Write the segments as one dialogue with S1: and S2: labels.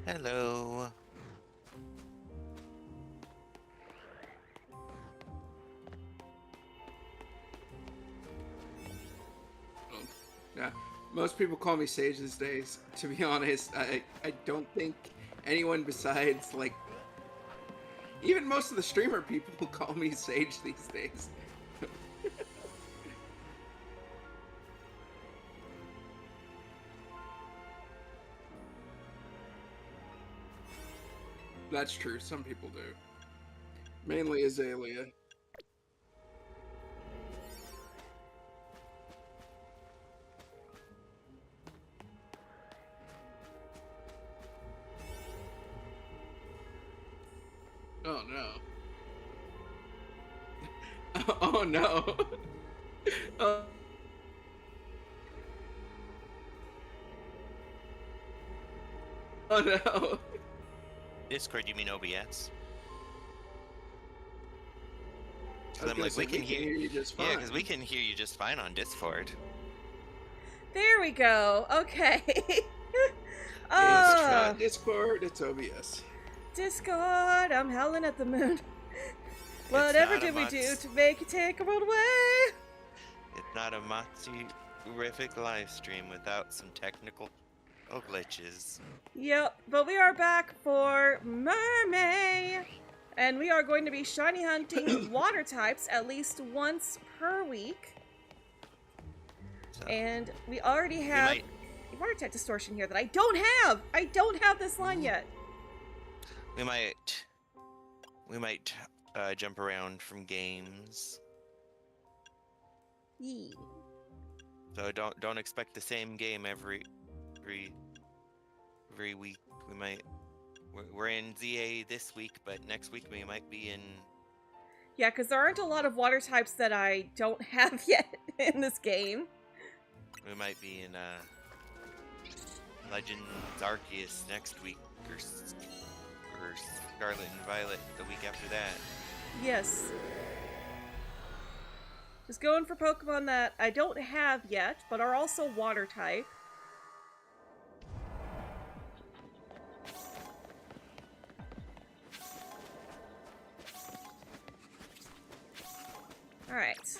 S1: Hello.
S2: Oh, yeah. Most people call me Sage these days. To be honest, I don't think anyone besides, like, even most of the streamer people call me Sage these days. That's true, some people do. Mainly Azalea. Oh no. Oh no. Oh, oh no.
S1: Discord, you mean OBS?
S2: I
S1: Because
S2: was
S1: I'm
S2: gonna
S1: like,
S2: say,
S1: we can
S2: we can
S1: hear.
S2: hear you just fine.
S1: Yeah, because we can hear you just fine on Discord.
S3: There we go. Okay.
S2: It's
S1: Let's try.
S2: not Discord, it's OBS.
S3: Discord, I'm howling at the moon.
S1: It's
S3: Whatever
S1: not a
S3: did we do
S1: Mats-
S3: to make you take a road away?
S1: It's not a Matsu-rific live stream without some technical glitches.
S3: Yep, but we are back for Mermay! And we are going to be shiny hunting water types at least once per week.
S1: So
S3: And we already
S1: we
S3: have
S1: might
S3: a water type distortion here that I don't have! I don't have this line yet.
S1: we might jump around from games.
S3: Yee.
S1: So don't expect the same game every week. We're in ZA this week, but next week we might be in.
S3: Yeah, because there aren't a lot of water types that I don't have yet in this game.
S1: We might be in Legends Arceus next week, or Scarlet and Violet the week after that.
S3: Yes. Just going for Pokemon that I don't have yet, but are also water type. Alright.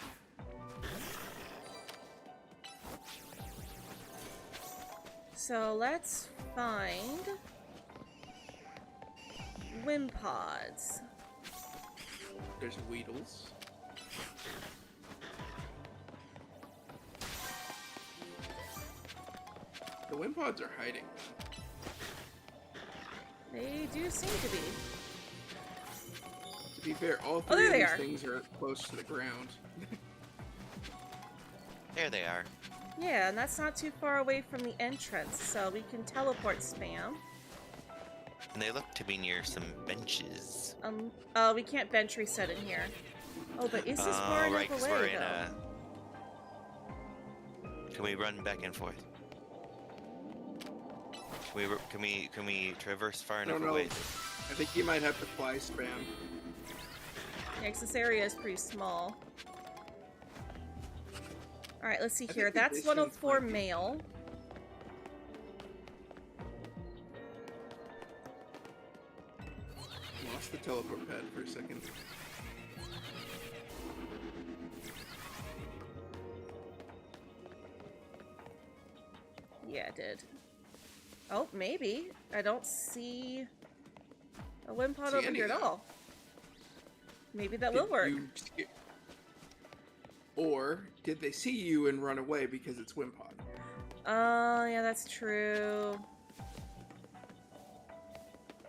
S3: So let's find Wimpods.
S2: There's Weedles. The Wimpods are hiding.
S3: They do seem to be.
S2: To be fair, all
S3: Oh,
S2: three
S3: there
S2: of
S3: they
S2: these
S3: are.
S2: things are close to the ground.
S1: There they are.
S3: Yeah, and that's not too far away from the entrance, so we can teleport spam.
S1: And they look to be near some benches.
S3: We can't bench reset in here. Oh, but is this far
S1: Right,
S3: enough
S1: 'cause
S3: away,
S1: we're in
S3: though?
S1: Can we run back and forth? Can we traverse far
S2: I
S1: enough
S2: don't know.
S1: away?
S2: I think you might have to fly spam.
S3: Yeah, 'cause this area is pretty small. Alright, let's see
S2: I
S3: here.
S2: think the
S3: That's
S2: distance
S3: 104
S2: might be-
S3: male.
S2: Lost the teleport pad for a second.
S3: Yeah, it did. Oh, maybe. I don't see a Wimpod
S2: See
S3: over
S2: any
S3: here at
S2: of them.
S3: all. Maybe that
S2: Did
S3: will work.
S2: you sk- Or did they see you and run away because it's Wimpod?
S3: Oh, yeah, that's true.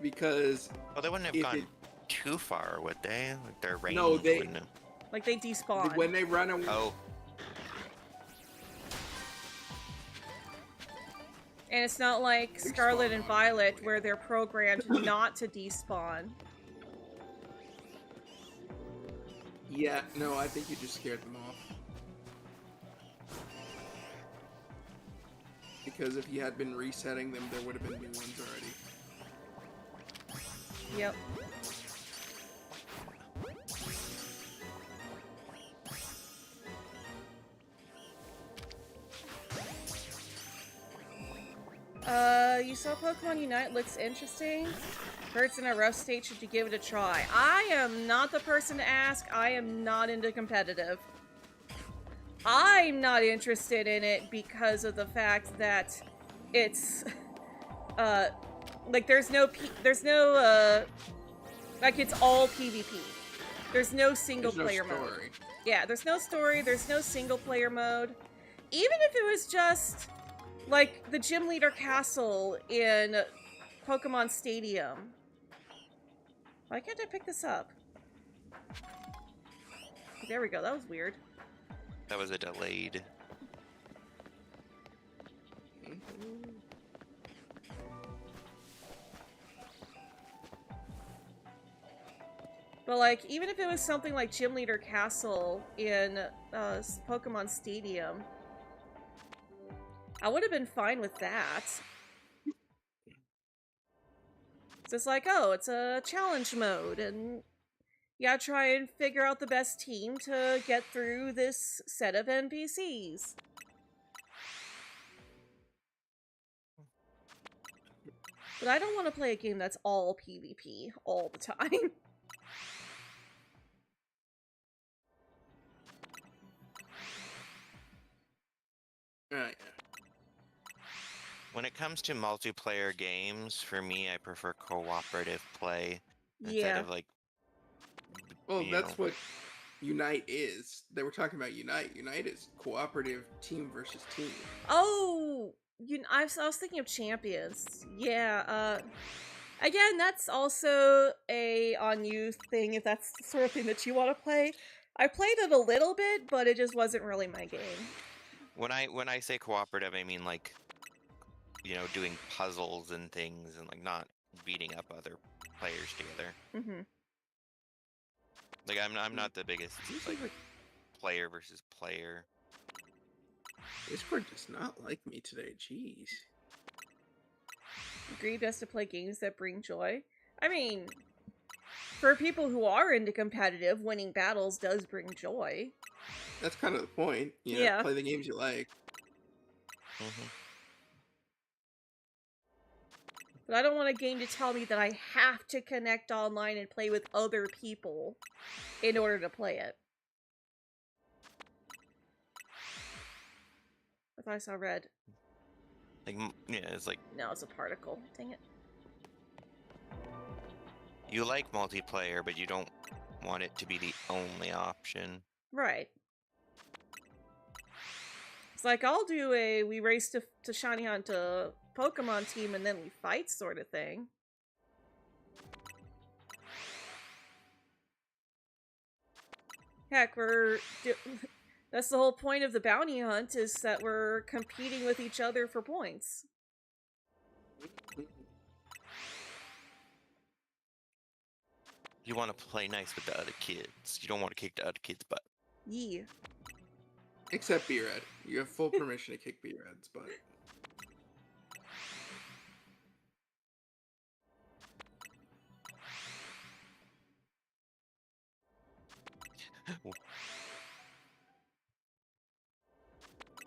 S2: Because
S1: Well, they wouldn't have
S2: if
S1: gone
S2: it-
S1: too far, would they? Like their range
S2: No, they-
S1: wouldn't have.
S3: Like, they despawn.
S2: when they run away,
S1: Oh,
S3: And it's not like
S2: Despawn
S3: Scarlet and Violet
S2: automatically.
S3: where they're programmed not to despawn.
S2: yeah, no, I think you just scared them off. Because if you had been resetting them, there would have been new ones already.
S3: Yep. you saw Pokemon Unite looks interesting. Hurts in a rough state, should you give it a try? I am not the person to ask. I am not into competitive. I'm not interested in it because of the fact that it's, like there's no, like it's all PvP. There's no single player mode. Yeah, there's no story, there's no single player mode. Even if it was just, like, the Gym Leader Castle in Pokemon Stadium. Why can't I pick this up? There we go, that was weird.
S1: That was a delayed.
S3: But, like, even if it was something like Gym Leader Castle in Pokemon Stadium, I would have been fine with that. It's just like, oh, it's a challenge mode, and you gotta try and figure out the best team to get through this set of NPCs. But I don't want to play a game that's all PvP all the time.
S2: Right.
S1: When it comes to multiplayer games, for me, I prefer cooperative play instead
S3: Yeah.
S1: of like.
S2: Well, that's what Unite is. They were talking about Unite. Unite is cooperative team versus team.
S3: Oh, I was thinking of Champions. Yeah. Again, that's also a on you thing if that's the sort of thing that you want to play. I played it a little bit, but it just wasn't really my game.
S1: When I say cooperative, I mean like, you know, doing puzzles and things, and like not beating up other players together.
S3: Mm-hmm.
S1: Like I'm not the biggest like player versus player.
S2: Discord does not like me today. Jeez.
S3: Agreed best to play games that bring joy. I mean, for people who are into competitive, winning battles does bring joy.
S2: That's kind of the point. You know,
S3: Yeah.
S2: play the games you like.
S1: Mm-hmm.
S3: But I don't want a game to tell me that I have to connect online and play with other people in order to play it. I thought I saw red.
S1: Like, yeah, it's like
S3: No, it's a particle. Dang it.
S1: you like multiplayer, but you don't want it to be the only option.
S3: Right. It's like, I'll do a we race to shiny hunt a Pokemon team and then we fight sort of thing. Heck, that's the whole point of the bounty hunt, is that we're competing with each other for points.
S1: You want to play nice with the other kids. You don't want to kick the other kids' butt.
S3: Yeah.
S2: Except B-Red. You have full permission to kick B-Red's butt.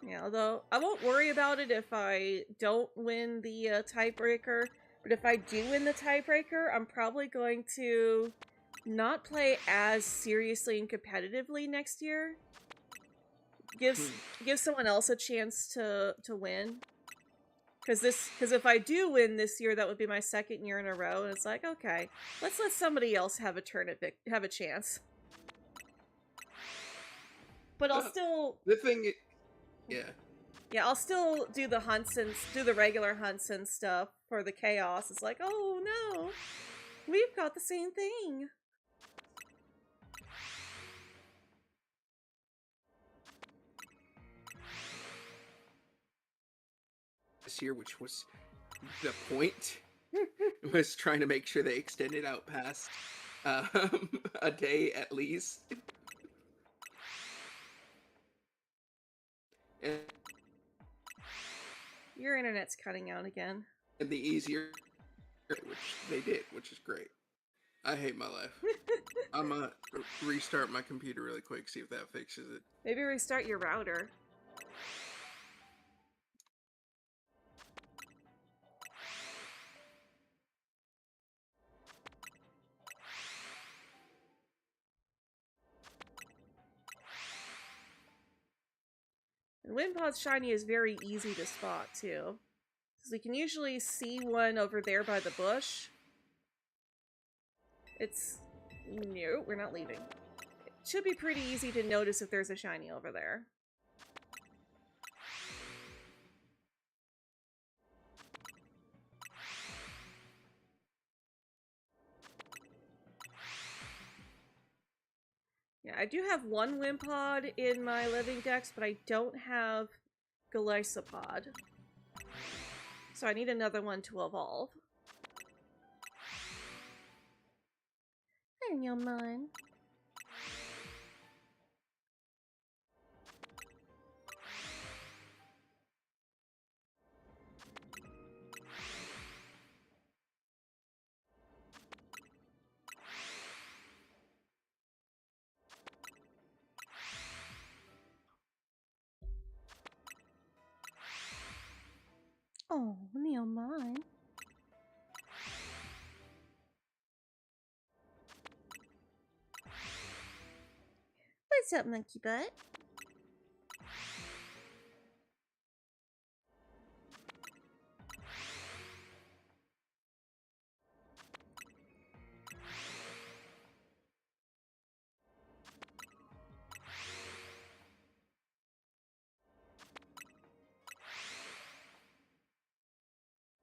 S3: Yeah, although I won't worry about it if I don't win the tiebreaker, but if I do win the tiebreaker, I'm probably going to not play as seriously and competitively next year. Give someone else a chance to win. Because if I do win this year, that would be my second year in a row, and it's like, okay, let's let somebody else have a chance. But I'll still.
S2: The thing, yeah.
S3: Yeah, I'll still do the hunts and do the regular hunts and stuff for the chaos. It's like, oh no, we've got the same thing.
S2: This year, which was the point, was trying to make sure they extended out past a day at least. And
S3: Your internet's cutting out again.
S2: the easier, which they did, which is great. I hate my life. I'm gonna restart my computer really quick, see if that fixes it.
S3: Maybe restart your router. And Wimpod's shiny is very easy to spot, too. Because we can usually see one over there by the bush. It's... No, we're not leaving. It should be pretty easy to notice if there's a shiny over there. Yeah, I do have one Wimpod in my living dex, but I don't have Golisopod. So I need another one to evolve. I don't mind. Oh, near mine. What's up, monkey butt?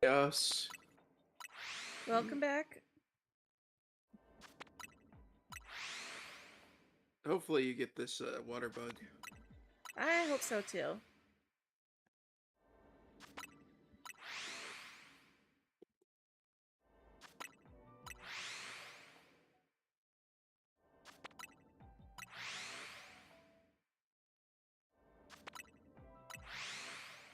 S2: Yes.
S3: Welcome back.
S2: Hopefully you get this water bug.
S3: I hope so too.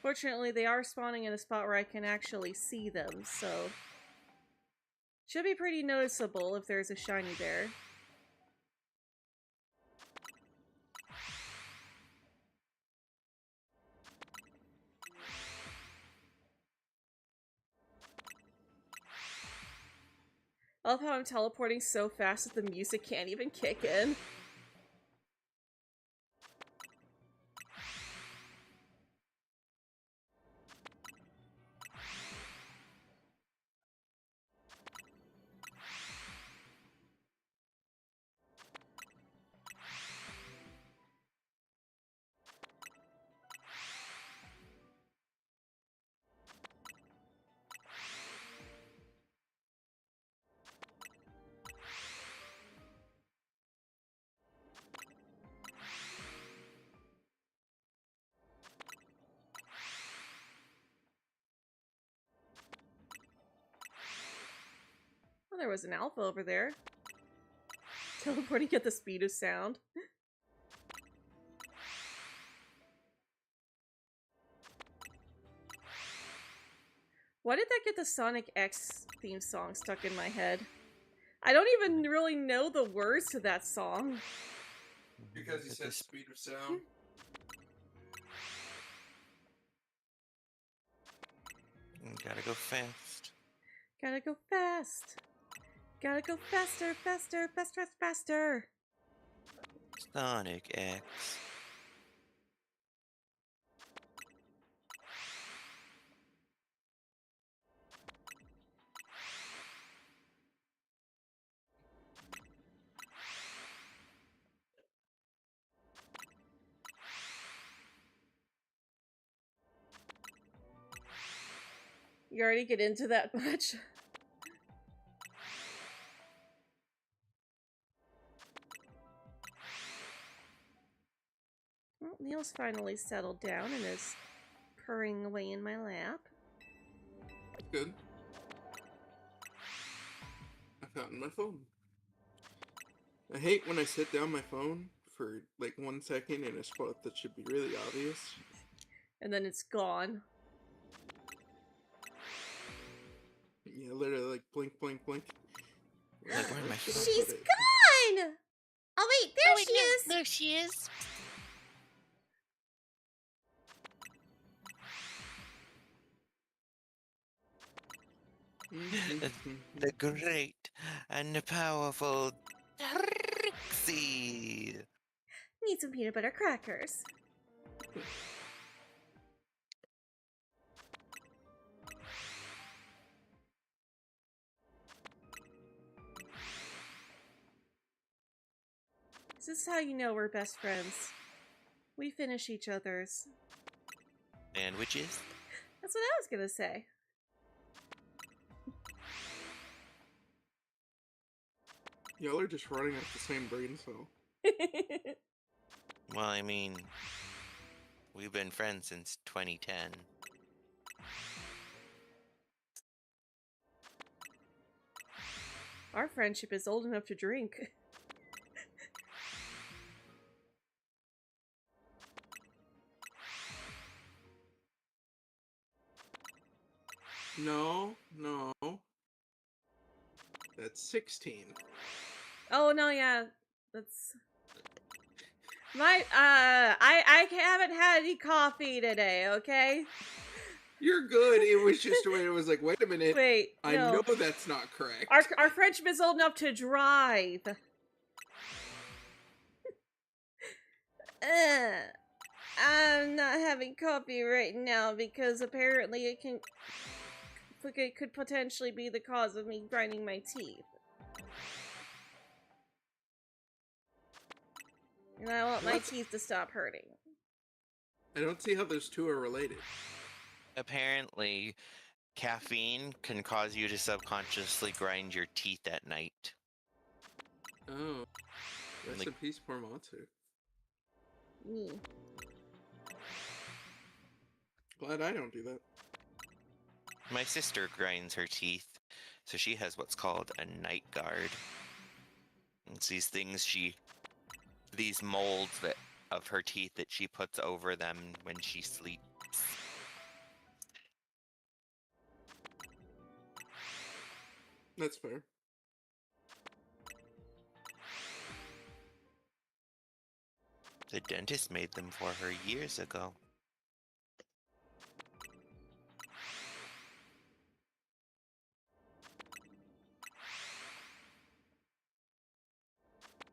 S3: Fortunately, they are spawning in a spot where I can actually see them, so... Should be pretty noticeable if there's a shiny there. I love how I'm teleporting so fast that the music can't even kick in. Oh, there was an alpha over there. Teleporting at the speed of sound. Why did that get the Sonic X theme song stuck in my head? I don't even really know the words to that song.
S2: Because you said speed of sound.
S1: Gotta go fast.
S3: Gotta go fast. Gotta go faster, faster, faster, faster.
S1: Sonic X.
S3: You already get into that much? Well, Neil's finally settled down and is purring away in my lap.
S2: Good. I found my phone. I hate when I set down my phone for like 1 second in a spot that should be really obvious.
S3: And then it's gone.
S2: Yeah, literally like blink, blink, blink.
S1: Like, where am I
S2: Should I
S3: She's
S2: put it?
S3: gone! Oh wait, there she is!
S4: There she is.
S1: The great and the powerful Trixie.
S3: Need some peanut butter crackers. This is how you know we're best friends. We finish each other's.
S1: Sandwiches?
S3: That's what I was gonna say.
S2: Y'all are just running off the same brain cell.
S1: Well, I mean, we've been friends since 2010.
S3: Our friendship is old enough to drink.
S2: No. That's 16.
S3: Oh no, yeah, that's my. I haven't had any coffee today. Okay.
S2: You're good. It was just when it was like, wait a minute.
S3: Wait,
S2: I
S3: no.
S2: know that's not correct.
S3: Our friendship is old enough to drive. I'm not having coffee right now because apparently it could potentially be the cause of me grinding my teeth. And I want my teeth to stop hurting.
S2: I don't see how those two are related.
S1: Apparently, caffeine can cause you to subconsciously grind your teeth at night.
S2: Oh. Rest
S1: Like-
S2: in peace, poor Matsu.
S3: Me.
S2: Glad I don't do that.
S1: My sister grinds her teeth, so she has what's called a night guard. It's these things these molds of her teeth that she puts over them when she sleeps.
S2: That's fair.
S1: The dentist made them for her years ago.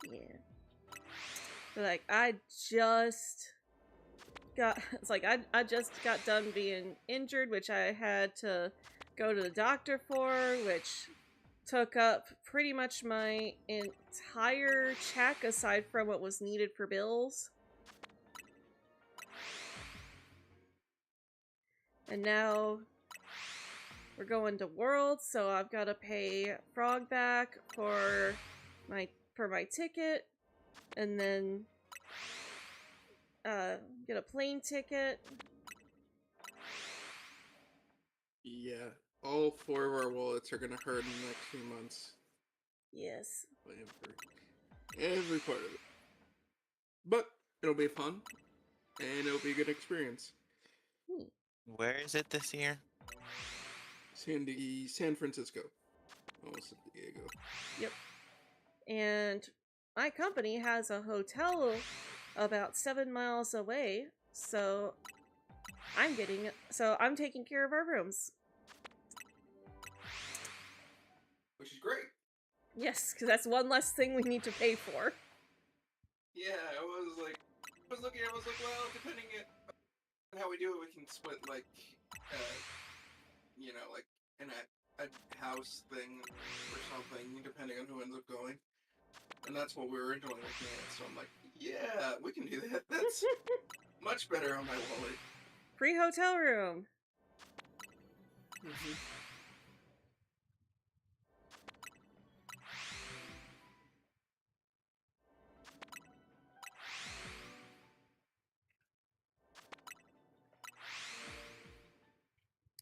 S3: Yeah. But like I just got I just got done being injured, which I had to go to the doctor for, which took up pretty much my entire check aside from what was needed for bills. And now we're going to Worlds, so I've got to pay Frog back for my ticket, and then get a plane ticket.
S2: Yeah. All 4 of our wallets are gonna hurt in the next few months.
S3: Yes.
S2: Every part of it. But it'll be fun, and it'll be a good experience.
S1: Where is it this year?
S2: San Francisco. Almost San Diego.
S3: Yep. And my company has a hotel about 7 miles away, so I'm taking care of our rooms.
S2: Which is great.
S3: Yes, because that's one less thing we need to pay for.
S2: Yeah, I was looking, I was like, well, depending on how we do it, we can split, like, like, a house thing or something, depending on who ends up going. And that's what we were originally looking at, so I'm like, yeah, we can do that. That's much better on my wallet.
S3: Free hotel room.
S2: Mm-hmm.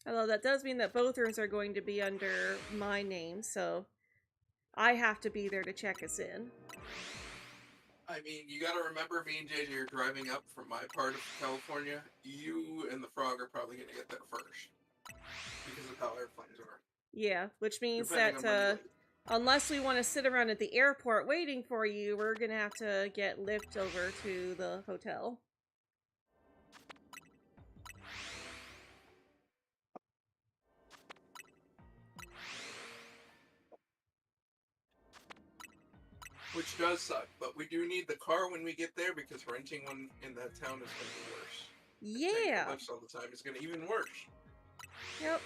S3: Although that does mean that both rooms are going to be under my name, so I have to be there to check us in.
S2: I mean, you gotta remember, me and JJ are driving up from my part of California. You and the Frog are probably gonna get there first. Because of how airplanes are.
S3: Yeah, which means
S2: Depending
S3: that
S2: on when you leave.
S3: unless we want to sit around at the airport waiting for you, we're gonna have to get Lyft over to the hotel.
S2: Which does suck, but we do need the car when we get there because renting one in that town is going to be worse.
S3: Yeah.
S2: Paying for all the time is going to be even worse.
S3: Yep.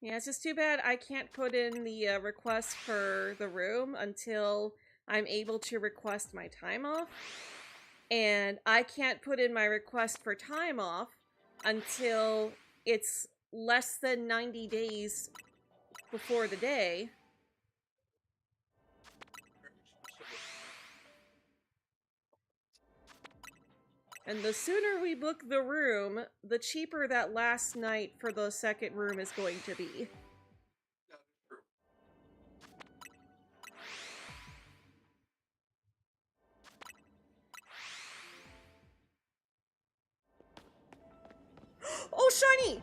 S3: Yeah, it's just too bad I can't put in the request for the room until I'm able to request my time off. And I can't put in my request for time off until it's less than 90 days before the day. And the sooner we book the room, the cheaper that last night for the second room is going to be. Oh, shiny!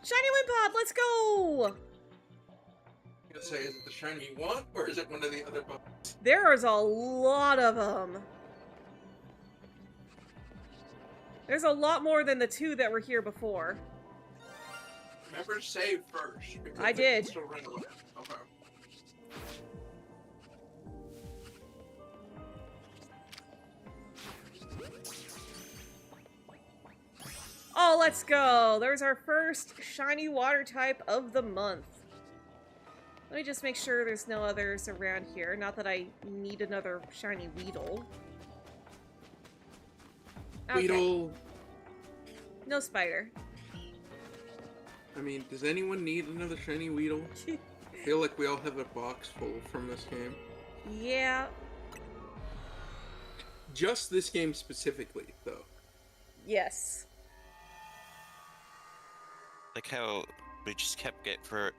S3: Shiny Wimpod, let's go!
S2: I'm gonna say, is it the shiny you want, or is it one of the other bugs?
S3: There's a lot of them. There's a lot more than the 2 that were here before.
S2: Remember to save first. because
S3: I did.
S2: still run around. Okay.
S3: Oh, let's go! There's our first shiny water type of the month. Let me just make sure there's no others around here. Not that I need another shiny Weedle. Okay.
S2: Weedle.
S3: No spider.
S2: I mean, does anyone need another shiny Weedle? I feel like we all have a box full from this game.
S3: Yeah.
S2: Just this game specifically, though.
S3: Yes.
S1: Like how we just kept getting for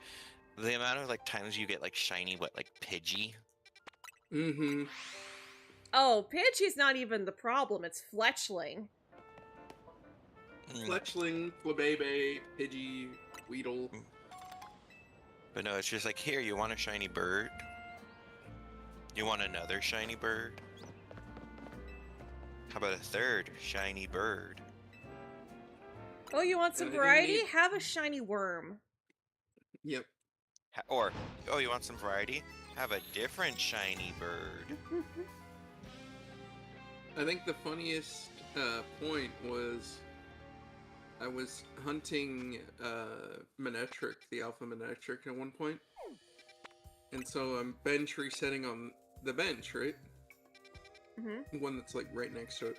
S1: the amount of like times you get like shiny, what, like Pidgey?
S2: Mm-hmm.
S3: Oh, Pidgey's not even the problem. It's Fletchling.
S2: Fletchling, Flabebe, Pidgey, Weedle.
S1: But no, it's just like, here, you want a shiny bird? You want another shiny bird? How about a third shiny bird?
S3: Oh, you want some
S2: And I didn't
S3: variety?
S2: need-
S3: Have a shiny worm.
S2: Yep.
S1: Or, oh, you want some variety? Have a different shiny bird.
S2: I think the funniest point was I was hunting Manectric, the Alpha Manectric, at one point. And so I'm bench resetting on the bench, right?
S3: Mm-hmm.
S2: The one that's like right next to it.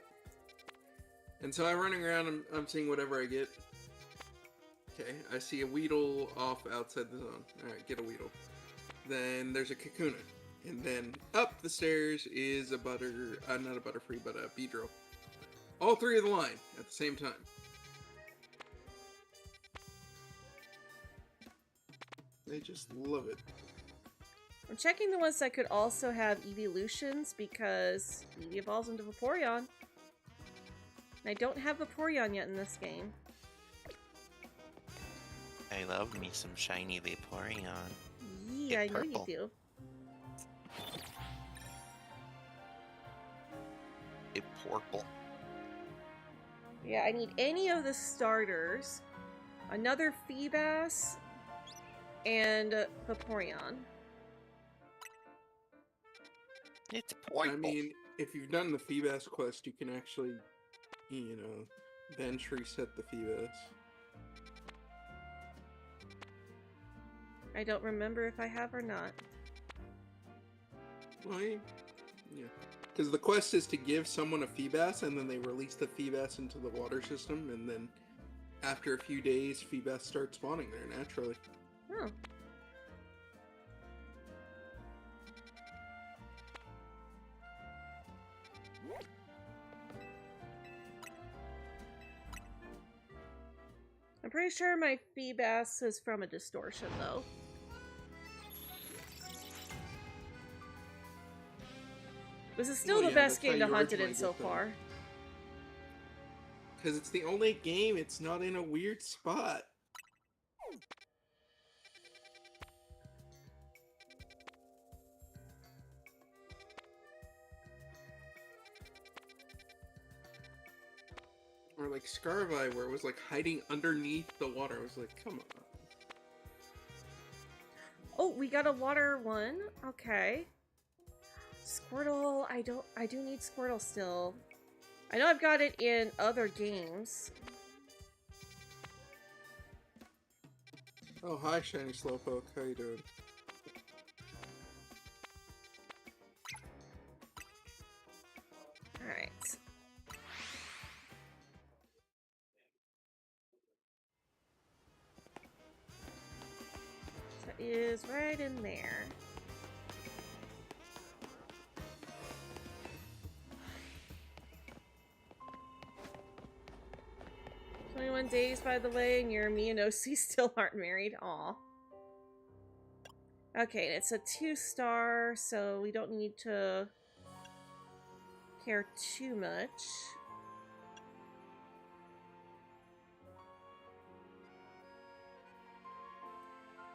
S2: And so I'm running around, I'm seeing whatever I get. Okay, I see a Weedle off outside the zone. Alright, get a Weedle. Then there's a Kakuna. And then up the stairs is a not a Butterfree, but a Beedrill. All three of the line at the same time. They just love it.
S3: I'm checking the ones that could also have evolutions because Eevee evolves into Vaporeon. And I don't have Vaporeon yet in this game.
S1: I love me some shiny Vaporeon.
S3: Yeah, I
S1: Get
S3: know you
S1: purple.
S3: do.
S1: It purple.
S3: Yeah, I need any of the starters, another Feebas, and Vaporeon.
S1: It's purple.
S2: I mean, if you've done the Feebas quest, you can actually, you know, bench reset the Feebas.
S3: I don't remember if I have or not.
S2: Well, yeah. Because the quest is to give someone a Feebas, and then they release the Feebas into the water system, and then after a few days, Feebas start spawning there naturally.
S3: Oh. I'm pretty sure my Feebas is from a distortion, though. This is still
S2: Oh,
S3: the
S2: yeah,
S3: best
S2: that's how
S3: game to
S2: you
S3: hunt it in
S2: originally
S3: so
S2: get them.
S3: far.
S2: Because it's the only game it's not in a weird spot. Or like Scarvi, where it was like hiding underneath the water. I was like, come on.
S3: Oh, we got a water one. Okay. Squirtle, I do need Squirtle still. I know I've got it in other games.
S2: Oh, hi, Shiny Slowpoke. How you doing?
S3: Alright. That is right in there. "21 days, by the way, and your me and OC still aren't married." Aw. Okay, it's a 2-star, so we don't need to care too much.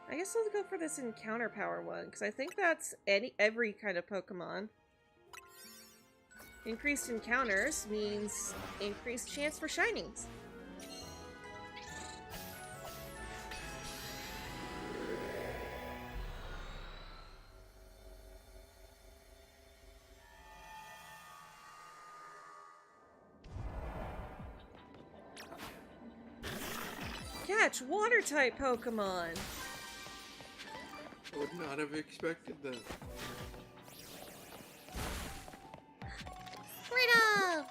S3: I guess I'll go for this encounter power one, because I think that's every kind of Pokemon. Increased encounters means increased chance for shinings. Catch water-type Pokemon!
S2: I would not have expected that.
S3: Freedom!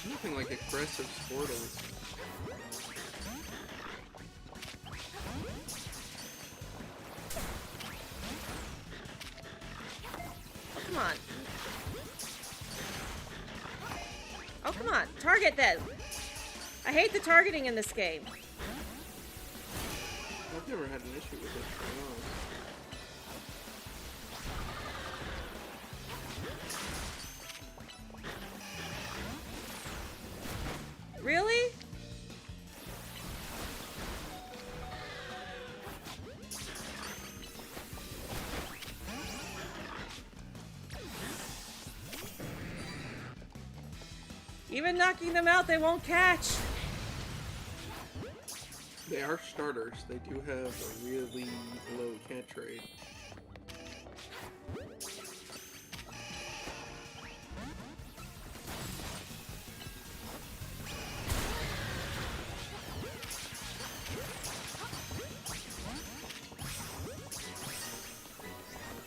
S2: Nothing like aggressive Squirtles.
S3: Oh, come on. Oh, come on. Target then! I hate the targeting in this game.
S2: I've never had an issue with it, to be honest.
S3: Really? Even knocking them out, they won't catch.
S2: They are starters. They do have a really low catch rate.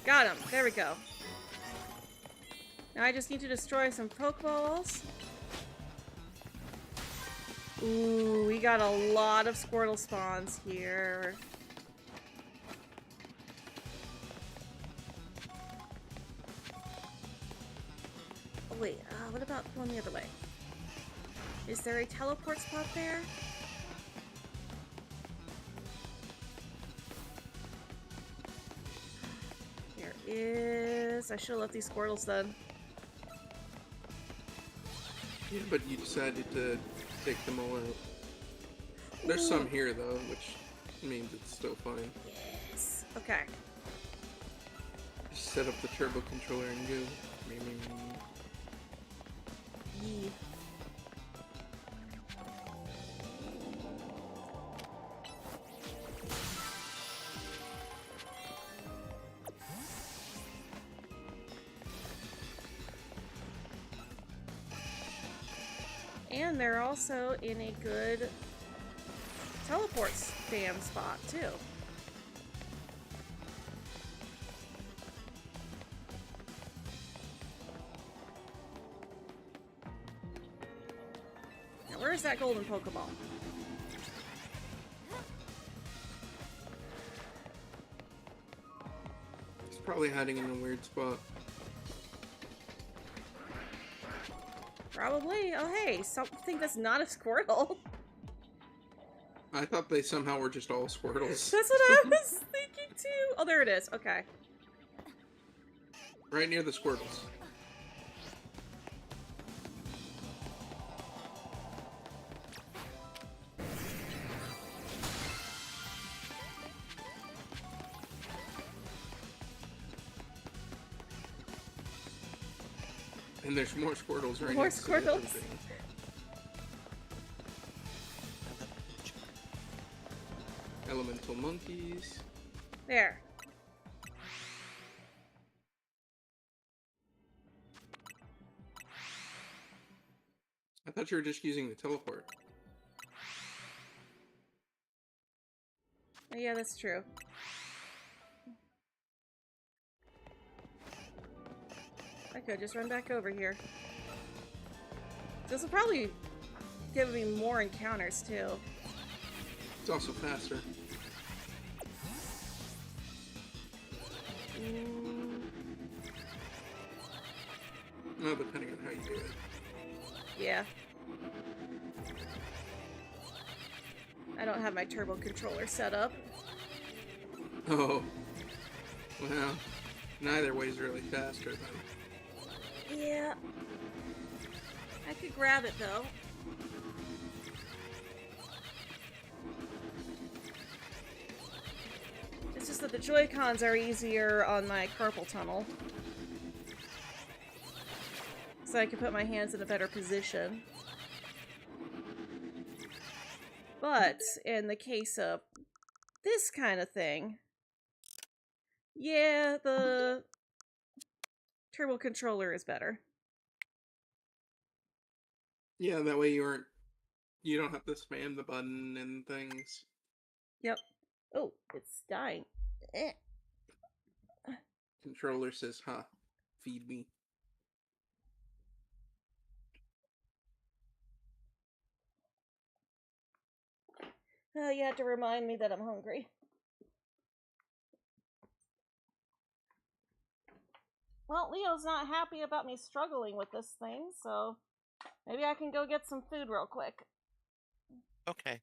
S3: Got him. There we go. Now I just need to destroy some Pokeballs. Ooh, we got a lot of Squirtle spawns here. Oh, wait, what about going the other way? Is there a teleport spot there? There is. I should have left these Squirtles then.
S2: Yeah, but you decided to take them all out. There's some here, though, which means it's still fine.
S3: Yes. Okay.
S2: Just set up the turbo controller and go.
S3: Yee. And they're also in a good teleport spam spot, too. Now, where is that golden Pokeball?
S2: It's probably hiding in a weird spot.
S3: Probably. Oh, hey, something that's not a Squirtle.
S2: I thought they somehow were just all Squirtles.
S3: That's what I was thinking, too. Oh, there it is. Okay.
S2: Right near the Squirtles. And there's more Squirtles right
S3: More
S2: next to the other
S3: Squirtles.
S2: thing. Elemental monkeys.
S3: There.
S2: I thought you were just using the teleport.
S3: Oh, yeah, that's true. I could just run back over here. This will probably give me more encounters, too.
S2: It's also faster. No, depending on how you do it.
S3: Yeah. I don't have my turbo controller set up.
S2: Oh. Well, neither way's really faster, though.
S3: Yeah. I could grab it, though. It's just that the Joy-Cons are easier on my carpal tunnel. So I can put my hands in a better position. But in the case of this kind of thing, yeah, the turbo controller is better.
S2: Yeah, that way you don't have to spam the button and things.
S3: Yep. Oh, it's dying. Eh.
S2: Controller says, huh, feed me.
S3: You had to remind me that I'm hungry. Well, Leo's not happy about me struggling with this thing, so maybe I can go get some food real quick.
S1: Okay.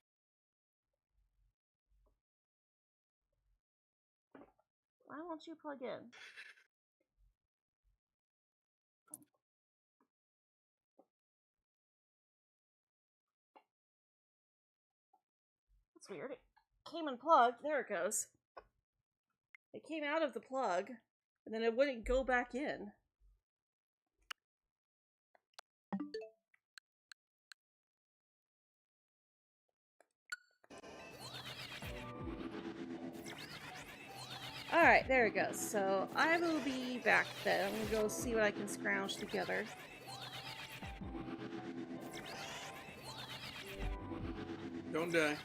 S3: Why won't you plug in? That's weird. It came unplugged. There it goes. It came out of the plug, and then it wouldn't go back in. Alright, there it goes. So I will be back then. I'm gonna go see what I can scrounge together.
S2: Don't die.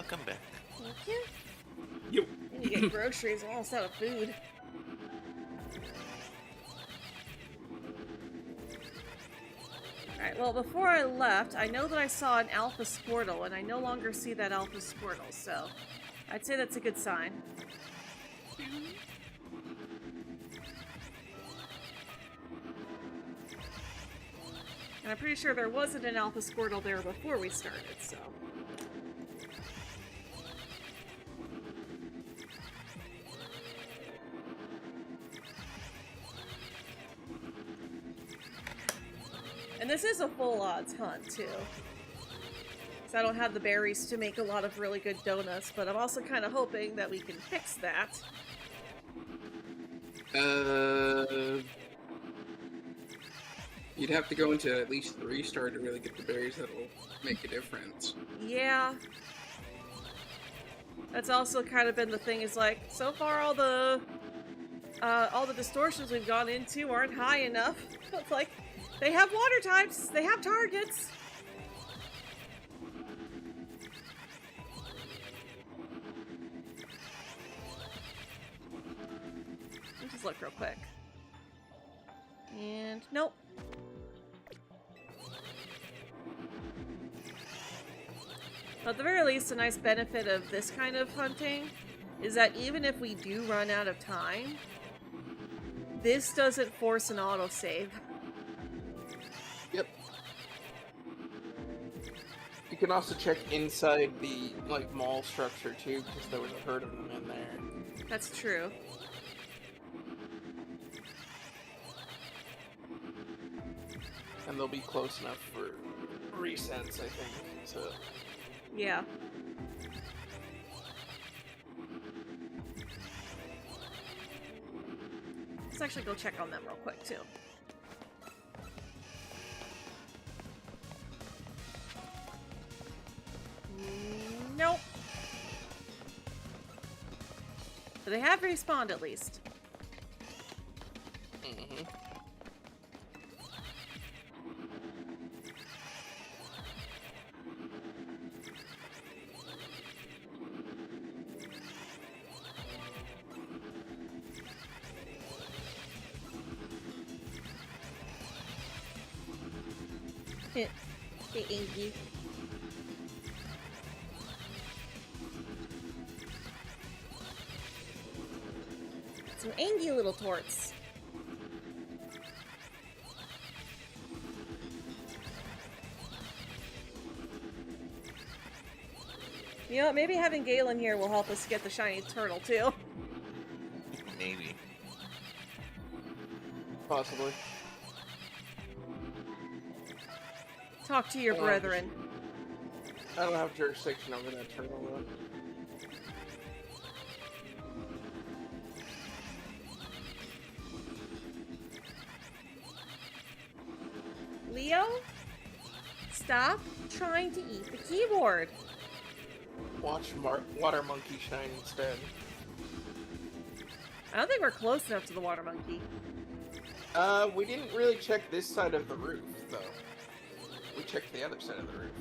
S1: Welcome back.
S3: Thank you.
S2: Yo.
S3: And you get groceries. I'm almost out of food. Alright, well, before I left, I know that I saw an Alpha Squirtle, and I no longer see that Alpha Squirtle, so I'd say that's a good sign. And I'm pretty sure there wasn't an Alpha Squirtle there before we started, so... And this is a full odds hunt, too. So I don't have the berries to make a lot of really good donuts, but I'm also kind of hoping that we can fix that.
S2: You'd have to go into at least 3-star to really get the berries that'll make a difference.
S3: Yeah. That's also kind of been the thing, is like, so far all the distortions we've gone into aren't high enough. It's like, they have water types, they have targets. Let me just look real quick. And nope. But at the very least, a nice benefit of this kind of hunting is that even if we do run out of time, this doesn't force an autosave.
S2: Yep. You can also check inside the mall structure too, because there was a herd of them in there.
S3: That's true.
S2: And they'll be close enough for resets, I think. So
S3: Yeah. Let's actually go check on them real quick too. Nope. But they have respawned at least.
S2: Mm-hmm.
S3: Hey, Angie. Some Angie little torts. You know what, maybe having Galen here will help us get the shiny turtle too.
S1: Maybe.
S2: Possibly.
S3: Talk to your brethren.
S2: I don't have jurisdiction over that turtle though.
S3: Leo? Stop trying to eat the keyboard.
S2: Watch Water Monkey shine instead.
S3: I don't think we're close enough to the water monkey.
S2: We didn't really check this side of the roof, though. We checked the other side of the roof.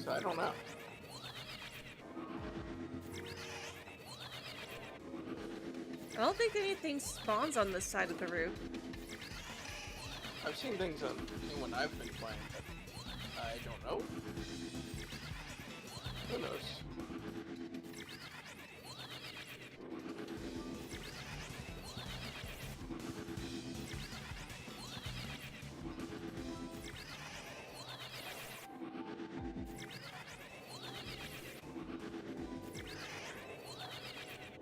S2: So I don't know.
S3: I don't think anything spawns on this side of the roof.
S2: I've seen things on when I've been playing, but I don't know. Who knows?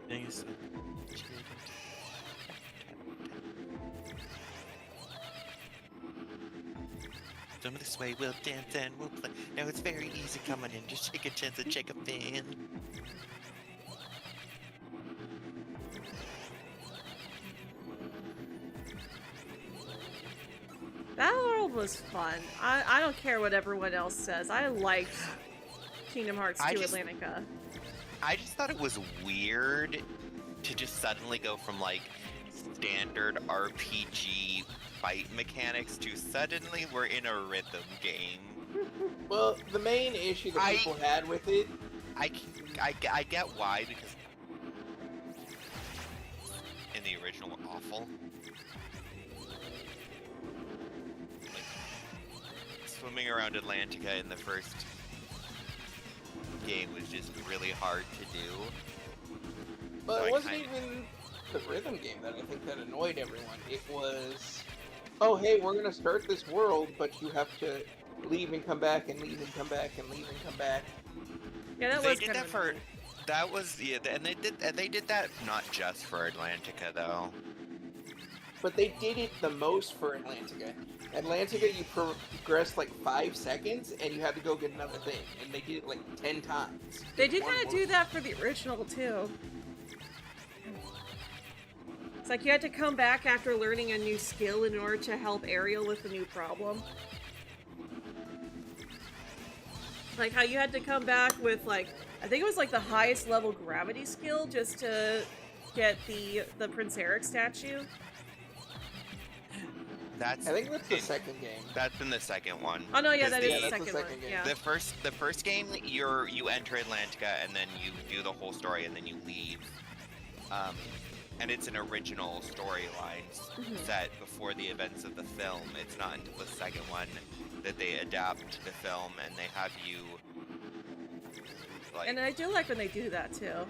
S1: Thanks. Some of this way we'll dance and we'll play. Now it's very easy coming in. Just take a chance and shake a fan.
S3: That world was fun. I don't care what everyone else says. I liked Kingdom Hearts 2 Atlantica.
S1: I just thought it was weird to just suddenly go from like standard RPG fight mechanics to suddenly we're in a rhythm game.
S2: Well, the main issue that people had with it.
S1: I get why, because in the original, awful. Like, swimming around Atlantica in the first game was just really hard to do.
S2: But
S1: So
S2: it
S1: I
S2: wasn't
S1: kinda-
S2: even the rhythm game that I think that annoyed everyone. It was, oh hey, we're gonna start this world, but you have to leave and come back and leave and come back and leave and come back.
S3: Yeah, that
S1: They
S3: was
S1: did
S3: kind
S1: that
S3: of
S1: for.
S3: annoying.
S1: That was and they did that not just for Atlantica though.
S2: But they did it the most for Atlantica. Atlantica, you progressed like 5 seconds, and you had to go get another thing, and they did it like 10 times.
S3: They did
S2: One
S3: kind of do
S2: world.
S3: that for the original too. It's like you had to come back after learning a new skill in order to help Ariel with a new problem. Like how you had to come back with like, I think it was like the highest level gravity skill just to get the Prince Eric statue.
S1: That's
S2: I think that's the
S1: in-
S2: second game.
S1: That's in the second one.
S3: Oh no, yeah,
S1: 'Cause
S3: that
S1: the-
S3: is the
S2: that's the
S3: second one.
S2: second game.
S3: Yeah.
S1: The first game, you enter Atlantica and then you do the whole story and then you leave. And it's an original storyline
S3: Mhm.
S1: set before the events of the film. It's not until the second one that they adapt the film and they have you like.
S3: And I do like when they do that too.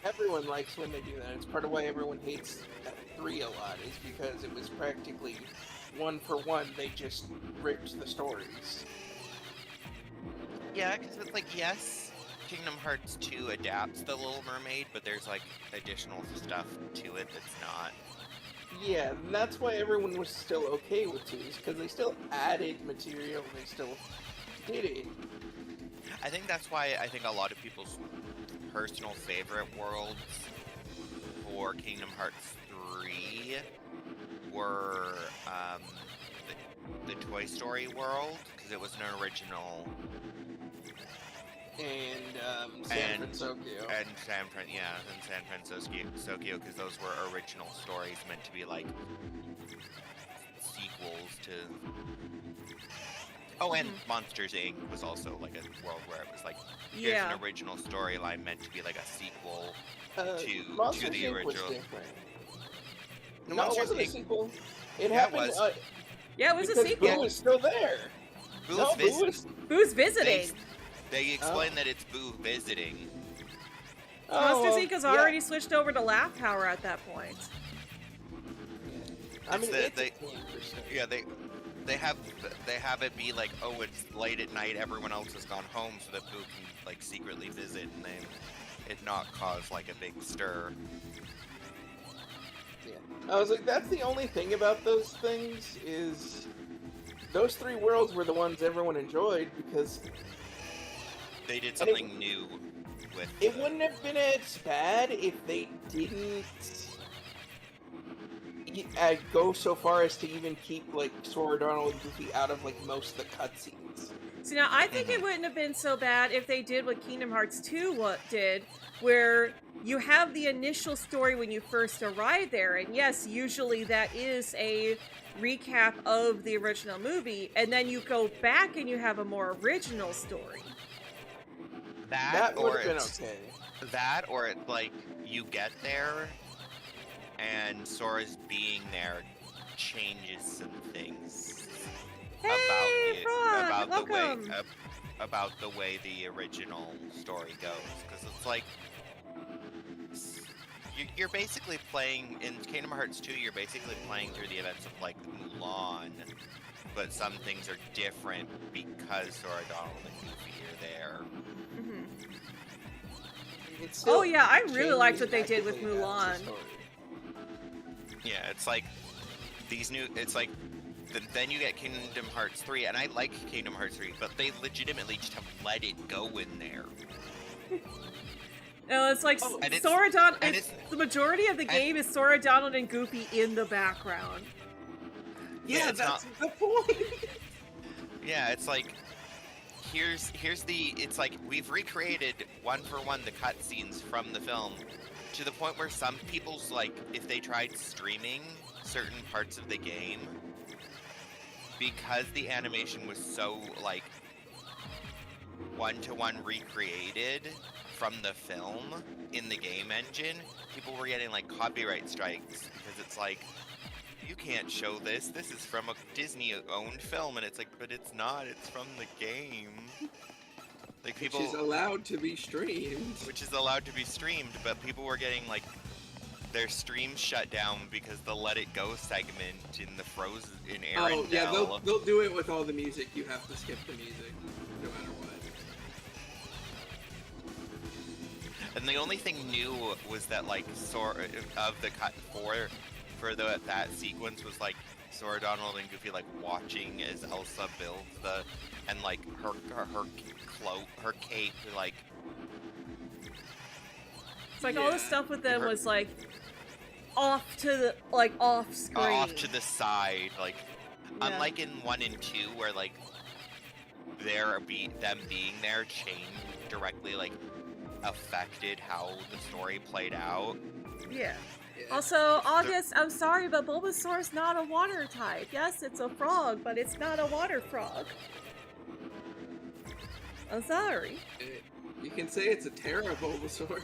S2: Everyone likes when they do that. It's part of why everyone hates 3 a lot, is because it was practically one for one. They just ripped the stories.
S1: Yeah, because it's like, yes, Kingdom Hearts 2 adapts The Little Mermaid, but there's like additional stuff to it that's not.
S2: Yeah, and that's why everyone was still okay with 2, is because they still added material, they still did it.
S1: I think that's why I think a lot of people's personal favorite worlds for Kingdom Hearts 3 were the Toy Story world, because it was an original,
S2: And San Francisco.
S1: and San Francisco, because those were original stories meant to be like sequels to. Oh, and Monsters Inc. was also like a world where it was like, here's
S3: Yeah.
S1: an original storyline meant to be like a sequel
S2: Monsters
S1: to the
S2: Inc. was
S1: original.
S2: different.
S1: No,
S2: No, it
S1: Monsters
S2: wasn't a
S1: Inc.
S2: sequel. It
S1: Yeah, it
S2: happened
S1: was.
S3: Yeah, it was a
S2: because
S3: sequel.
S2: Boo was still there.
S1: Boo
S2: No,
S1: was
S2: Boo was...
S3: Who's visiting?
S1: They explain that it's Boo visiting.
S3: Monsters
S2: well,
S3: Inc. has
S2: yeah.
S3: already switched over to Laugh Power at that point.
S2: I mean,
S1: It's
S2: it's interesting.
S1: Yeah, they have it be like, oh, it's late at night, everyone else has gone home, so that Boo can like secretly visit, and then it not cause like a big stir.
S2: Yeah. I was like, that's the only thing about those things, is those 3 worlds were the ones everyone enjoyed, because
S1: They did
S2: And
S1: something new with.
S2: it wouldn't have been as bad if they didn't go so far as to even keep like Sora, Donald, and Goofy out of like most of the cutscenes.
S3: So now I think it wouldn't have been so bad if they did what Kingdom Hearts 2 did, where you have the initial story when you first arrive there, and yes, usually that is a recap of the original movie, and then you go back and you have a more original story.
S2: That would
S1: or
S2: have been
S1: it's
S2: okay.
S1: that, or it's like you get there, and Sora's being there changes some things
S3: Hey, Frog, welcome.
S1: About the way the original story goes, because it's like you're basically playing in Kingdom Hearts 2. You're basically playing through the events of like Mulan, but some things are different because Sora, Donald, and Goofy are there.
S3: Mhm.
S2: It's still
S3: Oh yeah, I really liked what they
S2: changing
S3: did with
S2: actively adapts
S3: Mulan.
S2: the story.
S1: Yeah, it's like these new. It's like then you get Kingdom Hearts 3, and I like Kingdom Hearts 3, but they legitimately just have let it go in there.
S3: No, it's like
S1: and it's-
S3: Sora, Donald.
S1: and it's-
S3: The majority of the game is Sora, Donald, and Goofy in the background.
S2: Yeah,
S1: it's
S2: that's the point.
S1: Yeah, it's like here's the. It's like we've recreated one for one the cutscenes from the film, to the point where some people's like, if they tried streaming certain parts of the game, because the animation was so like one-to-one recreated from the film in the game engine, people were getting like copyright strikes because it's like, you can't show this. This is from a Disney-owned film, and it's like, but it's not. It's from the game. Like people,
S2: Which is allowed to be streamed.
S1: which is allowed to be streamed, but people were getting like their streams shut down because the Let It Go segment in the Frozen in Arendelle.
S2: Oh yeah, they'll do it with all the music. You have to skip the music, no matter what.
S1: And the only thing new was that like of the cut for that sequence was like Sora, Donald, and Goofy like watching as Elsa builds and like her cloak, her cape, like.
S3: It's like all the stuff with them was like off screen.
S1: Off to the side, like unlike in 1 and 2 where like them being there changed directly, like affected how the story played out.
S3: Yeah. Also, August, I'm sorry, but Bulbasaur's not a water type. Yes, it's a frog, but it's not a water frog. I'm sorry.
S2: You can say it's a Terra Bulbasaur.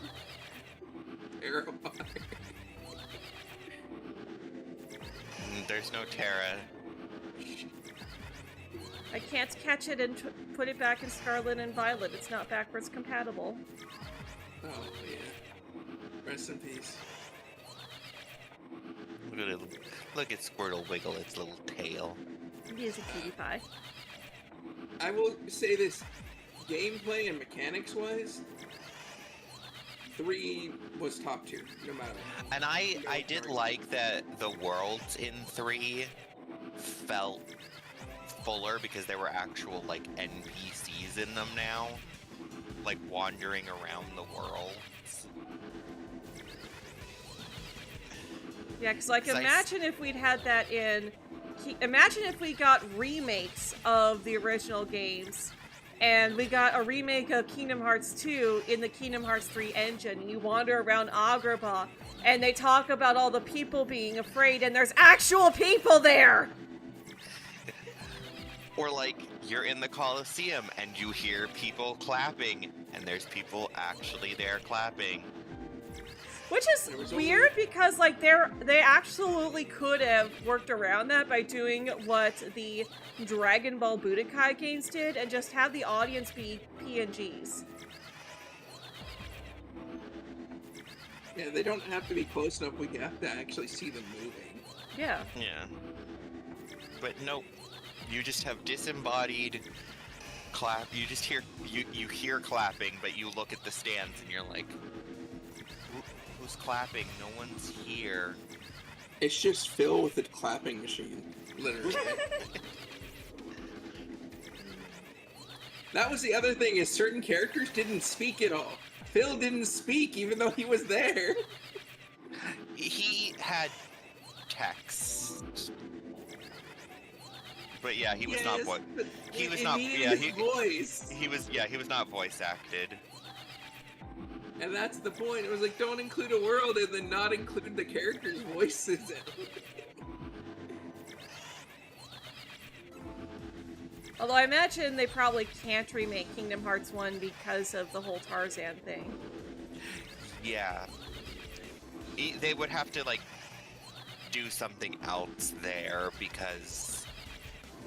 S2: Terra water.
S1: There's no Terra.
S3: I can't catch it and put it back in Scarlet and Violet. It's not backwards compatible.
S2: Oh yeah. Rest in peace.
S1: Look at Squirtle wiggle its little tail.
S3: He is a cutie pie.
S2: I will say this, gameplay and mechanics wise, 3 was top tier, no matter what.
S1: And I did like that the worlds in 3 felt fuller because there were actual like NPCs in them now, like wandering around the worlds.
S3: Yeah, because like imagine if we'd had that in... Imagine if we got remakes of the original games, and we got a remake of Kingdom Hearts 2 in the Kingdom Hearts 3 engine, and you wander around Agrabah, and they talk about all the people being afraid, and there's actual people there!
S1: Or like, you're in the Coliseum, and you hear people clapping, and there's people actually there clapping.
S3: Which is weird because like they absolutely could have worked around that by doing what the Dragon Ball Budokai games did and just have the audience be PNGs.
S2: Yeah, they don't have to be close enough. We have to actually see them moving.
S3: Yeah.
S1: Yeah. But nope. You just have disembodied clap. You just hear you hear clapping, but you look at the stands and you're like, who's clapping? No one's here.
S2: It's just Phil with a clapping machine, literally. That was the other thing, is certain characters didn't speak at all. Phil didn't speak even though he was there.
S1: He had text. But yeah, he was not he was not
S2: voice.
S1: He was not voice acted.
S2: And that's the point. It was like, don't include a world and then not include the characters' voices.
S3: Although I imagine they probably can't remake Kingdom Hearts 1 because of the whole Tarzan thing.
S1: Yeah. They would have to, like, do something else there because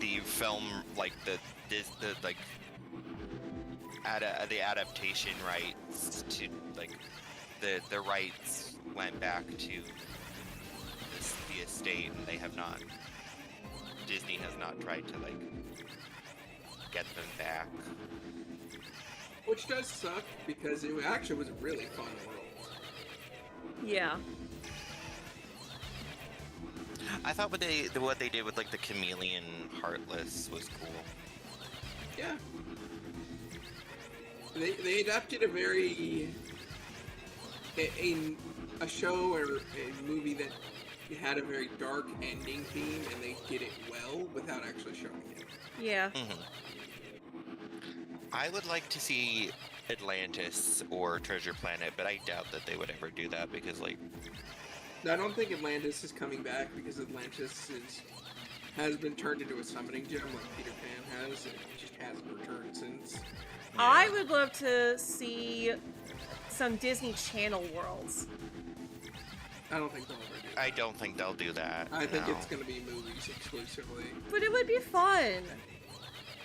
S1: the film, like, the adaptation rights to, like, the rights went back to the estate, and they have not, Disney has not tried to, like, get them back.
S2: Which does suck, because it actually was a really fun world.
S3: Yeah.
S1: I thought what they did with, like, the Chameleon Heartless was cool.
S2: Yeah. They adapted a very... a show or a movie that had a very dark ending theme, and they did it well without actually showing it.
S3: Yeah.
S1: Mm-hmm. I would like to see Atlantis or Treasure Planet, but I doubt that they would ever do that because, like...
S2: I don't think Atlantis is coming back because Atlantis is has been turned into a summoning gem like Peter Pan has, and it just hasn't returned since.
S3: I would love to see some Disney Channel worlds.
S2: I don't think they'll ever do that.
S1: I don't think they'll do that.
S2: I think
S1: no.
S2: it's going to be movies exclusively.
S3: But it would be fun.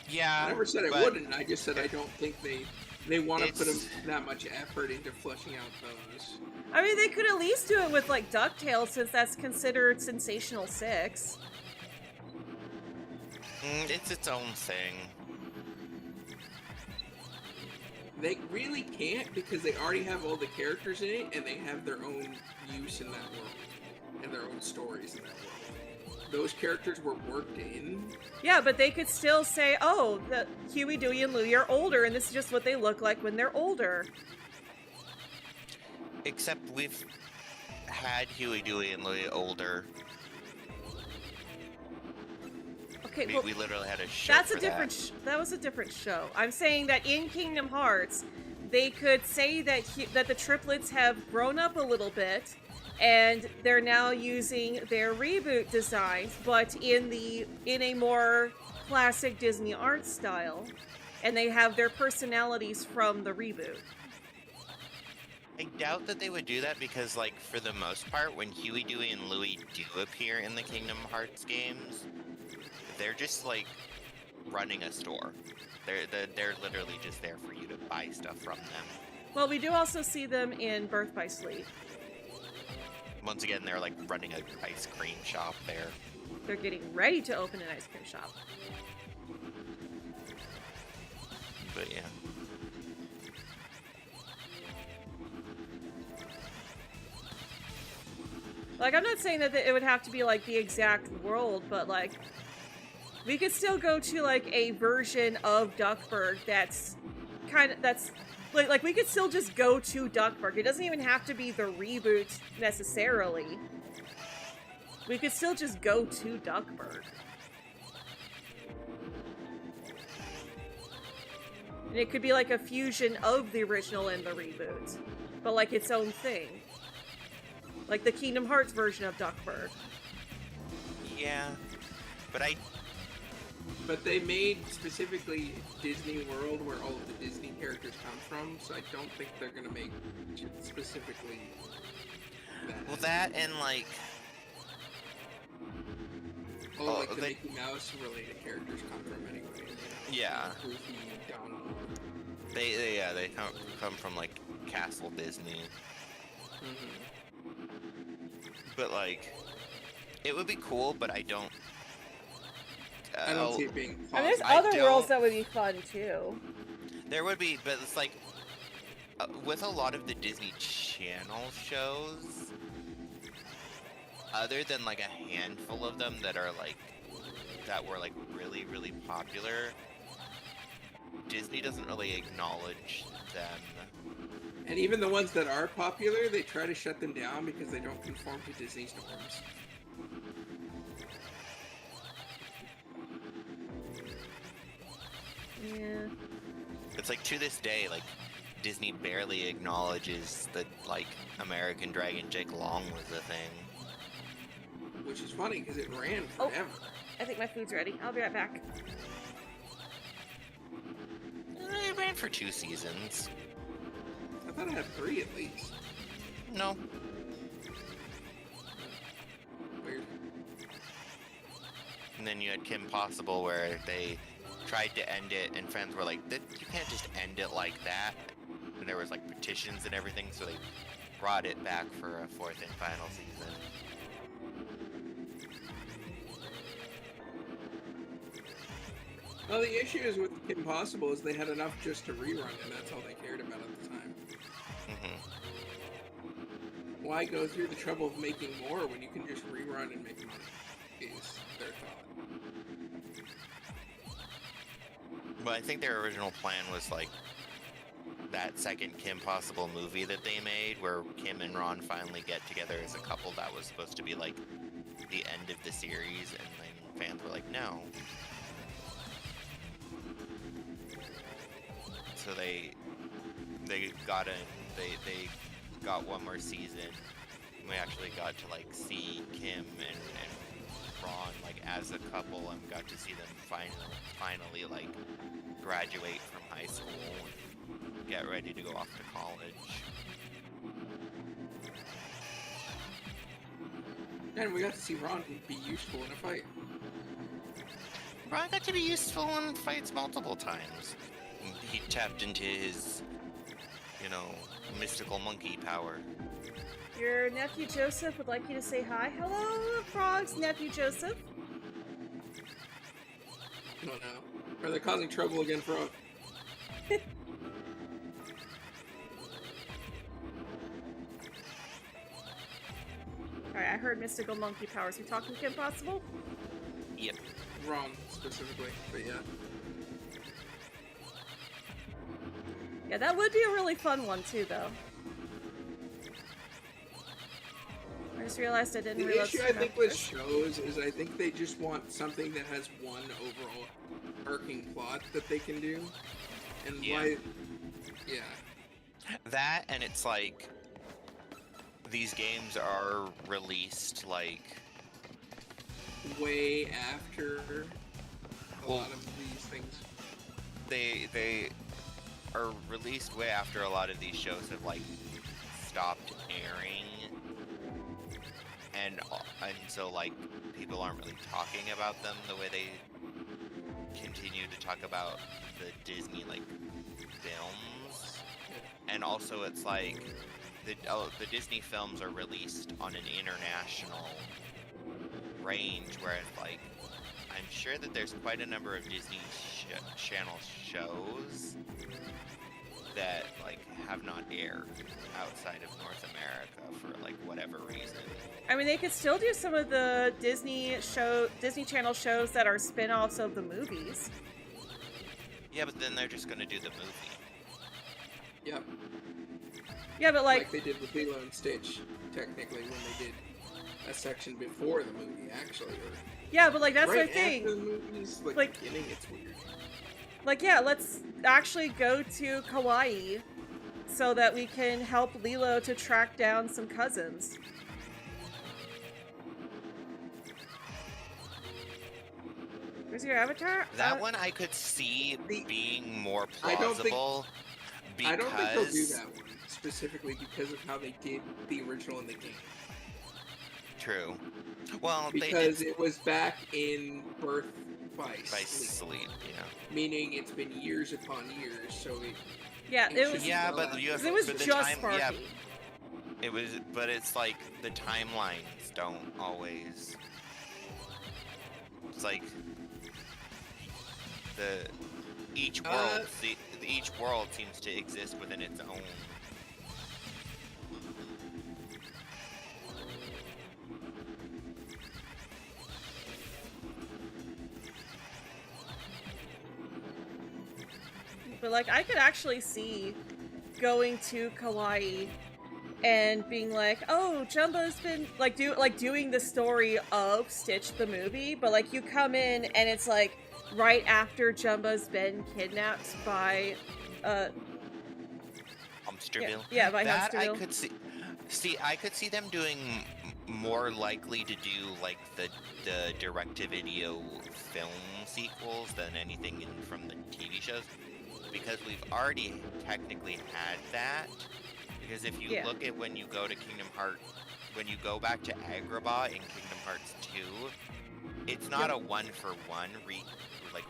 S1: Yeah.
S2: I never said it
S1: but
S2: wouldn't. I just said I don't think they want to put that much effort into fleshing out those.
S3: I mean, they could at least do it with, like, DuckTales, since that's considered Sensational 6.
S1: It's its own thing.
S2: They really can't because they already have all the characters in it, and they have their own use in that world, and their own stories in that world. Those characters were worked in.
S3: Yeah, but they could still say, oh, the Huey, Dewey, and Louie are older, and this is just what they look like when they're older.
S1: Except we've had Huey, Dewey, and Louie older.
S3: Okay,
S1: We literally had a show.
S3: that's
S1: for
S3: a different. That was a different show. I'm saying that in Kingdom Hearts, they could say that that the triplets have grown up a little bit, and they're now using their reboot designs, but in a more classic Disney art style, and they have their personalities from the reboot.
S1: I doubt that they would do that because, like, for the most part, when Huey, Dewey, and Louie do appear in the Kingdom Hearts games, they're just like running a store. They're literally just there for you to buy stuff from them.
S3: Well, we do also see them in Birth by Sleep.
S1: Once again, they're like running an ice cream shop there.
S3: They're getting ready to open an ice cream shop.
S1: But yeah.
S3: Like, I'm not saying that it would have to be, like, the exact world, but, like, we could still go to, like, a version of Duckburg that's like, we could still just go to Duckburg. It doesn't even have to be the reboot, necessarily. We could still just go to Duckburg. And it could be, like, a fusion of the original and the reboot. But, like, its own thing. Like the Kingdom Hearts version of Duckburg.
S1: Yeah,
S2: But they made specifically Disney World where all of the Disney characters come from, so I don't think they're gonna make specifically that.
S1: well, that and like
S2: Like the
S1: they-
S2: Mickey Mouse related characters come from anyway. You know?
S1: Yeah.
S2: Goofy, Donald.
S1: they come from like Castle Disney.
S2: Mm-hmm.
S1: But like, it would be cool, but I don't.
S2: I don't see it being
S3: I mean, there's
S2: possible.
S3: other
S1: don't-
S3: worlds that would be fun too.
S1: There would be, but it's like with a lot of the Disney Channel shows, other than like a handful of them that are like that were like really, really popular, Disney doesn't really acknowledge them.
S2: And even the ones that are popular, they try to shut them down because they don't conform to Disney's norms.
S3: Yeah.
S1: It's like to this day, like Disney barely acknowledges that like American Dragon Jake Long was a thing.
S2: Which is funny because it ran
S3: Oh.
S2: forever.
S3: I think my food's ready. I'll be right back.
S1: It ran for 2 seasons.
S2: I thought it had 3 at least.
S1: No.
S2: Weird.
S1: And then you had Kim Possible where they tried to end it and fans were like, you can't just end it like that. And there was like petitions and everything, so they brought it back for a 4th and final season.
S2: Well, the issue is with Kim Possible is they had enough just to rerun, and that's all they cared about at the time. Why go through the trouble of making more when you can just rerun and make money? Is their thought.
S1: But I think their original plan was like that second Kim Possible movie that they made where Kim and Ron finally get together as a couple. That was supposed to be like the end of the series, and then fans were like, no. So they got one more season. We actually got to like see Kim and Ron like as a couple and got to see them finally like graduate from high school and get ready to go off to college.
S2: And we got to see Ron be useful in a fight.
S1: Ron got to be useful in fights multiple times. He tapped into his, mystical monkey power.
S3: Your nephew Joseph would like you to say hi. Hello, Frog's nephew Joseph.
S2: I don't know. Are they causing trouble again, Frog?
S3: Alright, I heard mystical monkey powers. You talking Kim Possible?
S1: Yep.
S2: Ron, specifically, but yeah.
S3: Yeah, that would be a really fun one too, though. I just realized I didn't
S2: The
S3: realize.
S2: issue I think with shows is I think they just want something that has one overall arcing plot that they can do. And
S1: Yeah.
S2: why... Yeah.
S1: That, and it's like, these games are released, like...
S2: Way after a
S1: Well,
S2: lot of these things.
S1: They are released way after a lot of these shows have, like, stopped airing. And so, like, people aren't really talking about them the way they continue to talk about the Disney, like, films. And also, it's like, the Disney films are released on an international range, where it's like, I'm sure that there's quite a number of Disney Channel shows that, like, have not aired outside of North America for, like, whatever reason.
S3: I mean, they could still do some of the Disney Channel shows that are spin-offs of the movies.
S1: Yeah, but then they're just gonna do the movie.
S2: Yep.
S3: Yeah, but like
S2: they did with Lilo and Stitch, technically, when they did a section before the movie, actually. Or
S3: yeah, but like that's
S2: right
S3: the thing.
S2: after the movies,
S3: Like-
S2: beginning, it's weird.
S3: Like, yeah, let's actually go to Kauai so that we can help Lilo to track down some cousins. Where's your avatar?
S1: That one I could see being more
S2: I don't think-
S1: plausible
S2: I don't think they'll do
S1: because
S2: that one, specifically because of how they did the original in the game.
S1: true. Well,
S2: Because
S1: they did
S2: it was back in Birth by
S1: by
S2: Sleep,
S1: sleep, yeah.
S2: meaning it's been years upon years, so it...
S3: Yeah, it was.
S1: Yeah,
S2: well,
S1: but you have
S3: It was
S1: but the
S3: just
S1: time,
S3: Sparky.
S1: yeah, it was, but it's like the timelines don't always. It's like each world, each world seems to exist within its own.
S3: But like, I could actually see going to Kauai and being like, "Oh, Jumbo's been doing the story of Stitch the movie," but like you come in and it's like right after Jumbo's been kidnapped by,
S1: Humsterville.
S3: yeah, by
S1: That I
S3: Humsterville.
S1: could see. I could see them doing more likely to do like the direct-to-video film sequels than anything from the TV shows, because we've already technically had that. Because if you
S3: Yeah.
S1: look at when you go to Kingdom Hearts, when you go back to Agrabah in Kingdom Hearts 2, it's not a one-for-one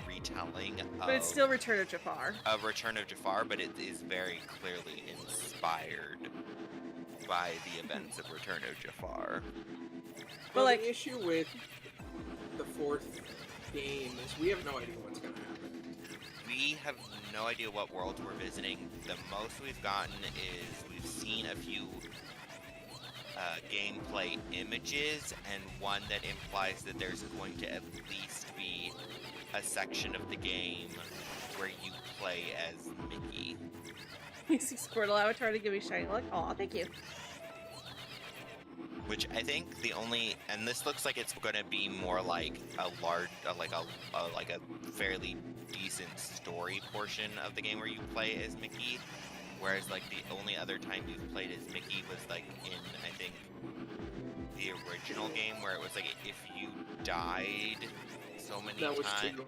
S1: retelling of,
S3: But it's still Return of Jafar.
S1: of Return of Jafar, but it is very clearly inspired by the events of Return of Jafar.
S3: But, like-
S2: the issue with the fourth game is we have no idea what's going to happen.
S1: We have no idea what worlds we're visiting. The most we've gotten is we've seen a few gameplay images, and one that implies that there's going to at least be a section of the game where you play as Mickey.
S3: Using Squirtle avatar to give me shiny luck. Aw, thank you.
S1: Which I think the only, and this looks like it's going to be more like a large, like a fairly decent story portion of the game where you play as Mickey, whereas like the only other time you've played as Mickey was like in, I think, the original game, where it was like if you died so many
S2: That was
S1: times.
S2: 2.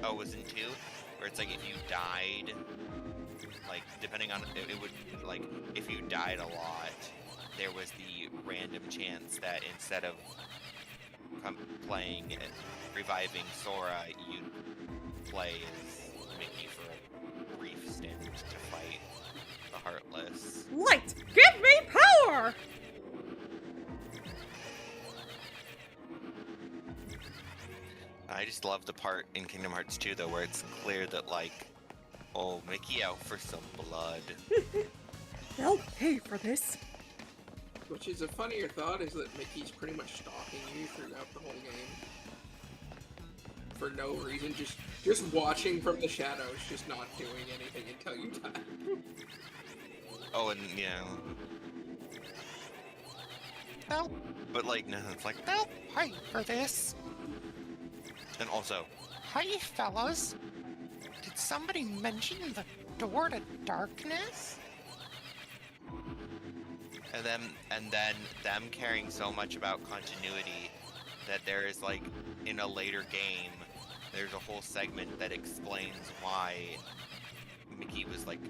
S1: Oh, it was in 2? Where it's like if you died, like depending on it would like if you died a lot, there was the random chance that instead of playing and reviving Sora, you'd play as Mickey for a brief stint to fight the Heartless.
S3: Light, give me power!
S1: I just love the part in Kingdom Hearts 2 though where it's clear that like, oh, Mickey out for some blood.
S3: They'll pay for this.
S2: Which is a funnier thought is that Mickey's pretty much stalking you throughout the whole game. For no reason, just watching from the shadows, just not doing anything until you die.
S1: Oh, and you know, but like no, it's like they'll pay for this. And also, hi fellas, did somebody mention the door to darkness? And then them caring so much about continuity that there is like in a later game, there's a whole segment that explains why Mickey was like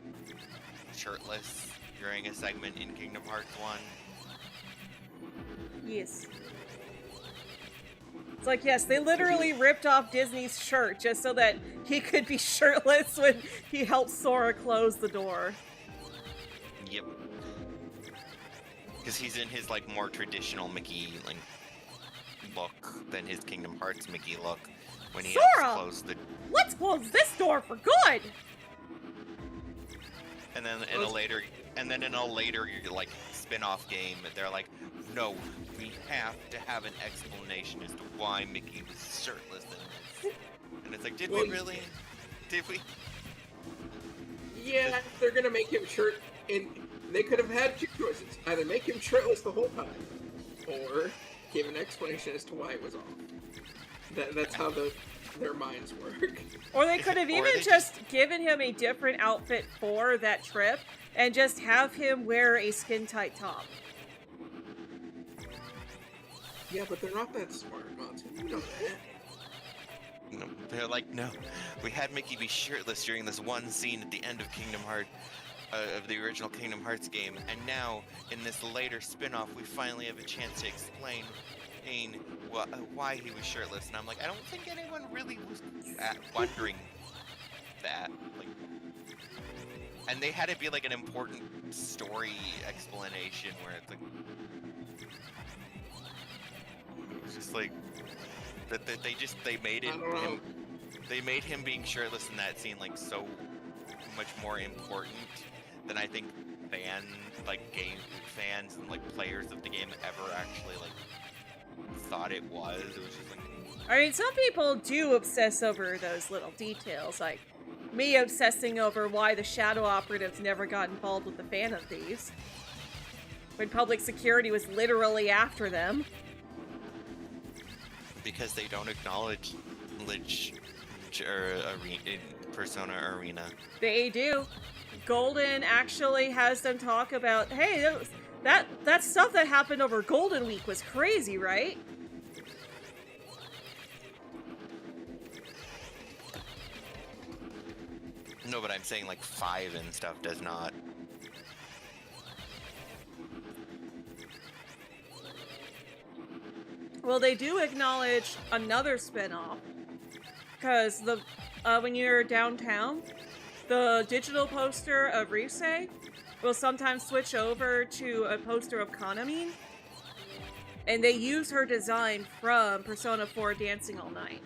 S1: shirtless during a segment in Kingdom Hearts 1.
S3: Yes. It's like, yes, they literally ripped off Disney's shirt just so that he could be shirtless when he helped Sora close the door.
S1: Yep. Because he's in his like more traditional Mickey like look than his Kingdom Hearts Mickey look when he
S3: Sora!
S1: helps close the.
S3: Let's close this door for good!
S1: And then in a later like spin-off game, they're like, no, we have to have an explanation as to why Mickey was shirtless in this. And it's like, did we really? Did we?
S2: Yeah, they're gonna make him shirt, and they could have had 2 choices: either make him shirtless the whole time, or give an explanation as to why it was off. That's how their minds work.
S3: Or they could have even just given him a different outfit for that trip and just have him wear a skin-tight top.
S2: Yeah, but they're not that smart, Monty. You know that.
S1: No, they're like, no, we had Mickey be shirtless during this one scene at the end of Kingdom Hearts, of the original Kingdom Hearts game, and now in this later spin-off, we finally have a chance to explain why he was shirtless. And I'm like, I don't think anyone really was wondering that. Like, and they had it be like an important story explanation where it's like, it's just like that they made it they made him being shirtless in that scene like so much more important than I think game fans and like players of the game ever actually like thought it was. It was just like,
S3: I mean, some people do obsess over those little details, like me obsessing over why the Shadow Operatives never got involved with the Phantom Thieves, when public security was literally after them.
S1: because they don't acknowledge Persona Arena.
S3: They do. Golden actually has them talk about, hey, that stuff that happened over Golden Week was crazy, right?
S1: No, but I'm saying like 5 and stuff does not.
S3: Well, they do acknowledge another spin-off, because when you're downtown, the digital poster of Ryusei will sometimes switch over to a poster of Kanami, and they use her design from Persona 4 Dancing All Night.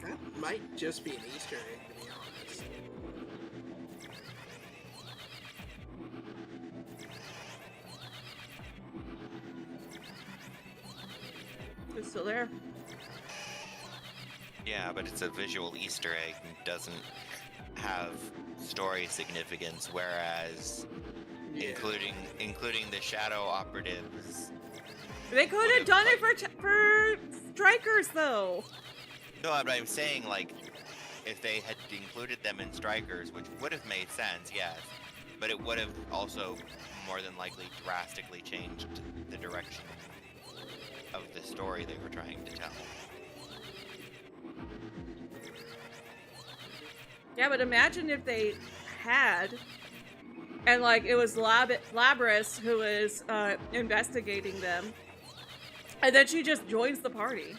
S2: That might just be an Easter egg, to be honest.
S3: It's still there.
S1: Yeah, but it's a visual Easter egg and doesn't have story significance, whereas including the Shadow Operatives.
S3: They could have done it for Strikers, though.
S1: No, but I'm saying, like, if they had included them in Strikers, which would have made sense, yes. but it would have also more than likely drastically changed the direction of the story they were trying to tell.
S3: Yeah, but imagine if they had, and like it was Labris who is investigating them, and then she just joins the party.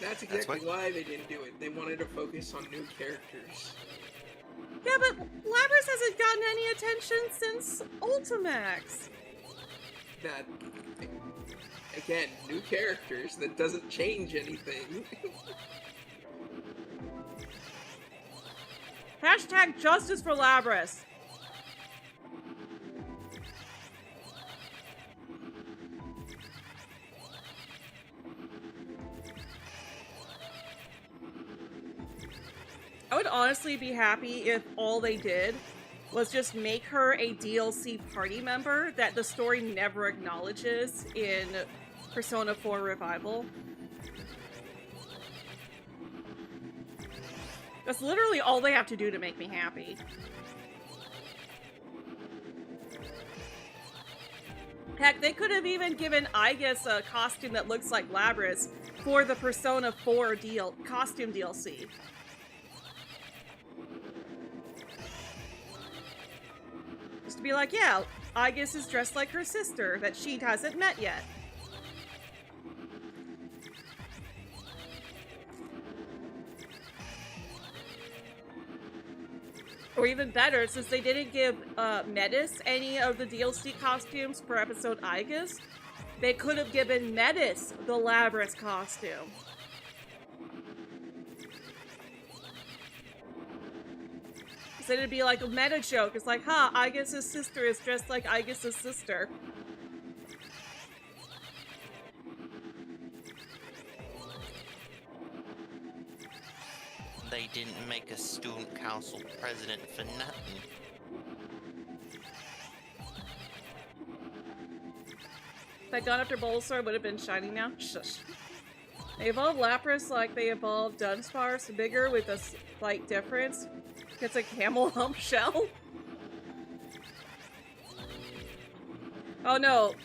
S2: That's exactly why they didn't do it. They wanted to focus on new characters.
S3: Yeah, but Labris hasn't gotten any attention since Ultimax.
S2: That, again, new characters, that doesn't change anything.
S3: Hashtag justice for Labris. I would honestly be happy if all they did was just make her a DLC party member that the story never acknowledges in Persona 4 Revival. That's literally all they have to do to make me happy. Heck, they could have even given Aigis a costume that looks like Labris for the Persona 4 costume DLC. Just to be like, yeah, Aigis is dressed like her sister that she hasn't met yet. Or even better, since they didn't give Metis any of the DLC costumes per episode Aigis, they could have given Metis the Labris costume. So it'd be like a meta joke. It's like, huh, Aigis' sister is dressed like Aigis' sister.
S1: They didn't make a student council president for nothing.
S3: If I'd gone after Bulbasaur, would have been shiny now. Shush. They evolved Lapras like they evolved Dunsparce, so bigger with a slight difference. It's a camel hump shell. Oh no,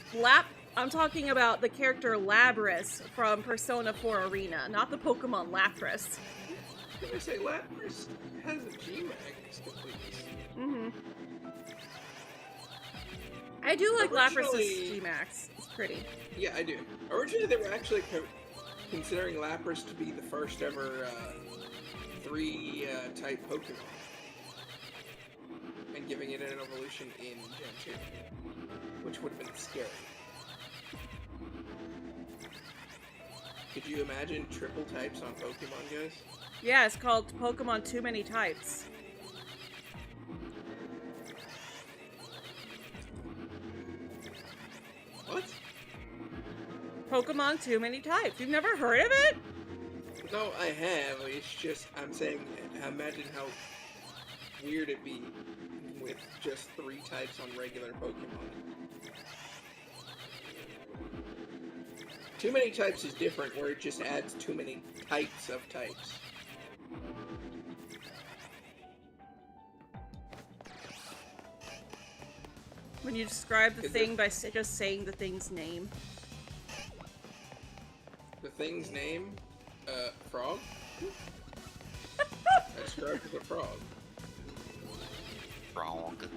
S3: I'm talking about the character Labris from Persona 4 Arena, not the Pokemon Lapras.
S2: I was gonna say, Lapras has a G-Max, at least.
S3: Mm-hmm. I do like Lapras'
S2: Originally-
S3: G-Max. It's pretty.
S2: Yeah, I do. Originally, they were actually considering Lapras to be the first ever 3-type Pokemon. And giving it an evolution in Gen 2. Which would have been scary. Could you imagine triple types on Pokemon, guys?
S3: Yeah, it's called Pokemon Too Many Types.
S2: What?
S3: Pokemon Too Many Types. You've never heard of it?
S2: No, I have. It's just, I'm saying, imagine how weird it'd be with just 3 types on regular Pokemon. Too many types is different, where it just adds too many types of types.
S3: When you describe the thing by just saying the thing's name.
S2: The thing's name? Frog? I described it as a frog.
S1: Frog.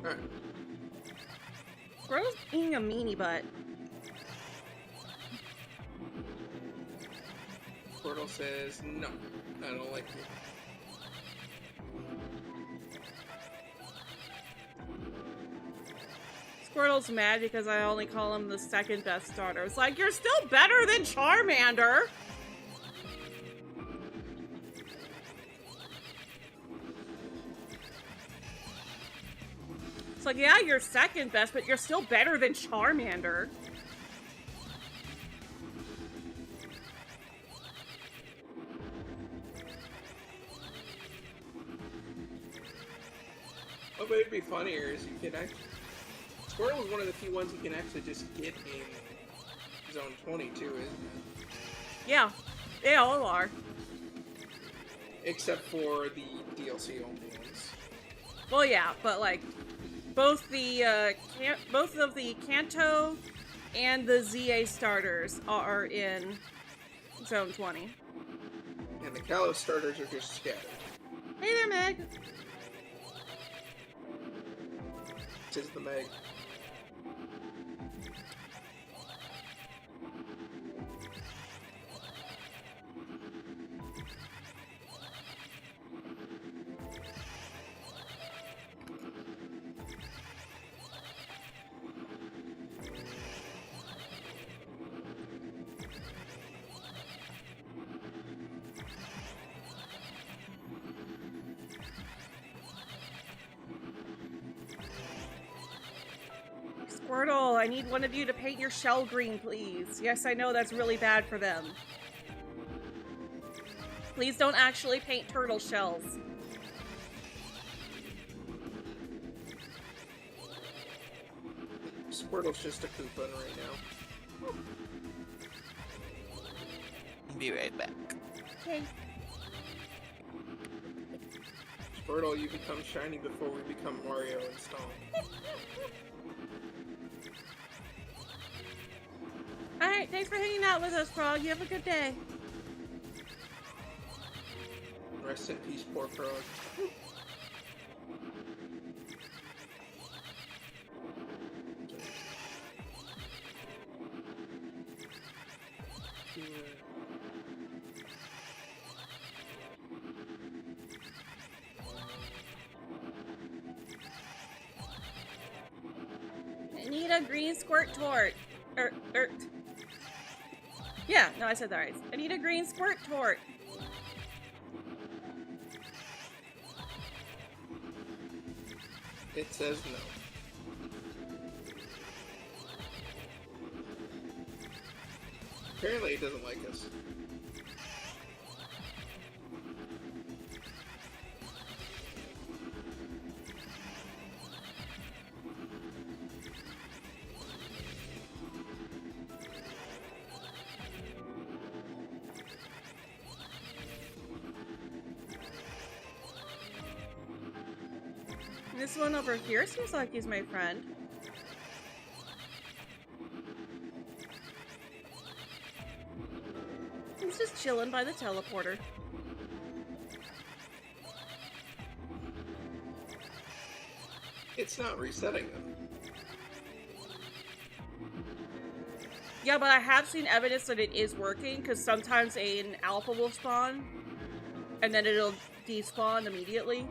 S2: Alright.
S3: Squirtle's being a meanie butt.
S2: Squirtle says, no, I don't like you.
S3: Squirtle's mad because I only call him the second best starter. It's like, you're still better than Charmander! It's like, yeah, you're second best, but you're still better than Charmander.
S2: What would be funnier is you can actually... Squirtle is one of the few ones you can actually just get in Zone 22, isn't it?
S3: Yeah. They all are.
S2: Except for the DLC only ones.
S3: Well, yeah, but like both the both of the Kanto and the ZA starters are in Zone 20.
S2: And the Kalos starters are just scattered.
S3: Hey there, Meg.
S2: Tis the Meg.
S3: Squirtle, I need one of you to paint your shell green, please. Yes, I know that's really bad for them. Please don't actually paint turtle shells.
S2: Squirtle's just a coupon right now.
S1: Be right back.
S3: Okay.
S2: Squirtle, you become shiny before we become Mario and Stomp.
S3: Alright, thanks for hanging out with us, Frog. You have a good day.
S2: Rest in peace, poor frog.
S3: I need a green squirt tort. Yeah, no, I said that right. I need a green squirt tort.
S2: It says no. Apparently it doesn't like us.
S3: This one over here seems like he's my friend. He's just chilling by the teleporter.
S2: It's not resetting them.
S3: Yeah, but I have seen evidence that it is working, because sometimes an alpha will spawn, and then it'll despawn immediately.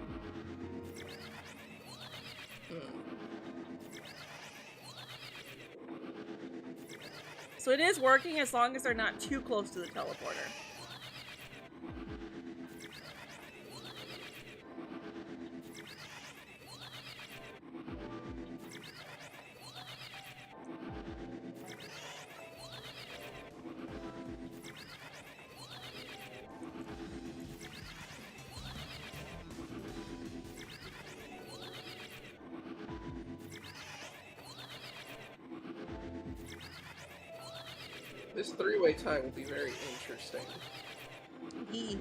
S3: So it is working as long as they're not too close to the teleporter.
S2: This three-way tie will be very interesting.
S3: E.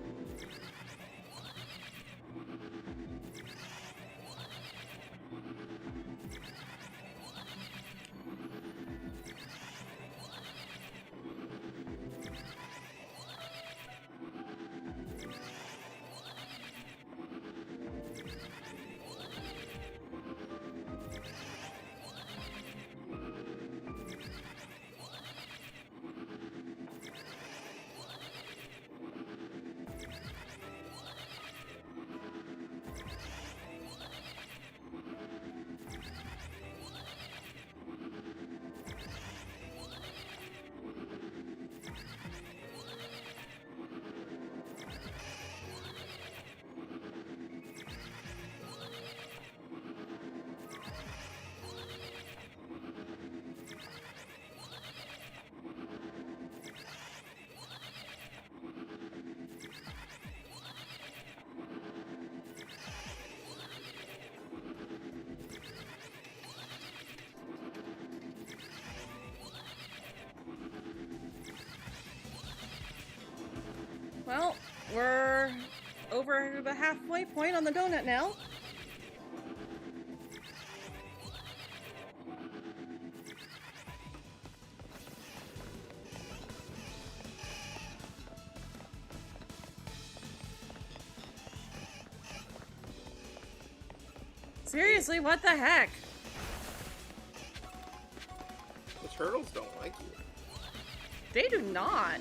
S3: Well, we're over the halfway point on the donut now. Seriously, what the heck?
S2: The turtles don't like you.
S3: They do not.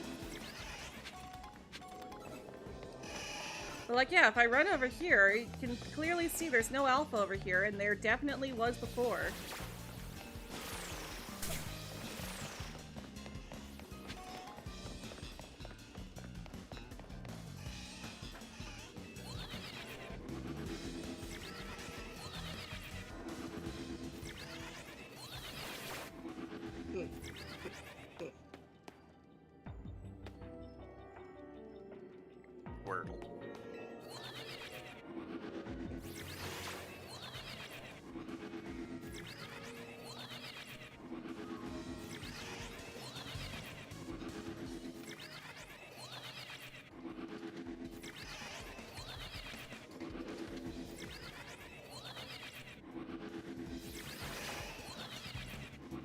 S3: But like, yeah, if I run over here, you can clearly see there's no alpha over here, and there definitely was before.
S1: Wordle.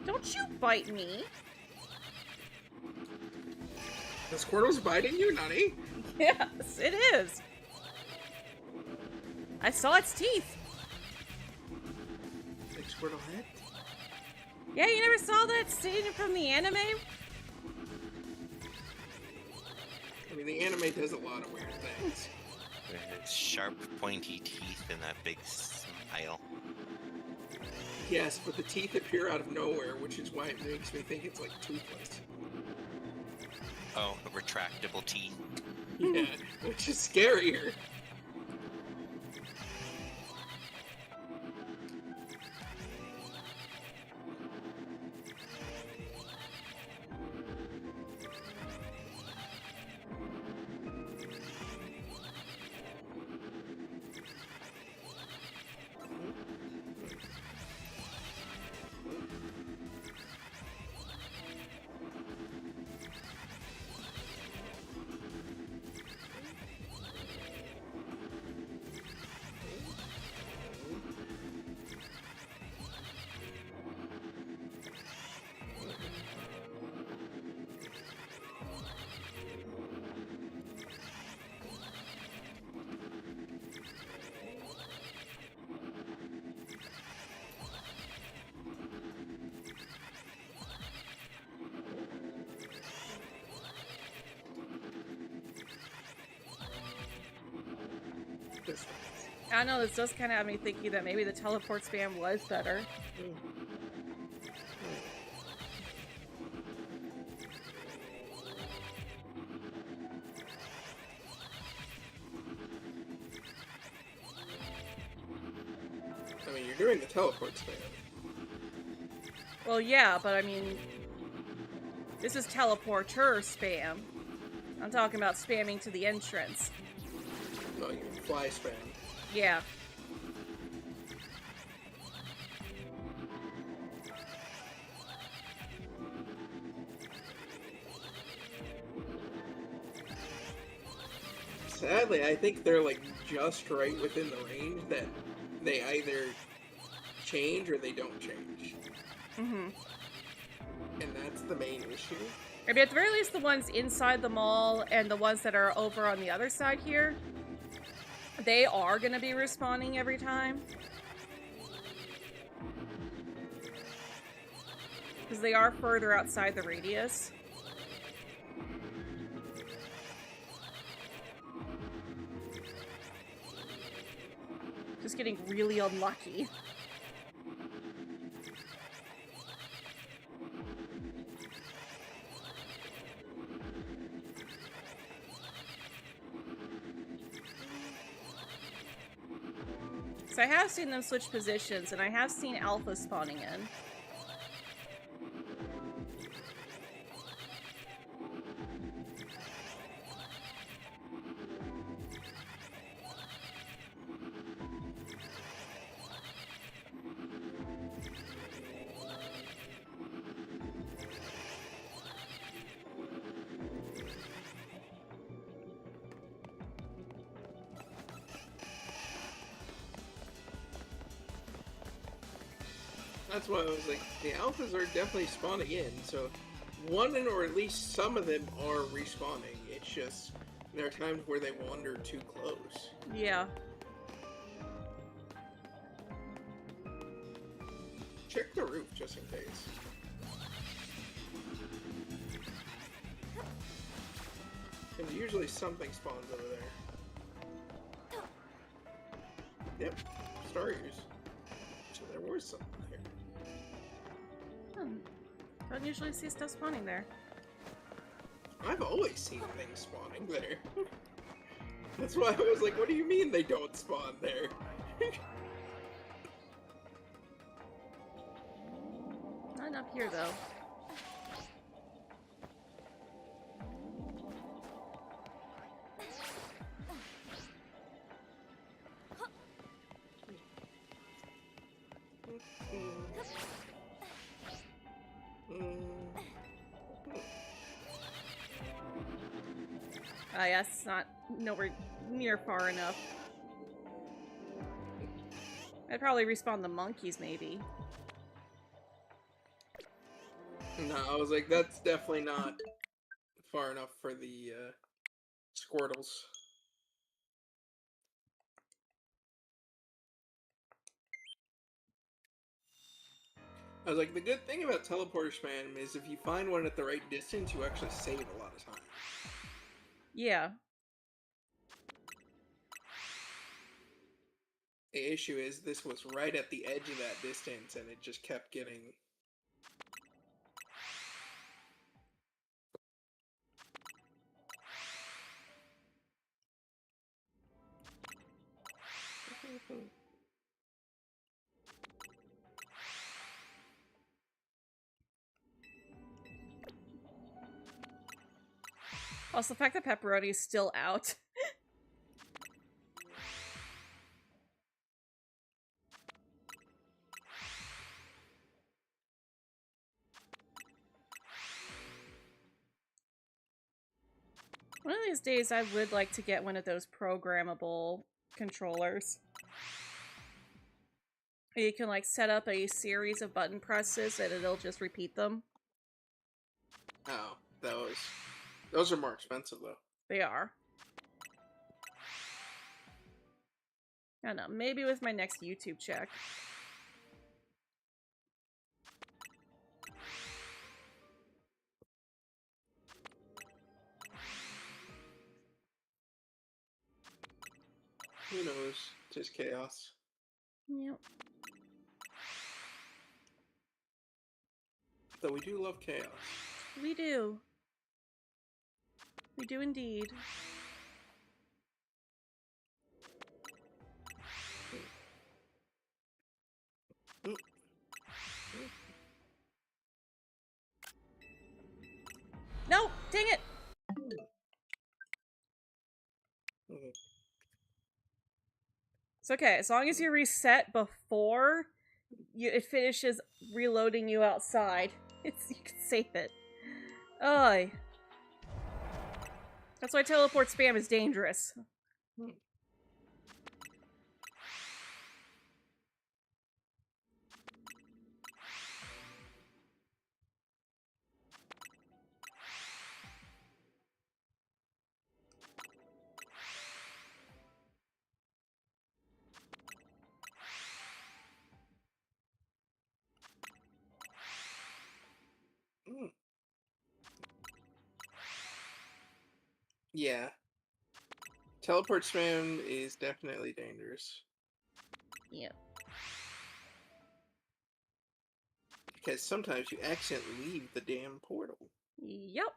S3: Don't you bite me.
S2: The Squirtle's biting you, Nutty?
S3: Yes, it is. I saw its teeth.
S2: Like Squirtle head?
S3: Yeah, you never saw that scene from the anime?
S2: I mean, the anime does a lot of weird things.
S1: The sharp, pointy teeth and that big smile.
S2: Yes, but the teeth appear out of nowhere, which is why it makes me think it's like toothless.
S1: Oh, retractable teeth.
S2: Yeah, which is scarier.
S3: I don't know, this does kind of have me thinking that maybe the teleport spam was better.
S2: I mean, you're doing the teleport spam.
S3: Well, yeah, but I mean, this is teleporter spam. I'm talking about spamming to the entrance.
S2: No, you fly spam.
S3: Yeah.
S2: Sadly, I think they're like just right within the range that they either change or they don't change.
S3: Mm-hmm.
S2: And that's the main issue.
S3: I mean, at the very least, the ones inside the mall and the ones that are over on the other side here, they are going to be respawning every time. Because they are further outside the radius. Just getting really unlucky. So I have seen them switch positions, and I have seen Alpha spawning in.
S2: That's why I was like, the alphas are definitely spawning in, so one or at least some of them are respawning. It's just there are times where they wander too close.
S3: Yeah.
S2: Check the roof just in case. Because usually something spawns over there. Yep, Stars. So there was something there.
S3: Don't usually see stuff spawning there.
S2: I've always seen things spawning there. That's why I was like, what do you mean they don't spawn there?
S3: Not up here, though. Ah, yes, it's not nowhere near far enough. I'd probably respawn the monkeys, maybe.
S2: No, I was like, that's definitely not far enough for the Squirtles. I was like, the good thing about teleporter spam is if you find one at the right distance, you actually save a lot of time.
S3: Yeah.
S2: The issue is this was right at the edge of that distance, and it just kept getting...
S3: Also, the fact that pepperoni is still out. One of these days, I would like to get one of those programmable controllers. You can, like, set up a series of button presses and it'll just repeat them.
S2: Oh, those are more expensive, though.
S3: They are. I don't know, maybe with my next YouTube check.
S2: Who knows? Just chaos.
S3: Yep.
S2: Though we do love chaos.
S3: We do. We do indeed. No! Dang it! It's okay, as long as you reset before it finishes reloading you outside. You can save it. Oy. That's why teleport spam is dangerous.
S2: Yeah. Teleport spam is definitely dangerous.
S3: Yep.
S2: Because sometimes you accidentally leave the damn portal.
S3: Yep.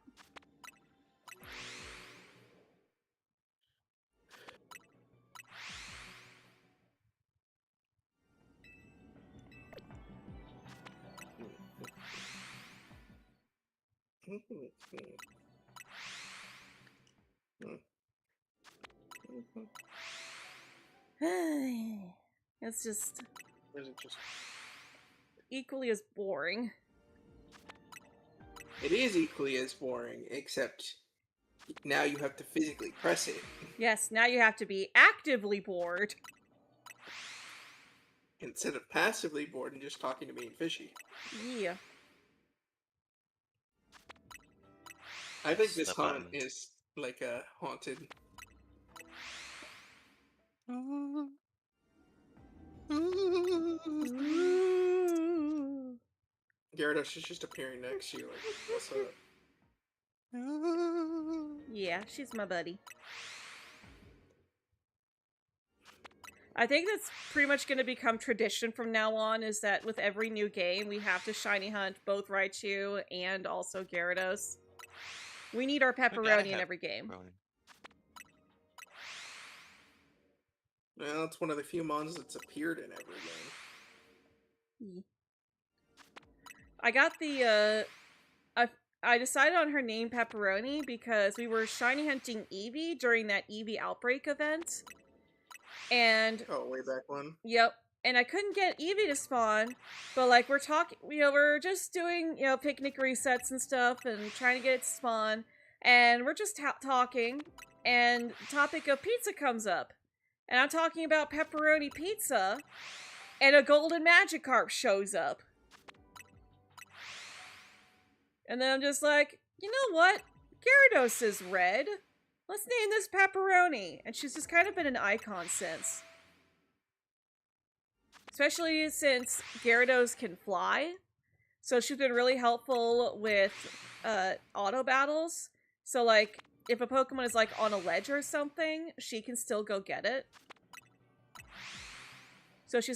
S3: It's just
S2: Or is it just...
S3: equally as boring.
S2: It is equally as boring, except now you have to physically press it.
S3: Yes, now you have to be actively bored.
S2: Instead of passively bored and just talking to me and Fishy.
S3: Yeah.
S2: I think this
S1: The
S2: hunt
S1: buttons.
S2: is like a haunted.
S3: Ooh.
S2: Gyarados is just appearing next to you like, what's up?
S3: Yeah, she's my buddy. I think that's pretty much going to become tradition from now on, is that with every new game, we have to shiny hunt both Raichu and also Gyarados. We need our pepperoni in every game.
S2: Well, it's one of the few mons that's appeared in every game.
S3: I got the, I decided on her name Pepperoni because we were shiny hunting Eevee during that Eevee Outbreak event. And
S2: Oh, way back when.
S3: yep. And I couldn't get Eevee to spawn, but like we're talking, we're just doing, picnic resets and stuff and trying to get it to spawn. And we're just talking, and the topic of pizza comes up. And I'm talking about pepperoni pizza, and a golden Magikarp shows up. And then I'm just like, you know what? Gyarados is red. Let's name this Pepperoni. And she's just kind of been an icon since. Especially since Gyarados can fly. So she's been really helpful with auto battles. So like, if a Pokemon is like on a ledge or something, she can still go get it. So she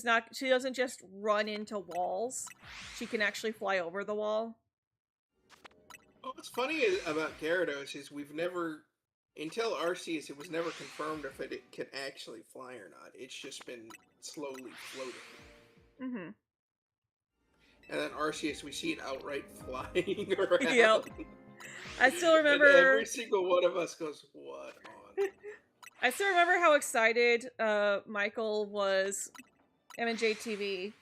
S3: doesn't just run into walls. She can actually fly over the wall.
S2: What's funny about Gyarados is we've never, until Arceus, it was never confirmed if it can actually fly or not. It's just been slowly floating.
S3: Mm-hmm.
S2: And then Arceus, we see it outright flying around.
S3: Yep. I still remember...
S2: And every single one of us goes, what on?
S3: I still remember how excited Michael was, MNJTV.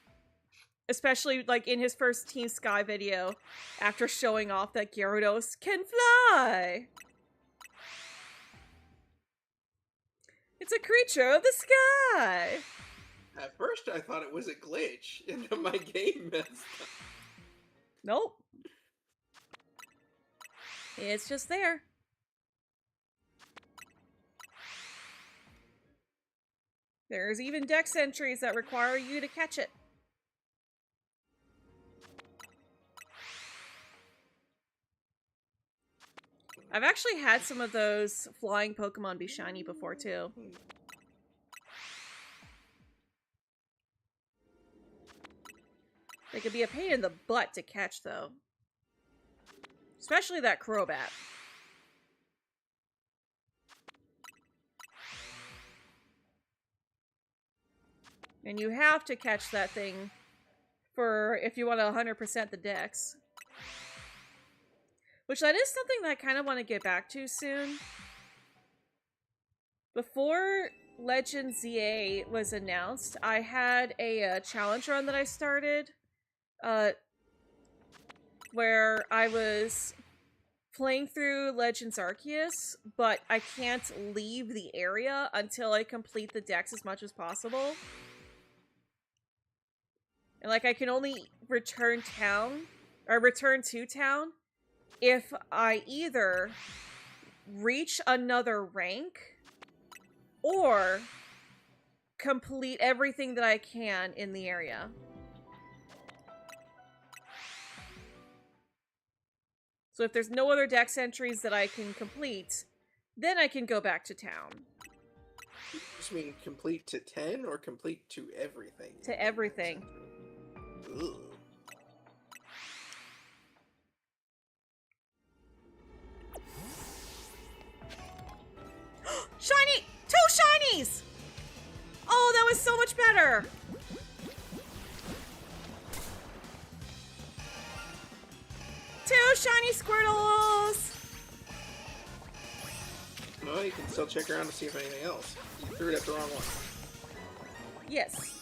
S3: Especially, like, in his first Team Sky video, after showing off that Gyarados can fly! It's a creature of the sky!
S2: At first I thought it was a glitch, and then my game messed up.
S3: Nope. It's just there. There's even dex entries that require you to catch it. I've actually had some of those flying Pokemon be shiny before, too. They could be a pain in the butt to catch, though. Especially that Crobat. And you have to catch that thing for if you want to 100% the dex. Which that is something that I kind of want to get back to soon. Before Legend ZA was announced, I had a challenge run that I started. Where I was playing through Legends Arceus, but I can't leave the area until I complete the dex as much as possible. And like I can only return to town if I either reach another rank or complete everything that I can in the area. So if there's no other dex entries that I can complete, then I can go back to town.
S2: You just mean complete to 10 or complete to everything?
S3: To everything.
S2: Ugh.
S3: Shiny! 2 shinies! Oh, that was so much better! Two shiny Squirtles!
S2: No, you can still check around to see if anything else. You threw it at the wrong one.
S3: Yes.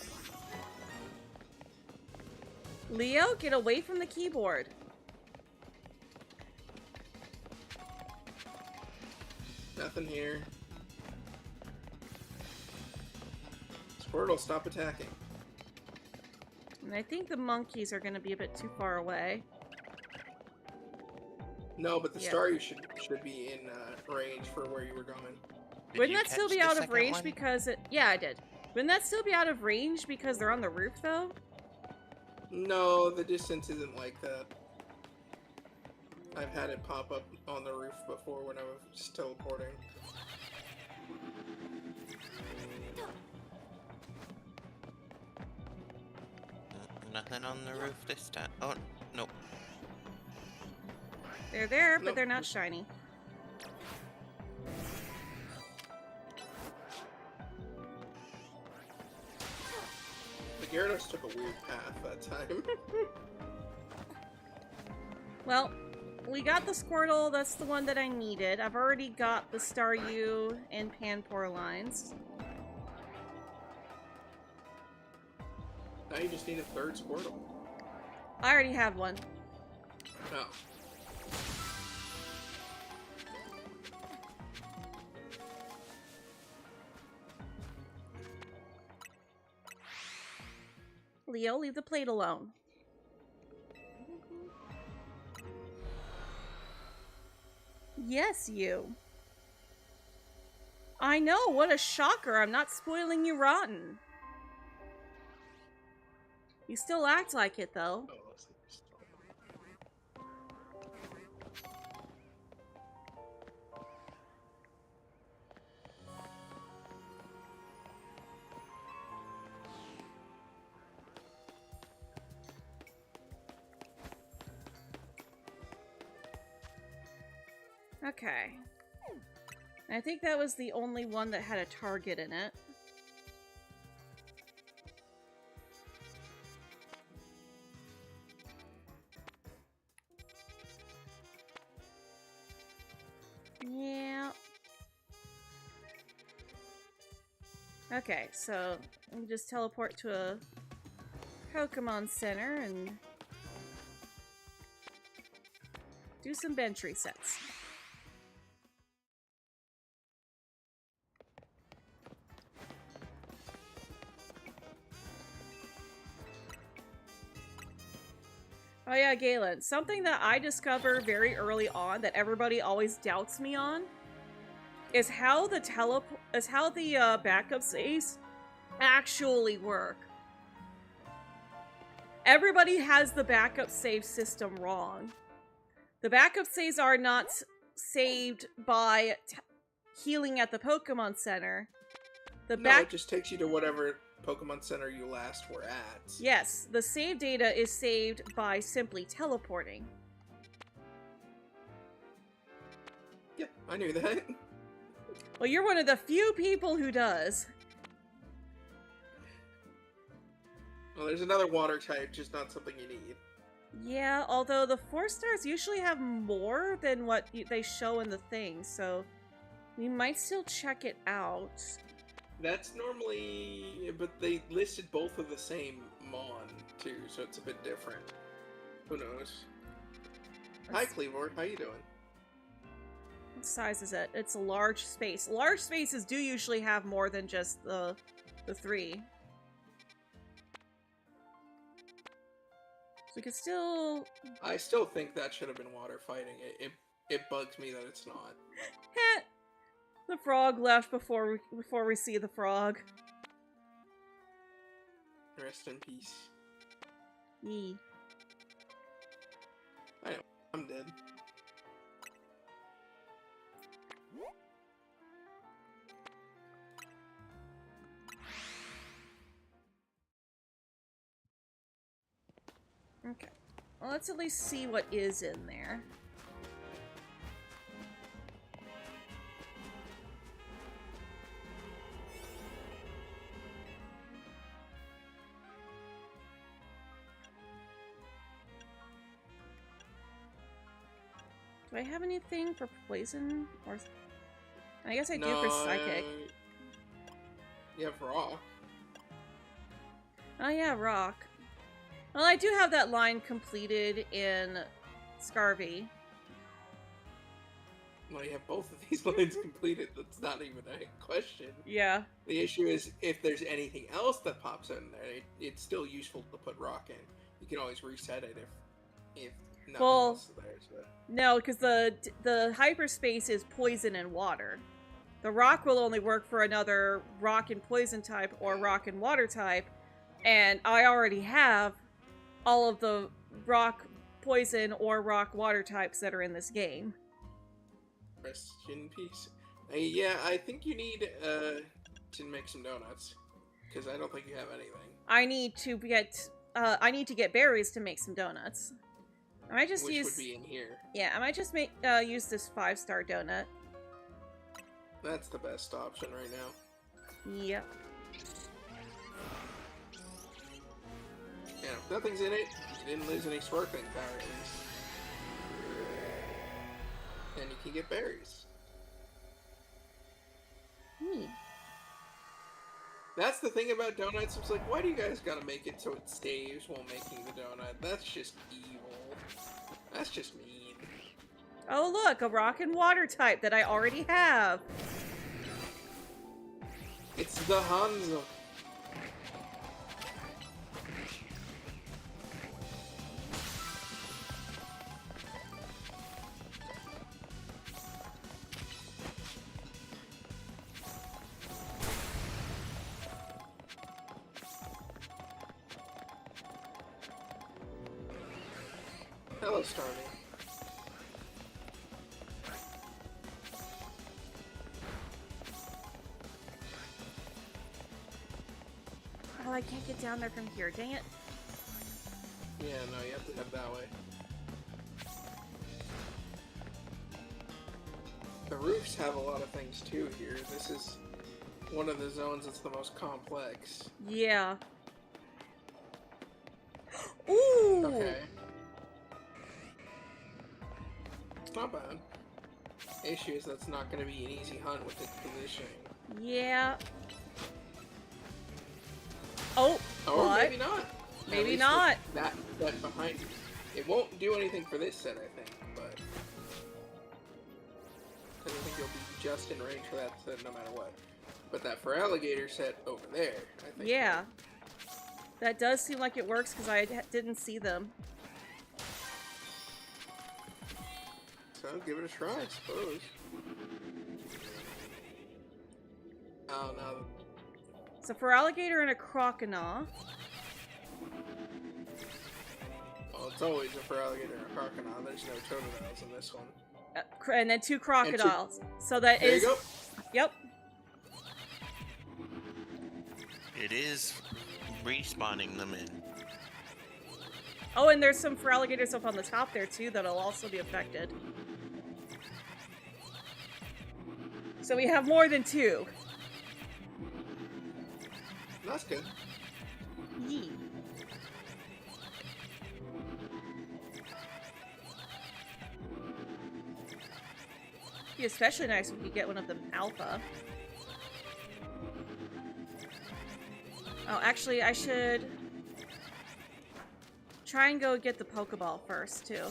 S3: Leo, get away from the keyboard.
S2: Nothing here. Squirtle, stop attacking.
S3: And I think the monkeys are going to be a bit too far away.
S2: No, but the
S3: Yep.
S2: star you should be in range for where you were going.
S1: Did
S3: Wouldn't
S1: you
S3: that still
S1: catch
S3: be
S1: the
S3: out of
S1: second
S3: range
S1: one?
S3: because it... Yeah, I did. Wouldn't that still be out of range because they're on the roof, though?
S2: No, the distance isn't like that. I've had it pop up on the roof before when I was teleporting.
S1: Nothing on the roof this time. Oh, nope.
S3: They're there, but
S2: Nope.
S3: they're not shiny.
S2: The Gyarados took a weird path that time.
S3: Well, we got the Squirtle. That's the one that I needed. I've already got the Staryu and Panpour lines.
S2: Now you just need a third Squirtle.
S3: I already have one.
S2: Oh.
S3: Leo, leave the plate alone. Yes, you. I know, what a shocker. I'm not spoiling you rotten. You still act like it, though. Okay. I think that was the only one that had a target in it. Yeah. Okay, so we can just teleport to a Pokemon Center and do some bench resets. Oh yeah, Galen. Something that I discovered very early on that everybody always doubts me on is how the backup saves actually work. Everybody has the backup save system wrong. The backup saves are not saved by healing at the Pokemon Center.
S2: No, it just takes you to whatever Pokemon Center you last were at.
S3: Yes, the save data is saved by simply teleporting.
S2: Yep, I knew that.
S3: Well, you're one of the few people who does.
S2: Well, there's another water type, just not something you need.
S3: Yeah, although the 4-stars usually have more than what they show in the thing, so we might still check it out.
S2: That's normally... but they listed both of the same Mon, too, so it's a bit different. Who knows? Hi, Cleavor. How you doing?
S3: What size is it? It's a large space. Large spaces do usually have more than just the 3. So we could still...
S2: I still think that should have been water fighting. It bugs me that it's not.
S3: Heh! The frog left before we see the frog.
S2: Rest in peace.
S3: Yee.
S2: I'm dead.
S3: Okay. Well, let's at least see what is in there. Do I have anything for poison? Or I guess I do for psychic.
S2: You have rock.
S3: Oh yeah, rock. Well, I do have that line completed in Scarvy.
S2: Well, you have both of these lines completed. That's not even a question.
S3: Yeah.
S2: The issue is if there's anything else that pops in there, it's still useful to put rock in. You can always reset it if nothing else is there. So.
S3: No, because the hyperspace is poison and water. The rock will only work for another rock and poison type or rock and water type, and I already have all of the rock, poison, or rock water types that are in this game.
S2: Rest in peace. Yeah, I think you need to make some donuts because I don't think you have anything.
S3: I need to get berries to make some donuts. I might just
S2: Which would be in here.
S3: Yeah, I might just use this 5-star donut.
S2: That's the best option right now.
S3: Yep.
S2: Yeah, if nothing's in it, you didn't lose any sparkling power at least. And you can get berries. That's the thing about donuts. It's like, why do you guys gotta make it so it stays while making the donut? That's just evil. That's just mean.
S3: Oh look, a rock and water type that I already have.
S2: It's the Hanzo. Hello, Stormy.
S3: Oh, I can't get down there from here. Dang it.
S2: Yeah, no, you have to head that way. The roofs have a lot of things too here. This is one of the zones that's the most complex.
S3: Yeah. Ooh!
S2: Okay. It's not bad. The issue is that's not going to be an easy hunt with its positioning.
S3: Yeah. Oh,
S2: Or
S3: what?
S2: maybe not.
S3: Maybe
S2: At least
S3: not.
S2: with that set behind you. It won't do anything for this set, I think, but... Because I think you'll be just in range for that set no matter what. But that for alligator set over there, I think...
S3: Yeah. That does seem like it works because I didn't see them.
S2: So, give it a try, I suppose. Oh, no.
S3: So for alligator and a crocodile.
S2: Well, it's always a for alligator and a crocodile. There's no totodiles in this one.
S3: And then 2 crocodiles. So that
S2: There
S3: is.
S2: you go.
S3: Yep.
S1: It is respawning them in.
S3: Oh, and there's some for alligators up on the top there too that'll also be affected. So we have more than 2.
S2: That's good.
S3: Yee. Be especially nice if we get one of them alpha. Oh, actually, I should try and go get the Pokeball first, too.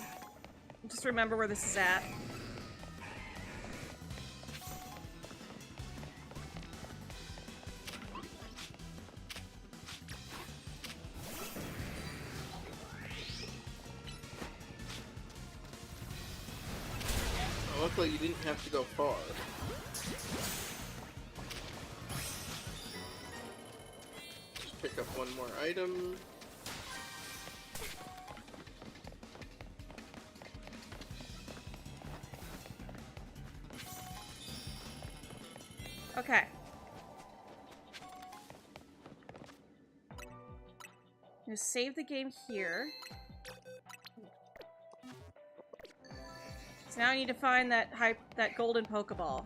S3: Just remember where this is at.
S2: Luckily, you didn't have to go far. Just pick up one more item.
S3: Okay. I'm gonna save the game here. So now I need to find that golden Pokeball.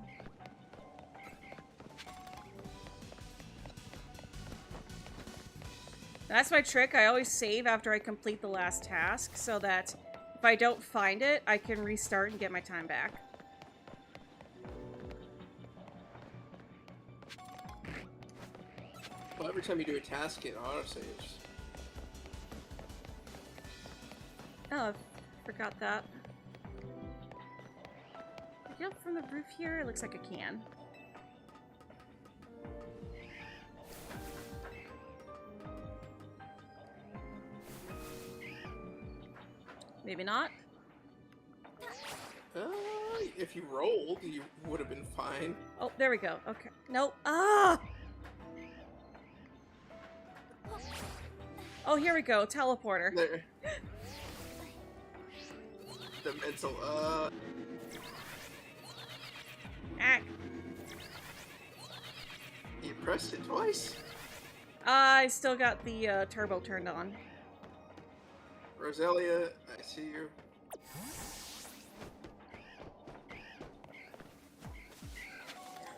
S3: That's my trick. I always save after I complete the last task so that if I don't find it, I can restart and get my time back.
S2: Well, every time you do a task, it autosaves.
S3: Oh, I forgot that. Yep, from the roof here? It looks like I can. Maybe not.
S2: If you rolled, you would have been fine.
S3: Oh, there we go. Okay. Nope. Ah! Oh, here we go. Teleporter.
S2: There. The mental,
S3: Ah.
S2: You pressed it twice?
S3: I still got the turbo turned on.
S2: Roselia, I see you.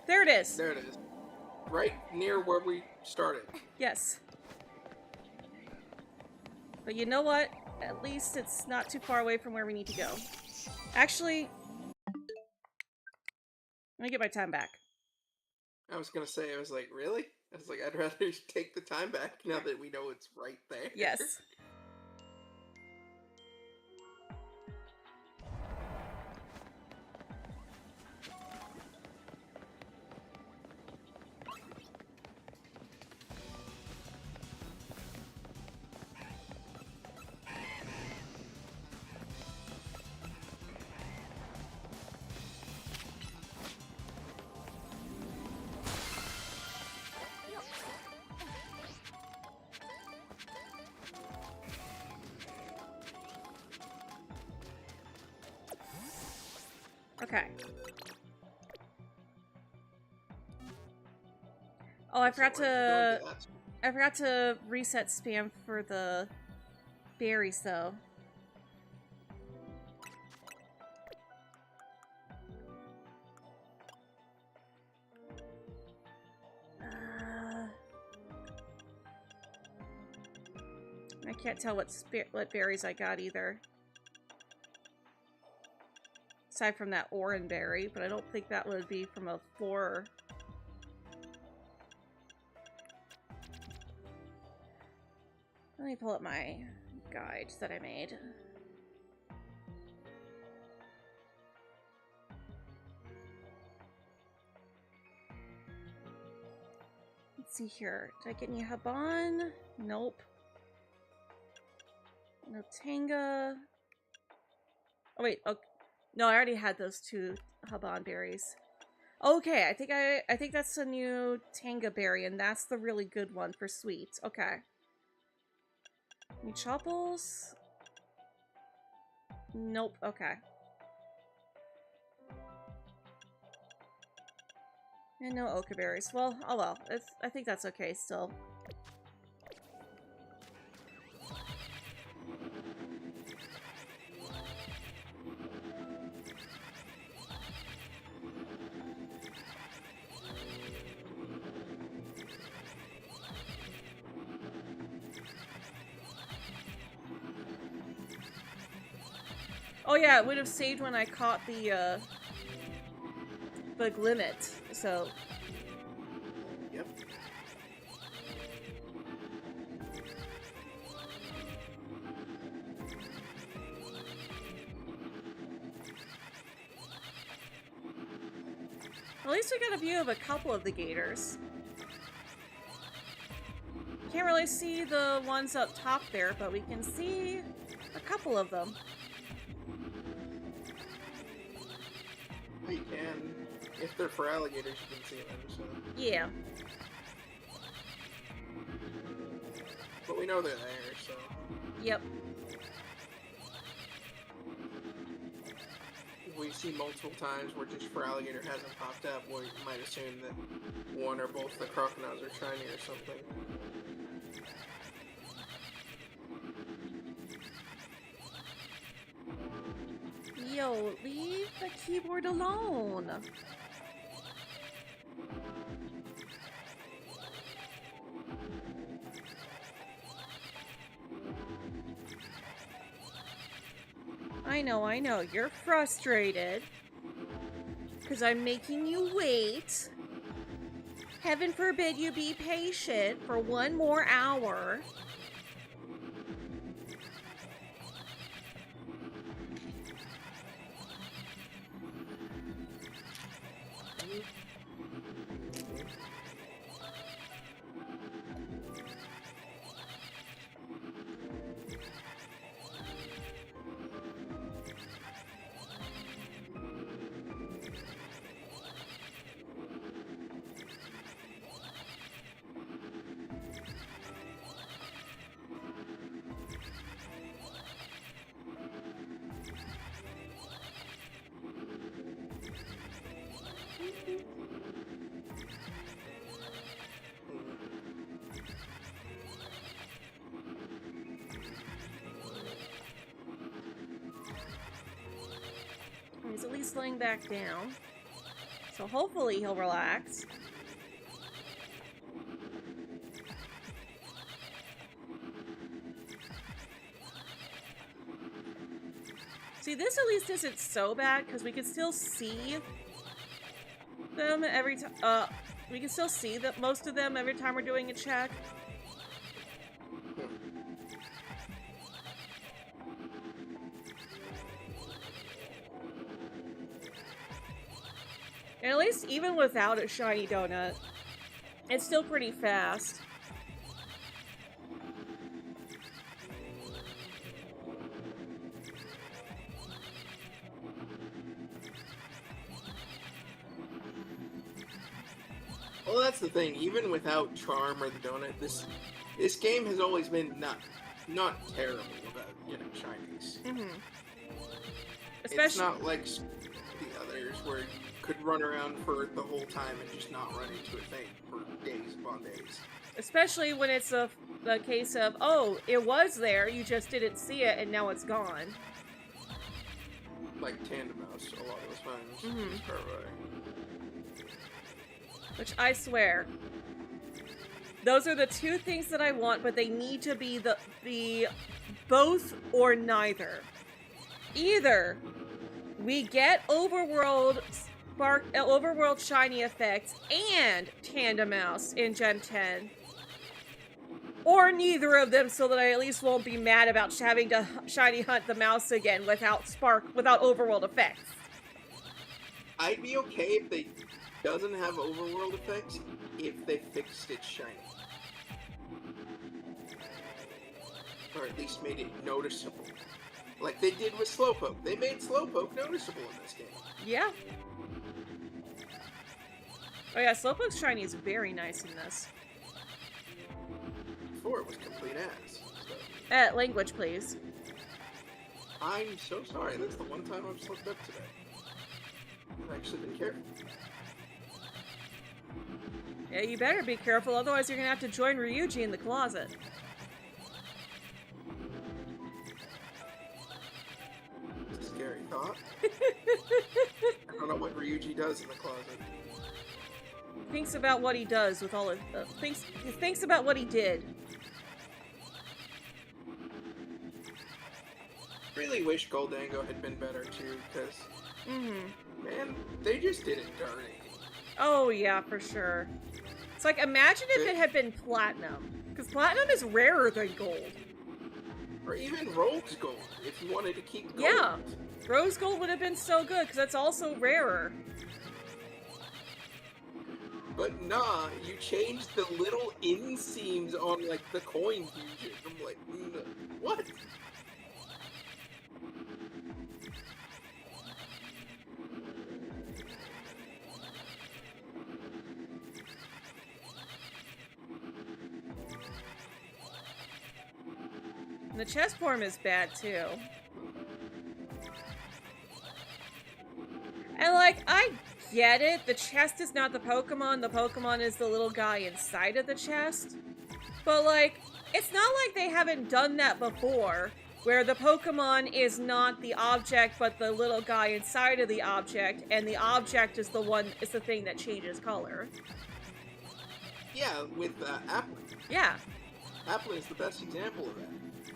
S3: There it is.
S2: There it is. Right near where we started.
S3: Yes. But you know what? At least it's not too far away from where we need to go. Actually, let me get my time back.
S2: I was gonna say, I was like, really? I was like, I'd rather take the time back now that we know it's right there.
S3: Yes. Okay. Oh, I forgot to reset spam for the berries though. I can't tell what berries I got either. Aside from that orange berry, but I don't think that would be from a floor. Let me pull up my guide that I made. Let's see here. Did I get any Haban? Nope. No Tanga. Oh wait, okay. No, I already had those two Haban berries. Okay, I think that's a new Tanga berry, and that's the really good one for sweet. Okay. Any chopples? Nope. Okay. And no ochre berries. Well, oh well. I think that's okay still. Oh yeah, it would have saved when I caught the limit, so...
S2: Yep.
S3: At least we got a view of a couple of the gators. Can't really see the ones up top there, but we can see a couple of them.
S2: You can. If they're for alligators, you can see them, so...
S3: Yeah.
S2: But we know they're there, so...
S3: Yep.
S2: If we see multiple times where just for alligator hasn't popped up, we might assume that one or both the crocodiles are shiny or something.
S3: Yo, leave the keyboard alone. I know. You're frustrated. Because I'm making you wait. Heaven forbid you be patient for one more hour. laying back down. So hopefully he'll relax. See, this at least isn't so bad because we can still see them every time. We can still see that most of them every time we're doing a check. And at least even without a shiny donut, it's still pretty fast.
S2: Well, that's the thing. Even without Charm or the donut, this game has always been not terrible about getting shinies.
S3: Mm-hmm.
S2: It's not like the others where you could run around for the whole time and just not run into a thing for days upon days.
S3: Especially when it's a case of, oh, it was there, you just didn't see it, and now it's gone.
S2: Like Tandem Mouse a lot of those times.
S3: Mm-hmm.
S2: Scarby.
S3: Which I swear, those are the two things that I want, but they need to be the both or neither. Either we get overworld shiny effects and Tandem Mouse in Gen 10, or neither of them, so that I at least won't be mad about having to shiny hunt the mouse again without overworld effects.
S2: I'd be okay if they doesn't have overworld effects if they fixed it shiny. Or at least made it noticeable. Like they did with Slowpoke. They made Slowpoke noticeable in this game.
S3: Yeah. Oh yeah, Slowpoke's shiny is very nice in this.
S2: Before it was complete ass. So.
S3: Language, please.
S2: I'm so sorry. That's the one time I've slipped up today. I've actually been careful.
S3: Yeah, you better be careful, otherwise you're gonna have to join Ryuji in the closet.
S2: It's a scary thought. I don't know what Ryuji does in the closet.
S3: Thinks about what he does with all of he thinks about what he did.
S2: Really wish Goldango had been better too, because man, they just did it dirty.
S3: Oh yeah, for sure. It's like, imagine if it had been Platinum, because Platinum is rarer than Gold.
S2: Or even Rose Gold, if you wanted to keep Gold.
S3: Yeah, Rose Gold would have been so good, because that's also rarer.
S2: But nah, you changed the little inseams on, like, the coin fusion. I'm like, what?
S3: And the chest form is bad, too. And, like, I get it. The chest is not the Pokemon is the little guy inside of the chest. But, like, it's not like they haven't done that before, where the Pokemon is not the object, but the little guy inside of the object, and the object is the thing that changes color.
S2: Yeah, with Applin.
S3: Yeah.
S2: Applin is the best example of that.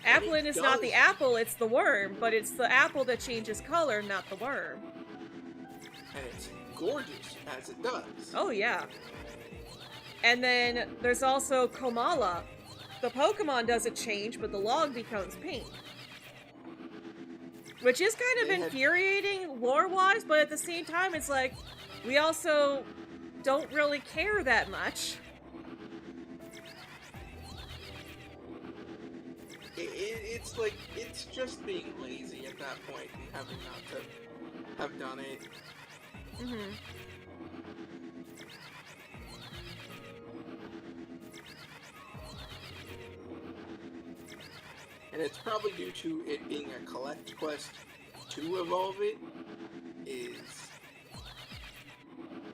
S3: Applin is not the apple, it's the worm, but it's the apple that changes color, not the worm.
S2: And it's gorgeous as it does.
S3: Oh, yeah. And then there's also Komala. The Pokemon doesn't change, but the log becomes pink. Which is kind of infuriating lore-wise, but at the same time, it's like, we also don't really care that much.
S2: It's like, it's just being lazy at that point and having not to have done it.
S3: Mm-hmm.
S2: And it's probably due to it being a collect quest to evolve it, is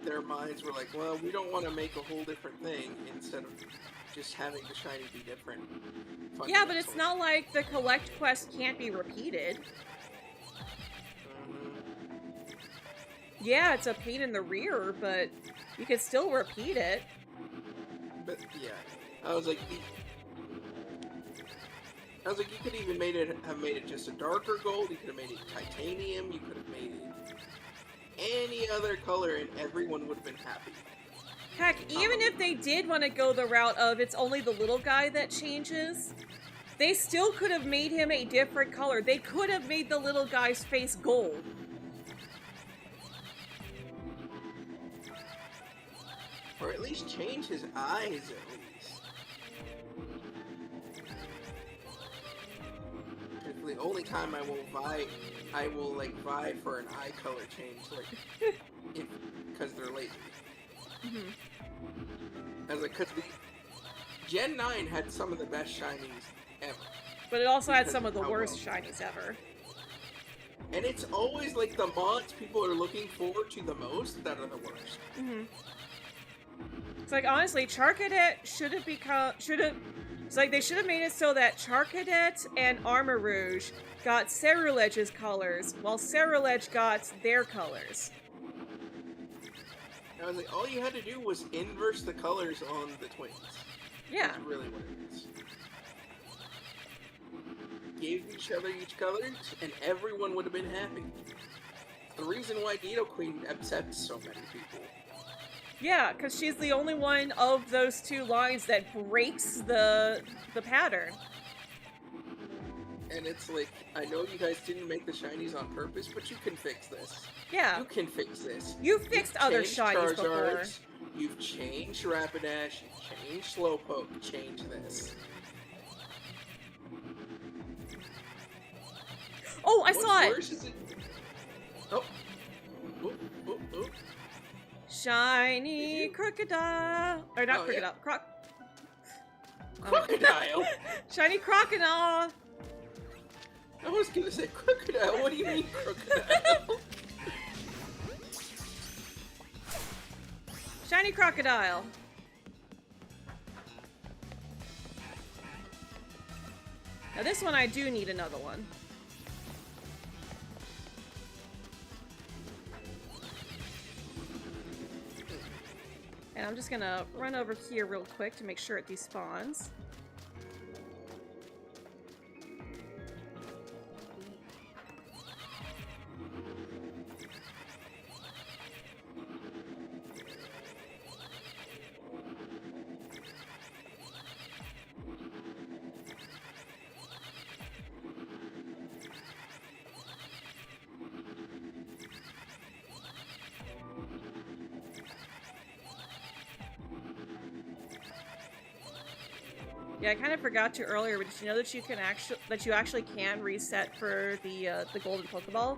S2: their minds were like, well, we don't want to make a whole different thing instead of just having the shiny be different.
S3: Yeah, but it's not like the collect quest can't be repeated. Yeah, it's a pain in the rear, but you can still repeat it.
S2: But yeah, I was like, you could even have made it just a darker gold. You could have made it titanium. You could have made it any other color, and everyone would have been happy.
S3: Heck, even if they did want to go the route of it's only the little guy that changes, they still could have made him a different color. They could have made the little guy's face gold.
S2: Or at least change his eyes, at least. It's the only time I will vie for an eye color change, because they're lazy. I was like, because the Gen 9 had some of the best shinies ever.
S3: But it also had some of the worst shinies ever.
S2: And it's always like the mods people are looking forward to the most that are the worst.
S3: It's like, honestly, Charcadet it's like they should have made it so that Charcadet and Armor Rouge got Cerulege's colors, while Cerulege got their colors.
S2: I was like, all you had to do was inverse the colors on the twins.
S3: Yeah.
S2: That's really what it is. Gave each other each color, and everyone would have been happy. The reason why Nidoqueen upsets so many people.
S3: Yeah, because she's the only one of those two lines that breaks the pattern.
S2: And it's like, I know you guys didn't make the shinies on purpose, but you can fix this.
S3: Yeah.
S2: You can fix this.
S3: You've fixed other
S2: changed
S3: shinies before.
S2: Charizards, you've changed Rapidash, you've changed Slowpoke, change this.
S3: Oh, I saw it!
S2: Worse is it? Oh. Oop, oop, oop.
S3: Shiny crocodile. Or not crocodile.
S2: Yeah. Crocodile?
S3: Shiny crocodile!
S2: I was gonna say crocodile. What do you mean crocodile?
S3: Shiny crocodile. Now this one I do need another one. And I'm just gonna run over here real quick to make sure it despawns. Yeah, I kind of forgot to earlier, but did you know that you actually can reset for the golden Pokeball?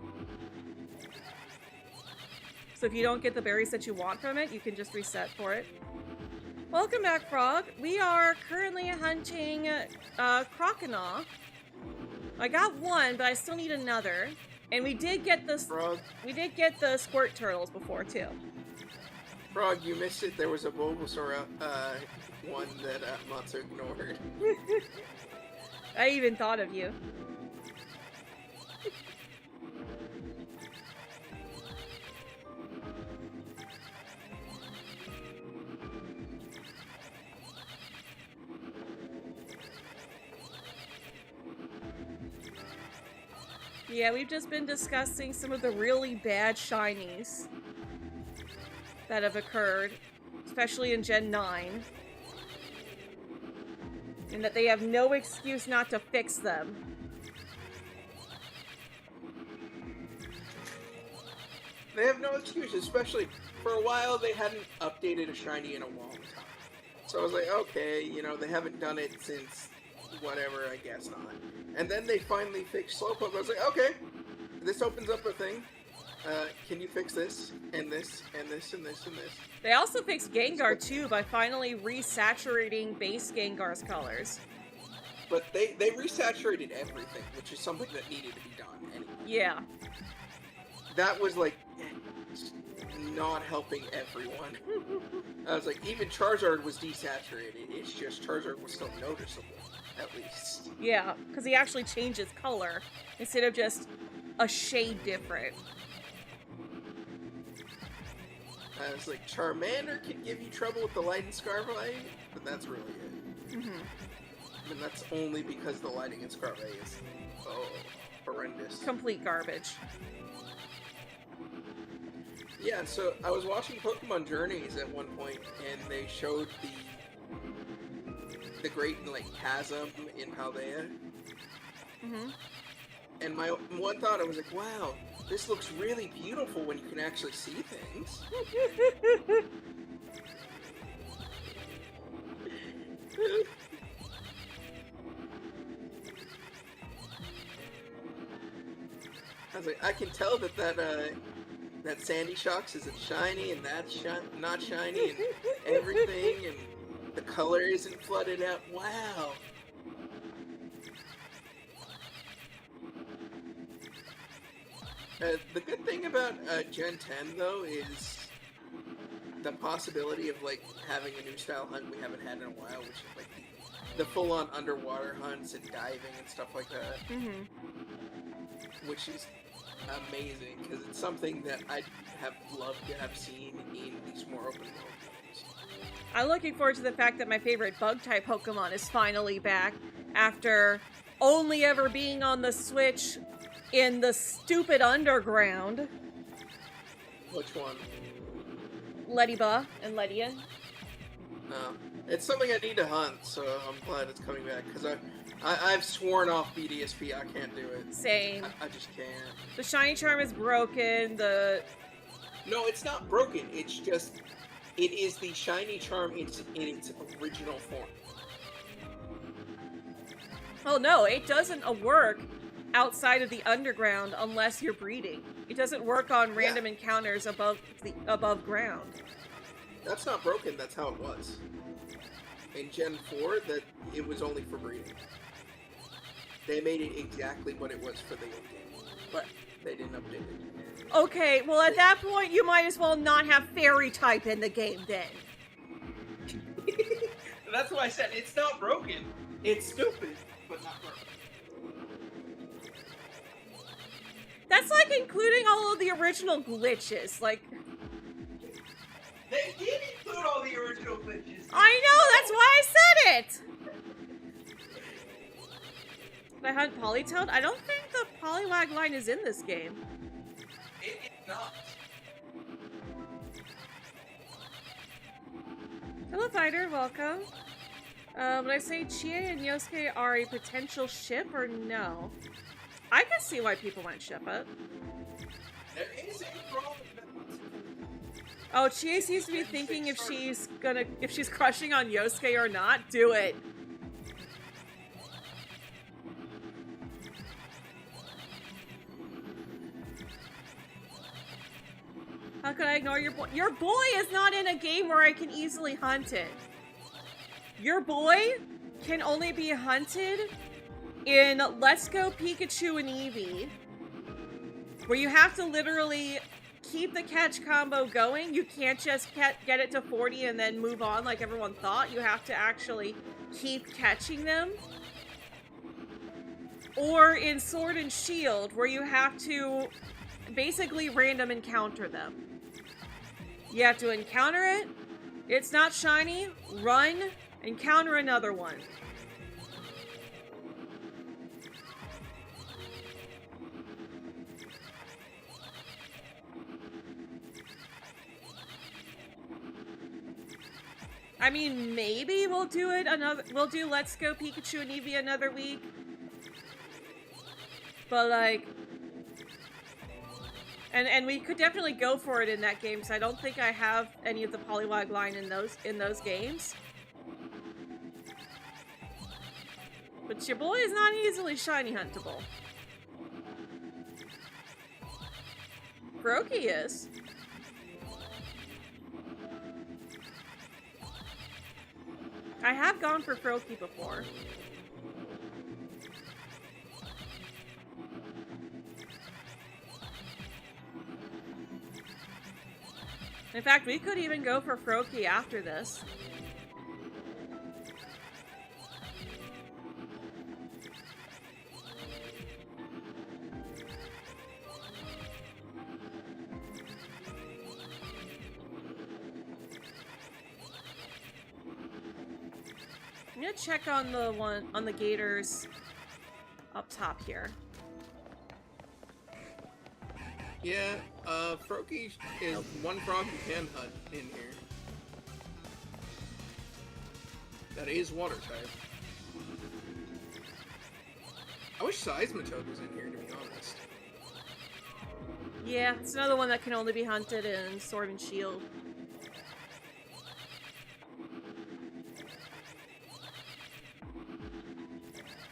S3: So if you don't get the berries that you want from it, you can just reset for it. Welcome back, Frog. We are currently hunting Croconaw. I got one, but I still need another. And we did get the
S2: Frog.
S3: We did get the squirt turtles before too.
S2: Frog, you missed it. There was a Bulbasaur one that Matsu ignored.
S3: I even thought of you. Yeah, we've just been discussing some of the really bad shinies that have occurred, especially in Gen 9. And that they have no excuse not to fix them.
S2: They have no excuse, especially for a while they hadn't updated a shiny in a long time. So I was like, okay, you know, they haven't done it since whatever, I guess not. And then they finally fixed Slowpoke. I was like, okay, this opens up a thing. Can you fix this, and this, and this, and this, and this?
S3: They also fixed Gengar too by finally resaturating base Gengar's colors.
S2: But they resaturated everything, which is something that needed to be done anyway.
S3: Yeah.
S2: That was like not helping everyone. I was like, even Charizard was desaturated. It's just Charizard was still noticeable, at least.
S3: Yeah, because he actually changed his color instead of just a shade different.
S2: has like Charmander can give you trouble with the light and Scarlet, but that's really it.
S3: Mm-hmm.
S2: I mean, that's only because the lighting in Scarlet is horrendous.
S3: Complete garbage.
S2: Yeah, so I was watching Pokemon Journeys at one point, and they showed the great like chasm in Paldea.
S3: Mm-hmm.
S2: And my one thought, I was like, wow, this looks really beautiful when you can actually see things. I was like, I can tell that Sandy Shocks isn't shiny, and that's not shiny, and everything, and the color isn't flooded out. Wow. The good thing about Gen 10, though, is the possibility of, like, having a new style hunt we haven't had in a while, which is, like, the full-on underwater hunts and diving and stuff like that.
S3: Mm-hmm.
S2: Which is amazing, because it's something that I have loved to have seen in these more open world games.
S3: I'm looking forward to the fact that my favorite bug-type Pokemon is finally back after only ever being on the Switch in the stupid underground.
S2: Which one?
S3: Leddyba and Ledian.
S2: No. It's something I need to hunt, so I'm glad it's coming back, because I've sworn off BDSP, I can't do it.
S3: Same.
S2: I just can't.
S3: The shiny charm is broken,
S2: No, it's not broken, it's just, it is the shiny charm in its original form.
S3: Oh no, it doesn't work outside of the underground unless you're breeding. It doesn't work on random encounters above ground.
S2: That's not broken, that's how it was. In Gen 4, that it was only for breeding. They made it exactly what it was for the old game, but they didn't update it.
S3: Okay, well at that point you might as well not have fairy type in the game then.
S2: That's why I said it's not broken. It's stupid, but not broken.
S3: That's like including all of the original glitches, like...
S2: They did include all the original glitches.
S3: I know, that's why I said it! Did I hunt Polytoad? I don't think the Poliwag line is in this game.
S2: It is not.
S3: Hello Fighter, welcome. Would I say Chie and Yosuke are a potential ship or no? I can see why people might ship it.
S2: There is a problem.
S3: Oh, Chie seems to be thinking if she's crushing on Yosuke or not. Do it. How could I ignore your boy? Your boy is not in a game where I can easily hunt it. Your boy can only be hunted in Let's Go Pikachu and Eevee, where you have to literally keep the catch combo going. You can't just get it to 40 and then move on like everyone thought. You have to actually keep catching them. Or in Sword and Shield, where you have to basically random encounter them. You have to encounter it, it's not shiny, run, encounter another one. I mean, maybe we'll do Let's Go Pikachu and Eevee another week. But like, and we could definitely go for it in that game, because I don't think I have any of the Poliwag line in those games. But your boy is not easily shiny huntable. Brokey is. I have gone for Froakie before. In fact, we could even go for Froakie after this. gonna check on the gators up top here.
S2: Yeah, Froakie is one frog you can hunt in here. That is water type. I wish Seismitoad was in here, to be honest.
S3: Yeah, it's another one that can only be hunted in Sword and Shield.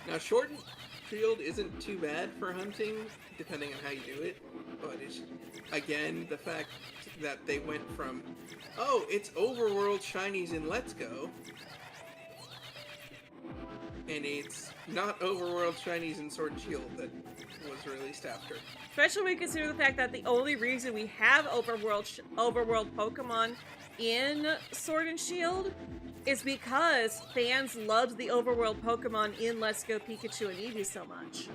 S2: Now, Sword and Shield isn't too bad for hunting, depending on how you do it. But it's, again, the fact that they went from, oh, it's overworld shinies in Let's Go, and it's not overworld shinies in Sword and Shield that was released after.
S3: Especially when we consider the fact that the only reason we have overworld Pokemon in Sword and Shield is because fans loved the overworld Pokemon in Let's Go Pikachu and Eevee so much.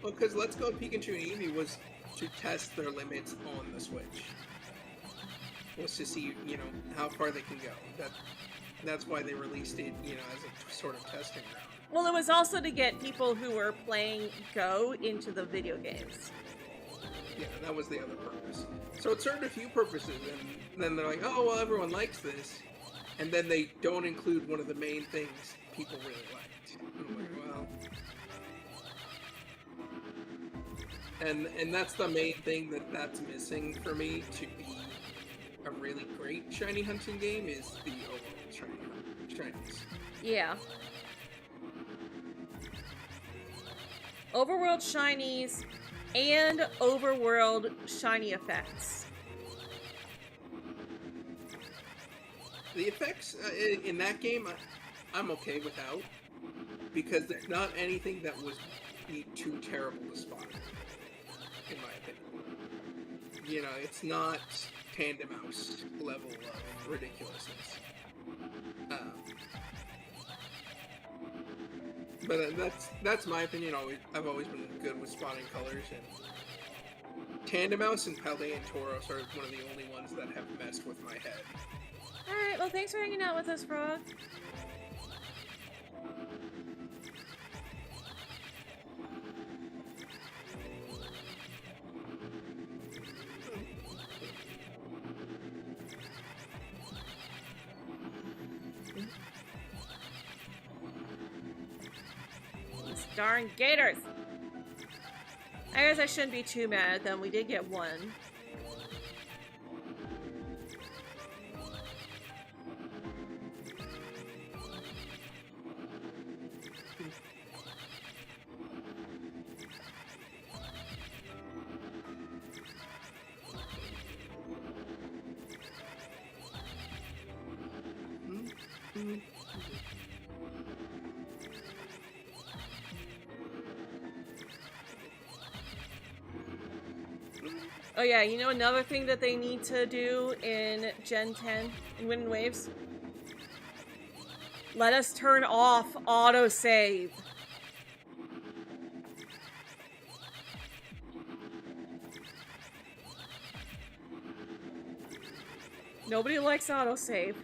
S2: Well, because Let's Go Pikachu and Eevee was to test their limits on the Switch. Was to see, you know, how far they can go. That's why they released it, you know, as a sort of testing ground.
S3: Well, it was also to get people who were playing Go into the video games.
S2: Yeah, that was the other purpose. So it served a few purposes, and then they're like, oh, well, everyone likes this. And then they don't include one of the main things people really liked. And I'm like, well... And that's the main thing that's missing for me to be a really great shiny hunting game is the overall shinies.
S3: Yeah. Overworld shinies and overworld shiny effects.
S2: The effects in that game, I'm okay without, because there's not anything that would be too terrible to spot, in my opinion. You know, it's not Tandem Mouse level of ridiculousness. But that's my opinion. I've always been good with spotting colors, and Tandem Mouse and Paldean Tauros are one of the only ones that have messed with my head.
S3: Alright, well thanks for hanging out with us, Frog. These darn gators! I guess I shouldn't be too mad at them. We did get one. Oh yeah, you know another thing that they need to do in Gen 10 in Wind and Waves? Let us turn off autosave. Nobody likes autosave.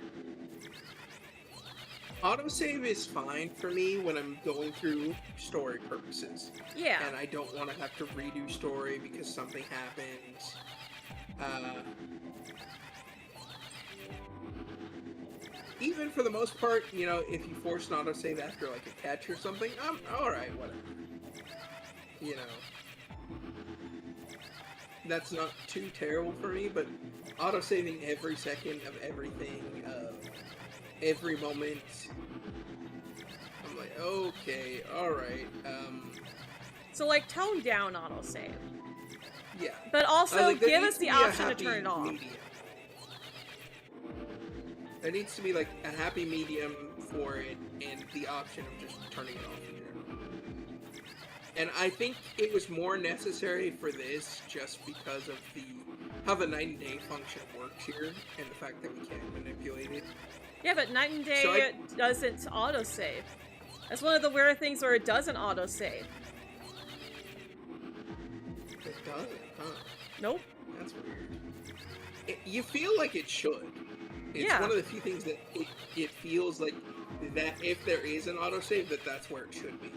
S2: Autosave is fine for me when I'm going through story purposes.
S3: Yeah.
S2: And I don't want to have to redo story because something happened. Even for the most part, you know, if you force an autosave after like a catch or something, I'm alright, whatever. You know. That's not too terrible for me, but autosaving every second of everything, every moment, I'm like, okay, alright,
S3: So like tone down autosave.
S2: yeah.
S3: But also
S2: Like, there
S3: give
S2: needs
S3: us the
S2: to be a
S3: option to
S2: happy
S3: turn it off.
S2: medium. There needs to be like a happy medium for it and the option of just turning it off in general. And I think it was more necessary for this just because of how the night and day function works here and the fact that we can't manipulate it.
S3: Yeah, but Night and Day doesn't autosave. That's one of the weird things where it doesn't autosave.
S2: It doesn't, huh?
S3: Nope.
S2: That's weird. You feel like it should. It's one of the few things that it feels like that if there is an autosave, that's where it should be.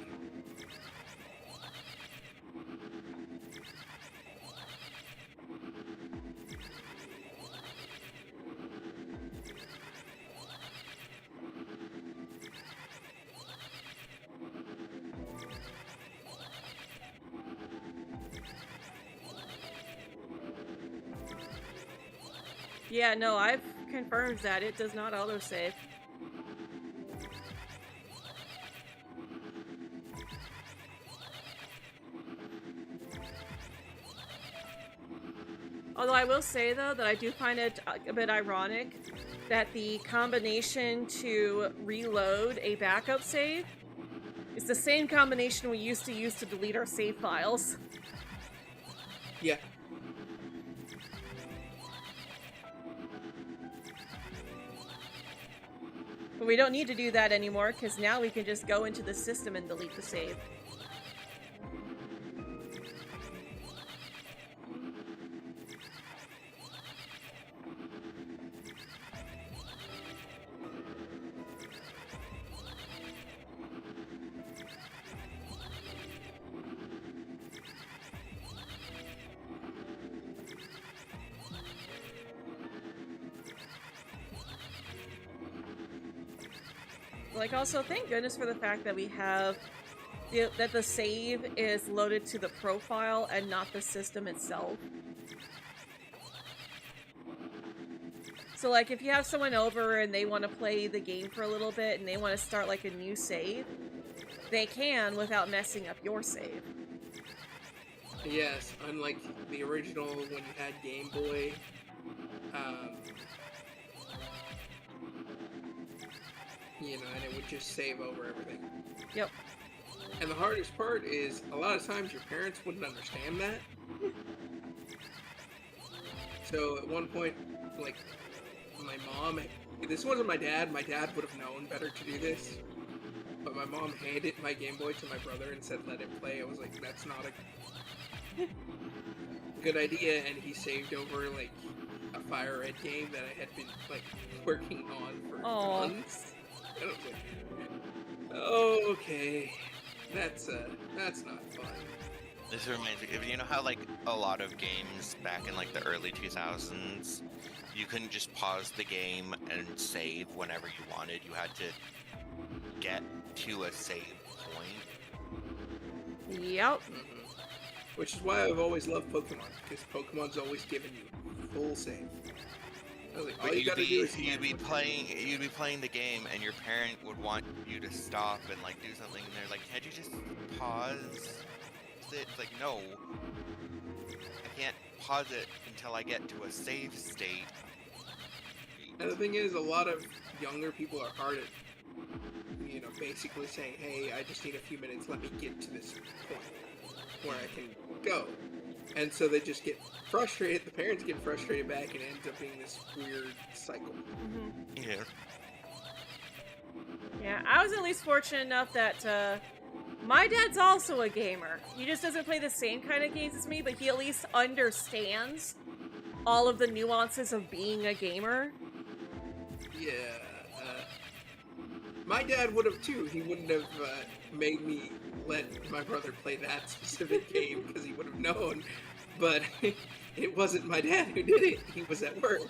S3: Yeah, no, I've confirmed that it does not autosave. Although I will say, though, that I do find it a bit ironic that the combination to reload a backup save is the same combination we used to use to delete our save files.
S2: Yeah.
S3: But we don't need to do that anymore, because now we can just go into the system and delete the save. Like, also, thank goodness for the fact that we have that the save is loaded to the profile and not the system itself. So, like, if you have someone over and they want to play the game for a little bit and they want to start, like, a new save, they can without messing up your save.
S2: Yes, unlike the original when you had Game Boy. You know, and it would just save over everything.
S3: Yep.
S2: And the hardest part is, a lot of times your parents wouldn't understand that. So at one point, like, my mom, this wasn't my dad would have known better to do this. But my mom handed my Game Boy to my brother and said, let him play. I was like, that's not a good idea. And he saved over, like, a Fire Red game that I had been, like, working on for months. And I was like, okay, that's not fun.
S1: This reminds me, you know how like a lot of games back in like the early 2000s, you couldn't just pause the game and save whenever you wanted. You had to get to a save point.
S3: Yep.
S2: Which is why I've always loved Pokemon, because Pokemon's always given you full save. Like, all you gotta do is
S1: you'd be playing the game, and your parent would want you to stop and like do something, and they're like, "Can't you just pause it?" It's like, no, I can't pause it until I get to a save state.
S2: And the thing is, a lot of younger people are hard at, you know, basically saying, "Hey, I just need a few minutes. Let me get to this point where I can go." And so they just get frustrated, the parents get frustrated back, and it ends up being this weird cycle.
S1: Yeah.
S3: Yeah, I was at least fortunate enough that my dad's also a gamer. He just doesn't play the same kind of games as me, but he at least understands all of the nuances of being a gamer.
S2: Yeah, my dad would have too. He wouldn't have made me let my brother play that specific game because he would have known. But it wasn't my dad who did it. He was at work.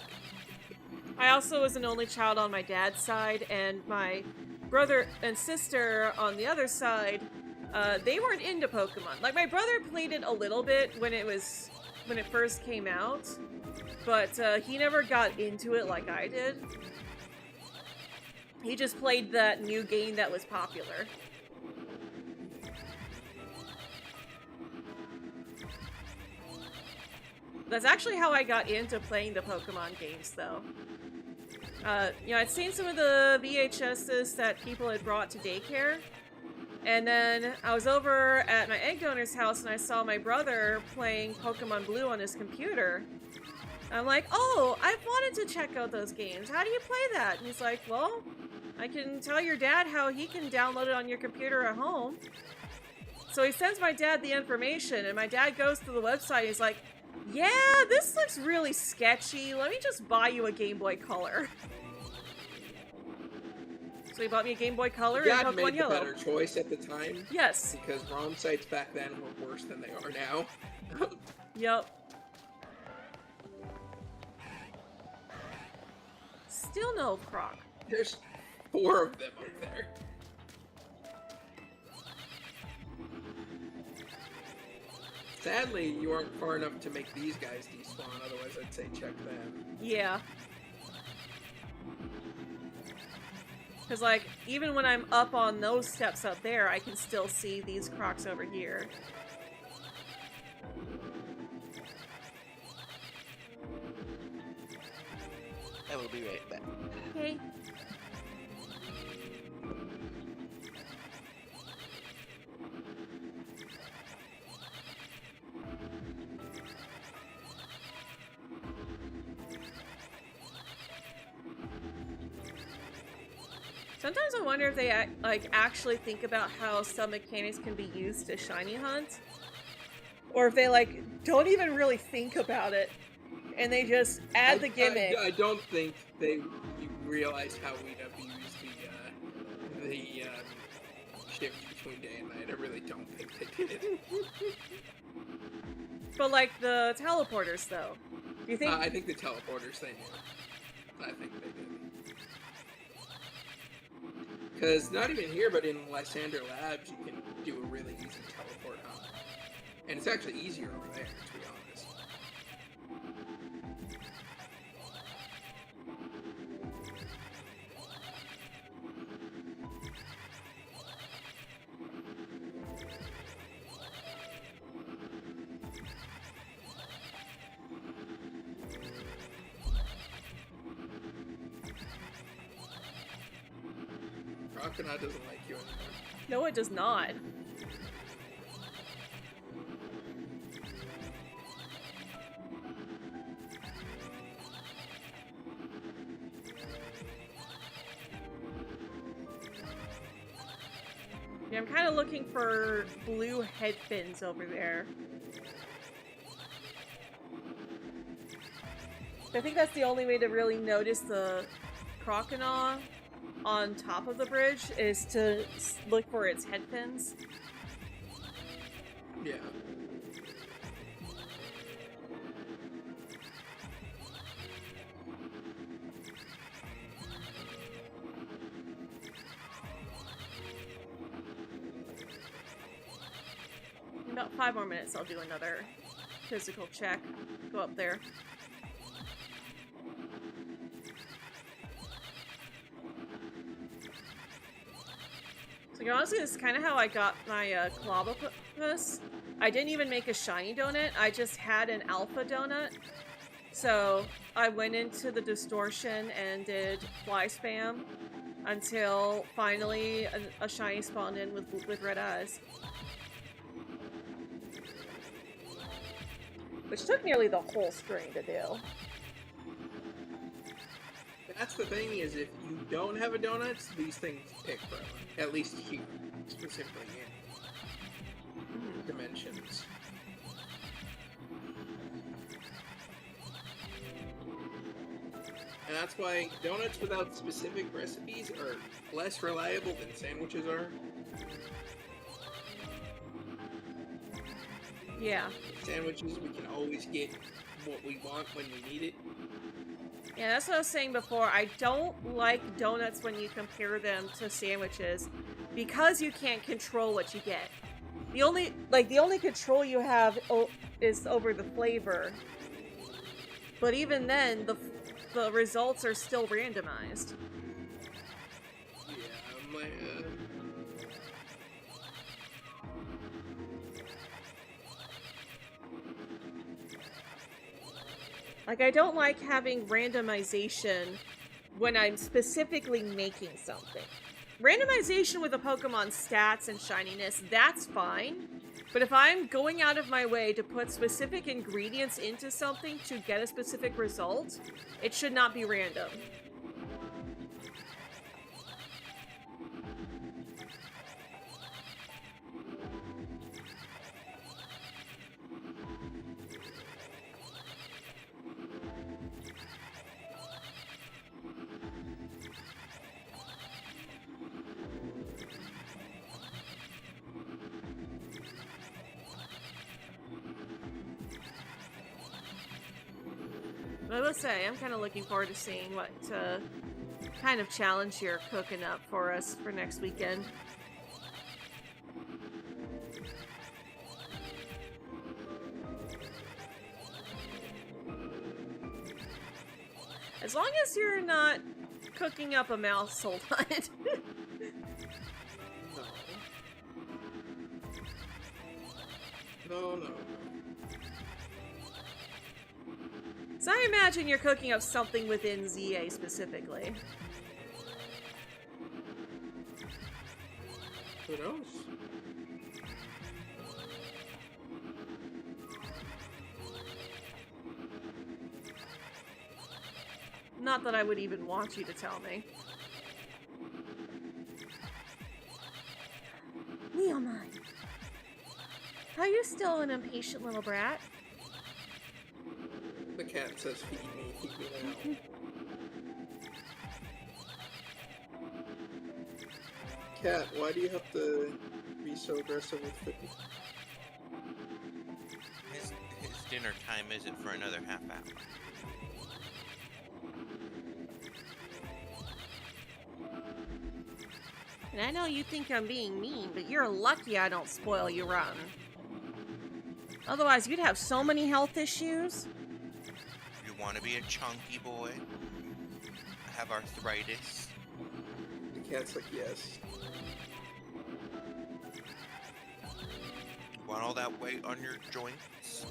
S3: I also was an only child on my dad's side, and my brother and sister on the other side, they weren't into Pokemon. Like, my brother played it a little bit when it first came out, but he never got into it like I did. He just played that new game that was popular. That's actually how I got into playing the Pokemon games, though. You know, I'd seen some of the VHSs that people had brought to daycare, and then I was over at my egg donor's house and I saw my brother playing Pokemon Blue on his computer. I'm like, oh, I've wanted to check out those games. How do you play that? And he's like, well, I can tell your dad how he can download it on your computer at home. So he sends my dad the information, and my dad goes to the website. He's like, Yeah, this looks really sketchy. Let me just buy you a Game Boy Color. So you bought me a Game Boy Color and
S2: Dad
S3: Pokemon
S2: made the
S3: Yellow.
S2: better choice at the time.
S3: Yes.
S2: Because ROM sites back then were worse than they are now.
S3: Yep. Still no Croc.
S2: There's 4 of them up there. Sadly, you aren't far enough to make these guys despawn, otherwise I'd say check them.
S3: Yeah. Because, like, even when I'm up on those steps up there, I can still see these Crocs over here.
S1: I will be right back.
S3: Okay. Sometimes I wonder if they actually think about how some mechanics can be used to shiny hunt, or if they don't even really think about it, and they just add the gimmick.
S2: I don't think they realized how we'd abuse the shift between day and night. I really don't think they did.
S3: But like the teleporters, though, do you think?
S2: I think the teleporters they knew. I think they did. Because not even here, but in Lysander Labs, you can do a really easy teleport hunt. And it's actually easier over there, to be honest. Crocodile doesn't like you anymore.
S3: No, it does not. Yeah, I'm kind of looking for blue head fins over there. I think that's the only way to really notice the Croconaw on top of the bridge is to look for its head fins.
S2: Yeah.
S3: In about 5 more minutes, I'll do another physical check. Go up there. So honestly, this is kind of how I got my Clobopus. I didn't even make a shiny donut. I just had an alpha donut. So I went into the distortion and did fly spam until finally a shiny spawned in with red eyes. Which took nearly the whole string to do.
S2: That's the thing, is if you don't have a donuts, these things pick forever. At least here, specifically in dimensions. And that's why donuts without specific recipes are less reliable than sandwiches are.
S3: Yeah.
S2: Sandwiches, we can always get what we want when we need it.
S3: Yeah, that's what I was saying before. I don't like donuts when you compare them to sandwiches because you can't control what you get. The only control you have is over the flavor. But even then, the results are still randomized.
S2: Yeah,
S3: Like, I don't like having randomization when I'm specifically making something. Randomization with a Pokemon's stats and shininess, that's fine. But if I'm going out of my way to put specific ingredients into something to get a specific result, it should not be random. I will say, I'm kind of looking forward to seeing what kind of challenge you're cooking up for us for next weekend. As long as you're not cooking up a mouse soul hunt.
S2: No.
S3: So I imagine you're cooking up something within ZA specifically.
S2: Who knows?
S3: Not that I would even want you to tell me. Mermay, are you still an impatient little brat?
S2: The cat says, feed me now. Cat, why do you have to be so aggressive with food?
S1: His dinner time isn't for another half hour.
S3: And I know you think I'm being mean, but you're lucky I don't spoil your run. Otherwise, you'd have so many health issues.
S1: You want to be a chunky boy? Have arthritis?
S2: The cat's like, yes.
S1: Want all that weight on your joints?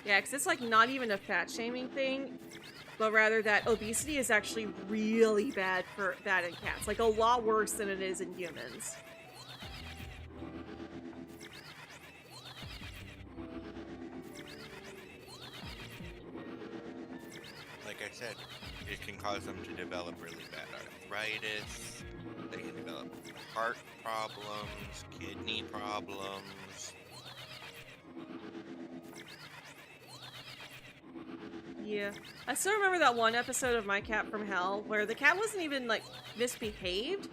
S3: Yeah, because it's like not even a fat shaming thing, but rather that obesity is actually really bad in cats. Like a lot worse than it is in humans.
S1: Like I said, it can cause them to develop really bad arthritis. They can develop heart problems, kidney problems.
S3: Yeah. I still remember that one episode of My Cat from Hell where the cat wasn't even, like, misbehaved.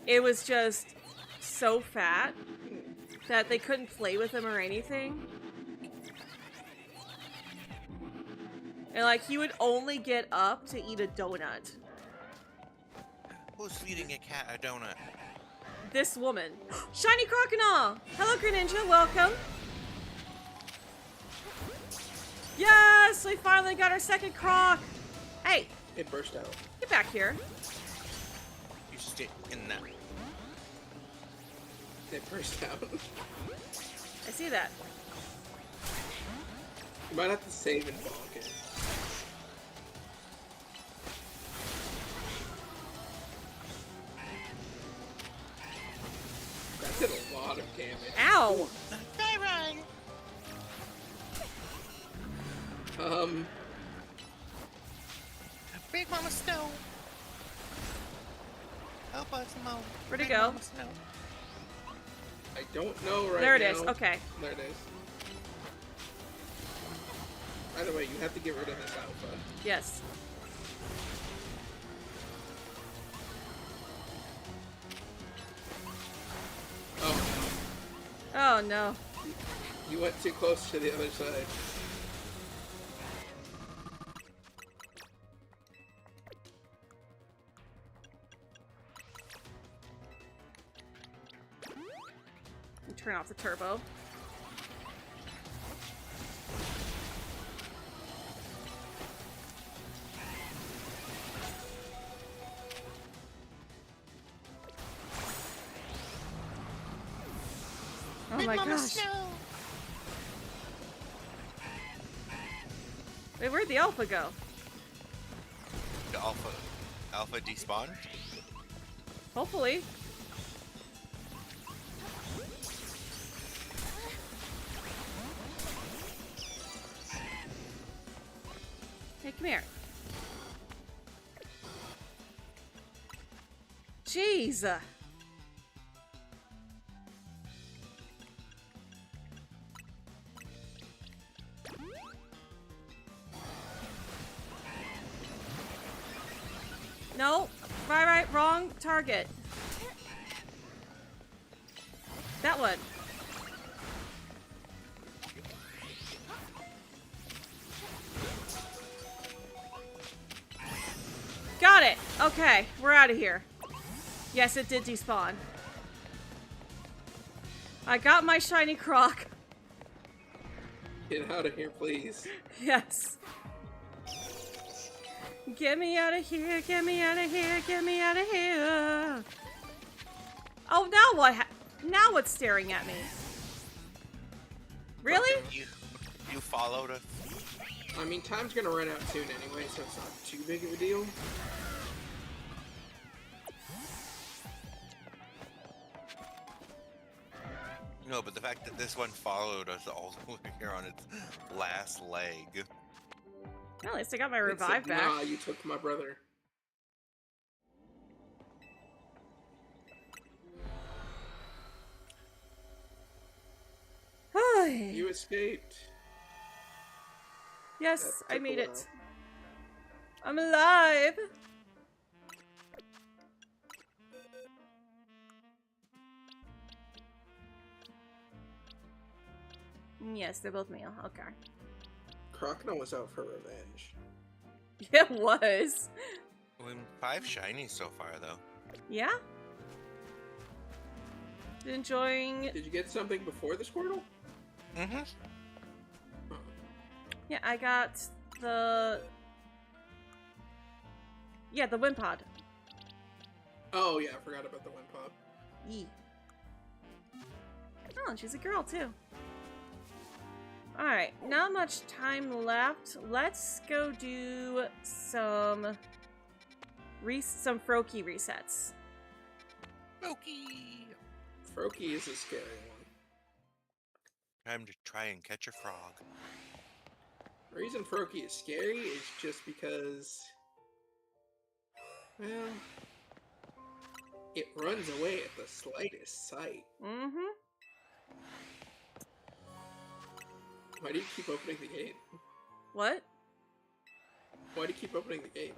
S3: It was just so fat that they couldn't play with him or anything. And, like, he would only get up to eat a donut.
S1: Who's feeding a cat a donut?
S3: This woman. Shiny Crocodile! Hello, Greninja, welcome! Yes! We finally got our second croc! Hey!
S2: It burst out.
S3: Get back here.
S1: You stay in that.
S2: It burst out.
S3: I see that.
S2: You might have to save and bonk it. That did a lot of damage.
S3: Ow!
S1: Bye, Ryan. Big Mama Snow. Help us, Mo.
S3: Where'd it
S1: Big
S3: go?
S1: Mama Snow.
S2: I don't know right now.
S3: There it is, okay.
S2: There it is. By the way, you have to get rid of this alpha.
S3: Yes.
S2: Oh,
S3: Oh no.
S2: you went too close to the other side.
S3: Turn off the turbo. Oh my gosh. Wait, where'd the alpha go?
S1: The alpha despawned?
S3: Hopefully. Hey, come here. Jeez. No. Right, wrong target. That one. Got it. Okay, we're out of here. Yes, it did despawn. I got my shiny croc.
S2: Get out of here, please.
S3: Yes. Get me out of here, get me out of here, get me out of here. Oh, now what? Now what's staring at me? Really?
S1: You followed us.
S2: I mean, time's gonna run out soon anyway, so it's not too big of a deal.
S1: No, but the fact that this one followed us all the way here on its last leg.
S3: Well, at least I got my
S2: It
S3: revive
S2: said,
S3: back.
S2: Nah, you took my brother. You escaped.
S3: Yes,
S2: That
S3: I
S2: took a
S3: made
S2: while.
S3: it. I'm alive. Yes, they're both male. Okay.
S2: Crocodile was out for revenge.
S3: It was.
S1: 5 shinies so far, though.
S3: Yeah? Enjoying...
S2: Did you get something before the Squirtle?
S1: Mm-hmm.
S3: Yeah, I got the... Yeah, the Wimpod.
S2: Oh yeah, I forgot about the Wimpod.
S3: Yee. Oh, and she's a girl, too. Alright, not much time left. Let's go do some... some Froakie resets.
S1: Froakie!
S2: Froakie is a scary one.
S1: Time to try and catch a frog.
S2: The reason Froakie is scary is just because... Well... It runs away at the slightest sight.
S3: Mm-hmm.
S2: Why do you keep opening the gate?
S3: What?
S2: Why do you keep opening the gate?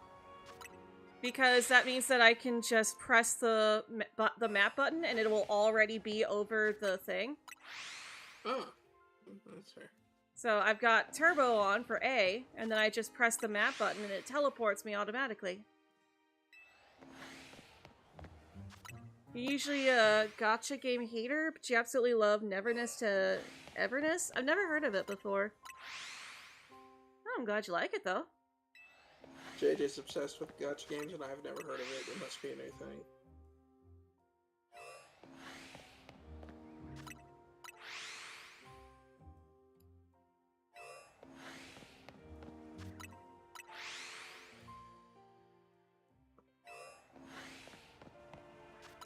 S3: Because that means that I can just press the map button and it will already be over the thing.
S2: Oh, that's fair.
S3: So I've got turbo on for A, and then I just press the map button and it teleports me automatically. You're usually a gacha game hater, but you absolutely love Neverness to Everness? I've never heard of it before. Oh, I'm glad you like it, though.
S2: JJ's obsessed with gacha games and I've never heard of it. It must be a new thing.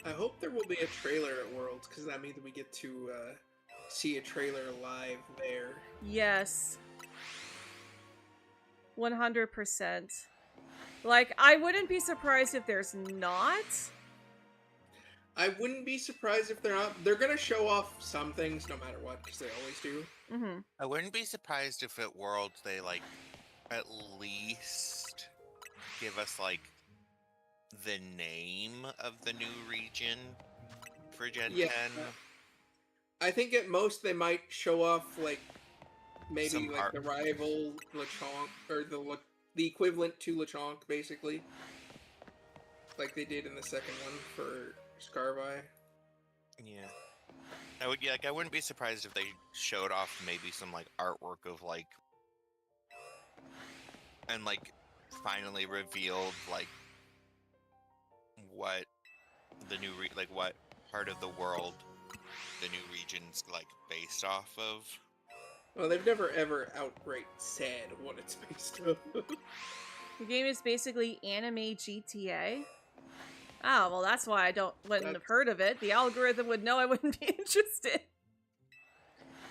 S2: I hope there will be a trailer at Worlds, because that means we get to see a trailer live there.
S3: Yes. 100%. Like, I wouldn't be surprised if there's not.
S2: I wouldn't be surprised if they're not. They're gonna show off some things no matter what, because they always do.
S3: Mm-hmm.
S1: I wouldn't be surprised if at Worlds they, like, at least give us, like, the name of the new region for Gen 10.
S2: I think at most they might show off, like, maybe,
S1: Some
S2: like,
S1: art.
S2: the rival Lechonk, or the equivalent to Lechonk, basically. Like they did in the second one for Scarvi.
S1: Yeah. I wouldn't be surprised if they showed off maybe some, like, artwork of, like, and, like, finally revealed, like, what the new what part of the world the new region's, like, based off of.
S2: Well, they've never ever outright said what it's based on.
S3: The game is basically anime GTA. Oh, well, that's why I wouldn't have heard of it. The algorithm would know I wouldn't be interested.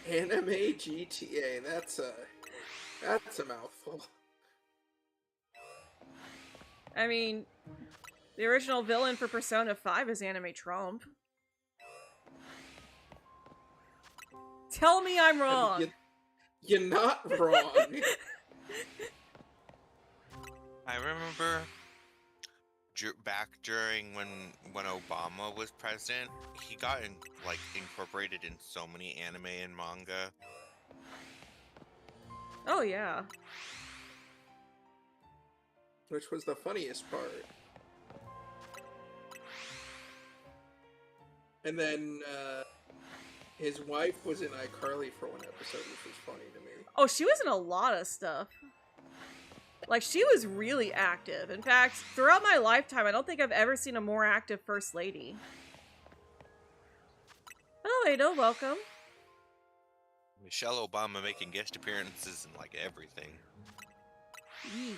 S2: Anime GTA, that's a mouthful.
S3: I mean, the original villain for Persona 5 is Anime Trump. Tell me I'm wrong.
S2: You're not wrong.
S1: I remember back during when Obama was president, he got incorporated in so many anime and manga.
S3: Oh yeah.
S2: Which was the funniest part. And then his wife was in iCarly for one episode, which was funny to me.
S3: Oh, she was in a lot of stuff. Like, she was really active. In fact, throughout my lifetime, I don't think I've ever seen a more active First Lady. Hello, Ada, welcome.
S1: Michelle Obama making guest appearances in like everything.
S3: Yee.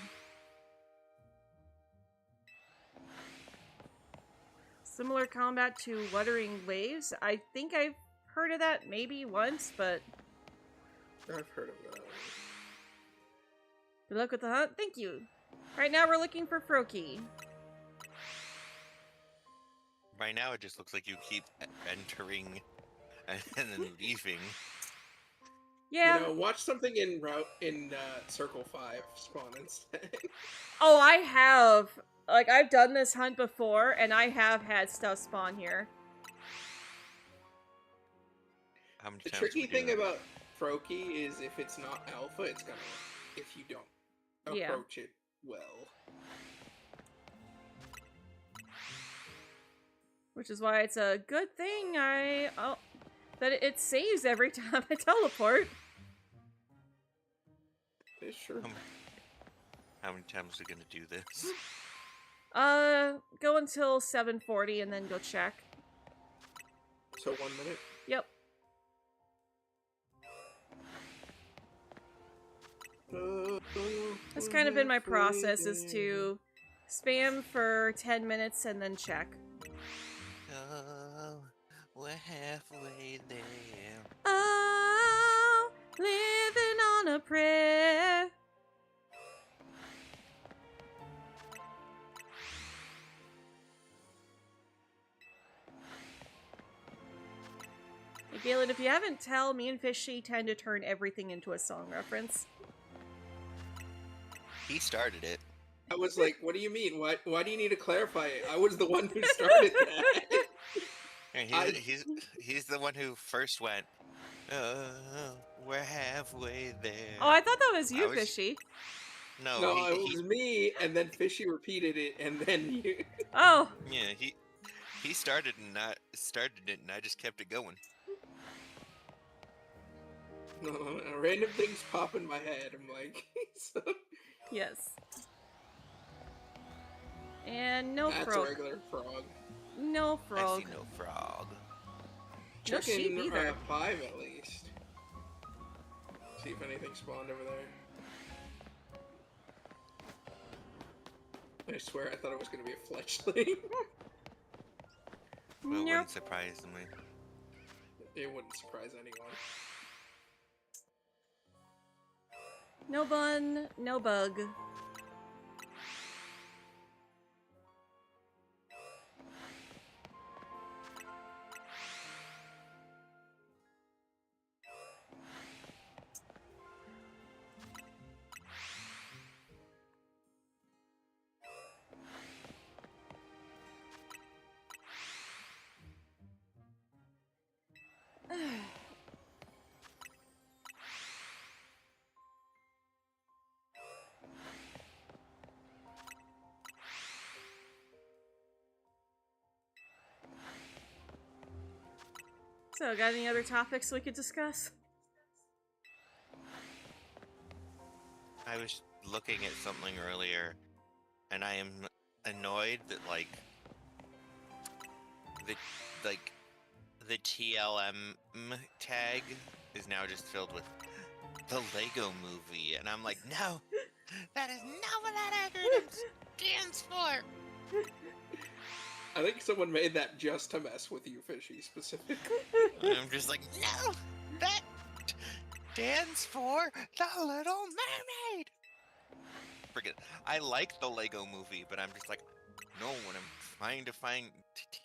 S3: Similar combat to Wuthering Waves. I think I've heard of that maybe once, but...
S2: I've heard of that.
S3: Good luck with the hunt. Thank you. Right now we're looking for Froakie.
S1: Right now, it just looks like you keep entering and then leaving.
S3: Yeah.
S2: You know, watch something in Circle 5 spawn instead.
S3: Oh, I have. Like, I've done this hunt before, and I have had stuff spawn here.
S1: How many
S2: The
S1: times
S2: tricky
S1: did we do
S2: thing
S1: that?
S2: about Froakie is if it's not alpha, it's gonna if you don't
S3: Yeah.
S2: approach it well.
S3: Which is why it's a good thing that it saves every time I teleport.
S2: It's true.
S1: How many times are we gonna do this?
S3: Go until 7:40 and then go check.
S2: So 1 minute.
S3: Yep. That's kind of been my process, is to spam for 10 minutes and then check.
S1: Oh, we're halfway there.
S3: Oh, living on a prayer. Hey, Galen, if you haven't tell, me and Fishy tend to turn everything into a song reference.
S1: He started it.
S2: I was like, what do you mean? Why do you need to clarify it? I was the one who started that.
S1: And he's the one who first went, oh, we're halfway there.
S3: Oh, I thought that was you,
S1: I was-
S3: Fishy.
S1: No,
S2: No, it was me, and then Fishy repeated it, and then you.
S3: Oh,
S1: yeah, he started it, and I just kept it going.
S2: No, random things pop in my head. I'm like, so,
S3: yes. And no
S2: that's a
S3: frog.
S2: regular frog.
S3: No
S1: I
S3: frog.
S1: see no frog.
S3: No
S2: Check
S3: sheep
S2: in
S3: either.
S2: 5 at least. See if anything spawned over there. I swear I thought it was gonna be a fletchling.
S1: Well, it
S3: Nope.
S1: wouldn't surprise me.
S2: It wouldn't surprise anyone.
S3: No bun, no bug. So, got any other topics we could discuss?
S1: I was looking at something earlier, and I am annoyed that the TLM tag is now just filled with the Lego Movie, and I'm like, no, that is not what that acronym stands for.
S2: I think someone made that just to mess with you, Fishy, specifically.
S1: And I'm just like, no, that stands for the Little Mermaid. Forget. I like the Lego Movie, but I'm just like, no. When I'm trying to find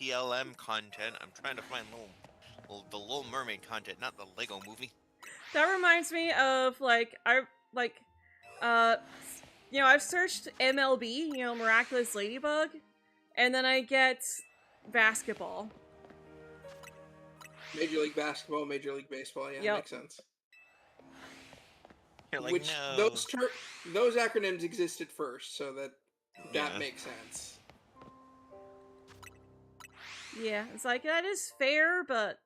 S1: TLM content, I'm trying to find the Little Mermaid content, not the Lego Movie.
S3: That reminds me of I've searched MLB, Miraculous Ladybug, and then I get basketball.
S2: Major League Basketball, Major League Baseball. Yeah,
S3: Yep.
S2: makes sense.
S1: You're like,
S2: Which
S1: no.
S2: those acronyms existed first, so that
S1: Yeah.
S2: makes sense.
S3: Yeah, it's like, that is fair, but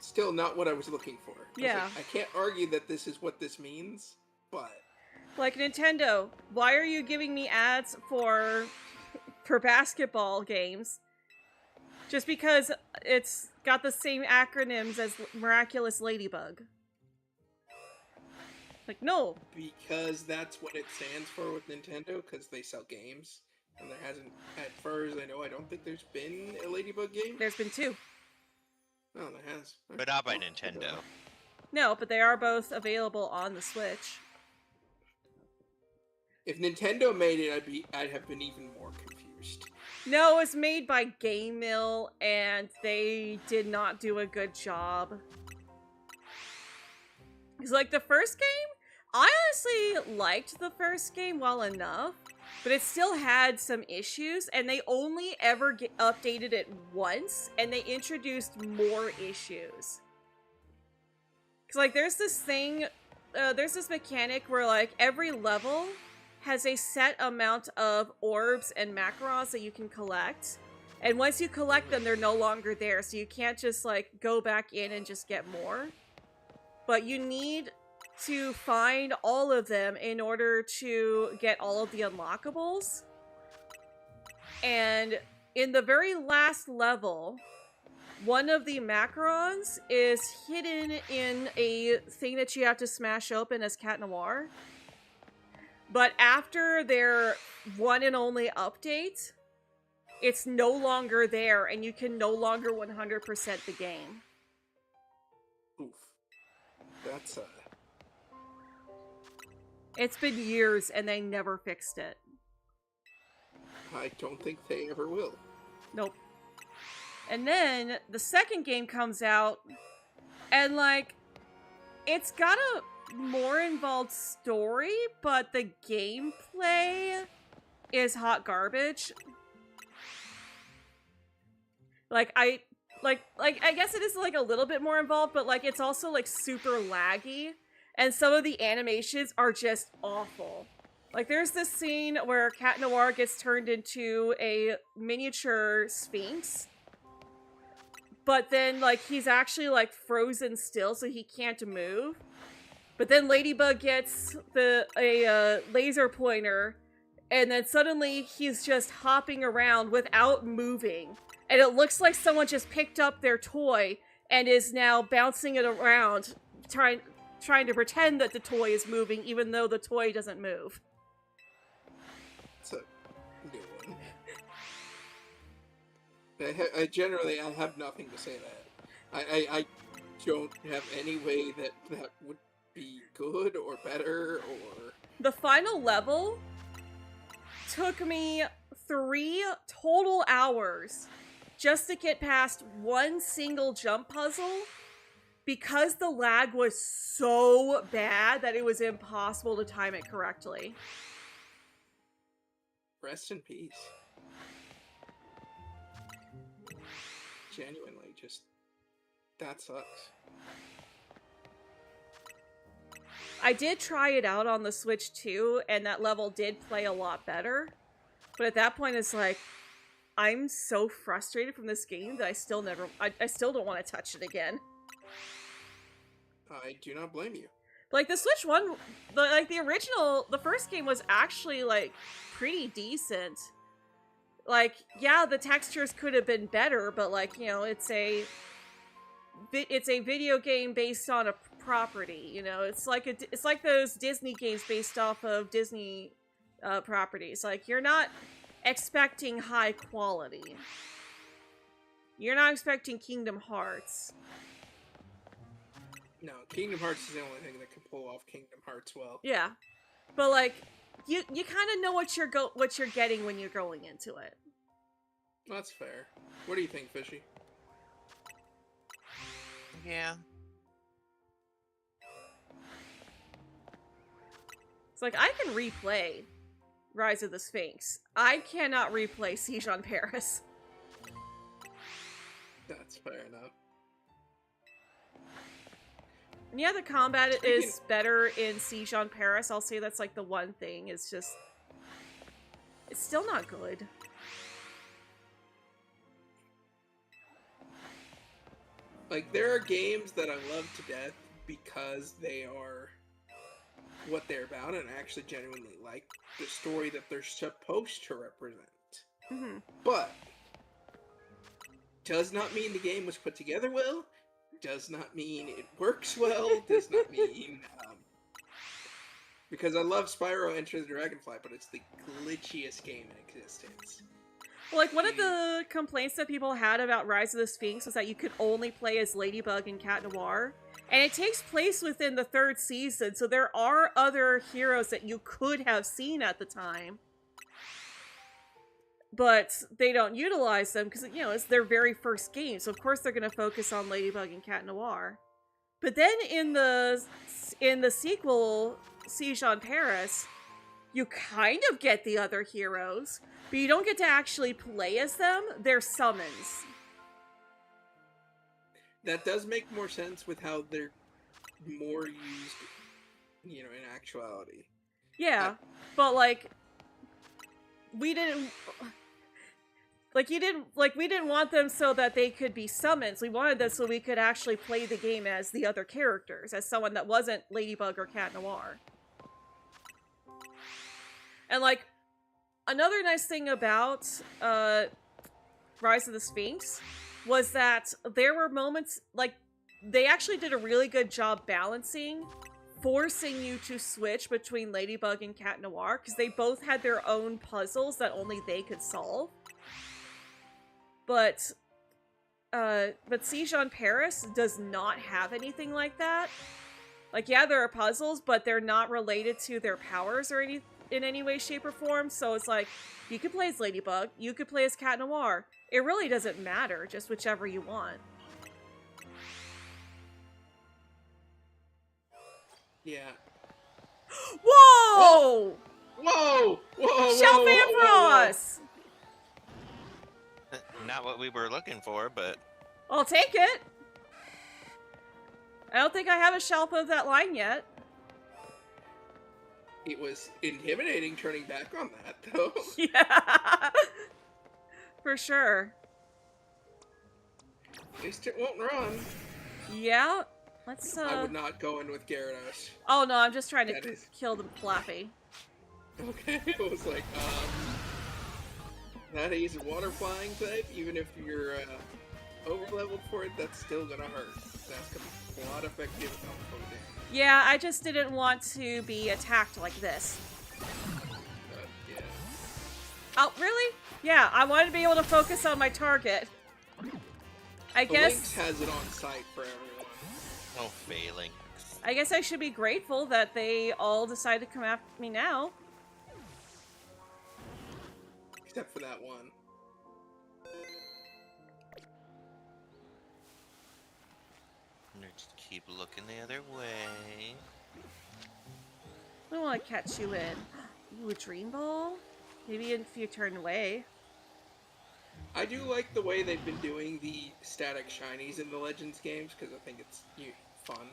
S2: Still not what I was looking for.
S3: Yeah.
S2: I can't argue that this is what this means, but
S3: like, Nintendo, why are you giving me ads for basketball games? Just because it's got the same acronyms as Miraculous Ladybug. Like, no.
S2: because that's what it stands for with Nintendo, because they sell games, and there hasn't, as far as I know, I don't think there's been a Ladybug game.
S3: There's been 2.
S2: Oh, there has.
S1: But not by Nintendo.
S3: No, but they are both available on the Switch.
S2: If Nintendo made it, I'd have been even more confused.
S3: No, it's made by Game Mill, and they did not do a good job. Because, like, the first game, I honestly liked the first game well enough, but it still had some issues, and they only ever updated it once, and they introduced more issues. Because, like, there's this thing, there's this mechanic where, like, every level has a set amount of orbs and macarons that you can collect. And once you collect them, they're no longer there, so you can't just, like, go back in and just get more. But you need to find all of them in order to get all of the unlockables. And in the very last level, one of the macarons is hidden in a thing that you have to smash open as Cat Noir. But after their one and only update, it's no longer there, and you can no longer 100% the game.
S2: Oof. That's,
S3: It's been years, and they never fixed it.
S2: I don't think they ever will.
S3: Nope. And then, the second game comes out, and, like, it's got a more involved story, but the gameplay is hot garbage. Like, I guess it is, like, a little bit more involved, but, like, it's also, like, super laggy, and some of the animations are just awful. Like, there's this scene where Cat Noir gets turned into a miniature sphinx, but then, like, he's actually, like, frozen still, so he can't move. But then Ladybug gets a laser pointer, and then suddenly he's just hopping around without moving. And it looks like someone just picked up their toy and is now bouncing it around, trying to pretend that the toy is moving, even though the toy doesn't move.
S2: It's a new one. I have nothing to say that. I don't have any way that would be good or better or...
S3: The final level took me 3 total hours just to get past one single jump puzzle because the lag was so bad that it was impossible to time it correctly.
S2: Rest in peace. Genuinely, just... that sucks.
S3: I did try it out on the Switch too, and that level did play a lot better. But at that point, it's like, I'm so frustrated from this game that I still don't want to touch it again.
S2: I do not blame you.
S3: But, like, the Switch one, the first game was actually, like, pretty decent. Like, yeah, the textures could have been better, but, like, you know, it's a video game based on a property, you know? It's like those Disney games based off of Disney properties. Like, you're not expecting high quality. You're not expecting Kingdom Hearts.
S2: No, Kingdom Hearts is the only thing that can pull off Kingdom Hearts well.
S3: Yeah. But, like, you kind of know what you're getting when you're going into it.
S2: That's fair. What do you think, Fishy?
S1: Yeah.
S3: It's like, I can replay Rise of the Sphinx. I cannot replay Siege on Paris.
S2: That's fair enough.
S3: And yeah, the combat is better in Siege on Paris. I'll say that's like the one thing. It's just... It's still not good.
S2: Like, there are games that I love to death because they are what they're about, and I actually genuinely like the story that they're supposed to represent.
S3: Mm-hmm.
S2: But does not mean the game was put together well, does not mean it works well, does not mean... because I love Spyro Enter the Dragonfly, but it's the glitchiest game in existence.
S3: Well, like, one of the complaints that people had about Rise of the Sphinx was that you could only play as Ladybug and Cat Noir. And it takes place within the 3rd season, so there are other heroes that you could have seen at the time. But they don't utilize them because, you know, it's their very first game, so of course they're going to focus on Ladybug and Cat Noir. But then in the sequel, Siege on Paris, you kind of get the other heroes, but you don't get to actually play as them. They're summons.
S2: That does make more sense with how they're more used, you know, in actuality.
S3: Yeah, but like, we didn't... Like, we didn't want them so that they could be summons. We wanted them so we could actually play the game as the other characters, as someone that wasn't Ladybug or Cat Noir. And, like, another nice thing about Rise of the Sphinx was that there were moments, like, they actually did a really good job balancing, forcing you to switch between Ladybug and Cat Noir, because they both had their own puzzles that only they could solve. But Siege on Paris does not have anything like that. Like, yeah, there are puzzles, but they're not related to their powers or in any way, shape, or form. So it's like, you could play as Ladybug, you could play as Cat Noir. It really doesn't matter, just whichever you want.
S2: Yeah.
S3: Whoa!
S2: Whoa! Whoa!
S3: Shelf
S2: whoa,
S3: Ampharos!
S1: Not what we were looking for, but
S3: I'll take it. I don't think I have a shelf of that line yet.
S2: It was intimidating turning back on that, though.
S3: Yeah. For sure.
S2: At least it won't run.
S3: Yeah. Let's,
S2: I would not go in with Gyarados.
S3: Oh, no, I'm just trying to
S2: That is-
S3: kill the Flappy.
S2: Okay, it was like, that he's a water flying type, even if you're over leveled for it, that's still gonna hurt. That's gonna be a lot effective on damage.
S3: Yeah, I just didn't want to be attacked like this.
S2: Yeah.
S3: Oh, really? Yeah, I wanted to be able to focus on my target. I
S2: The
S3: guess...
S2: Lynx has it on site for everyone.
S1: no failing.
S3: I guess I should be grateful that they all decided to come after me now.
S2: Except for that one.
S1: And just keep looking the other way.
S3: I don't want to catch you in. Ooh, a Dream Ball? Maybe if you turn away.
S2: I do like the way they've been doing the static shinies in the Legends games, because I think it's fun.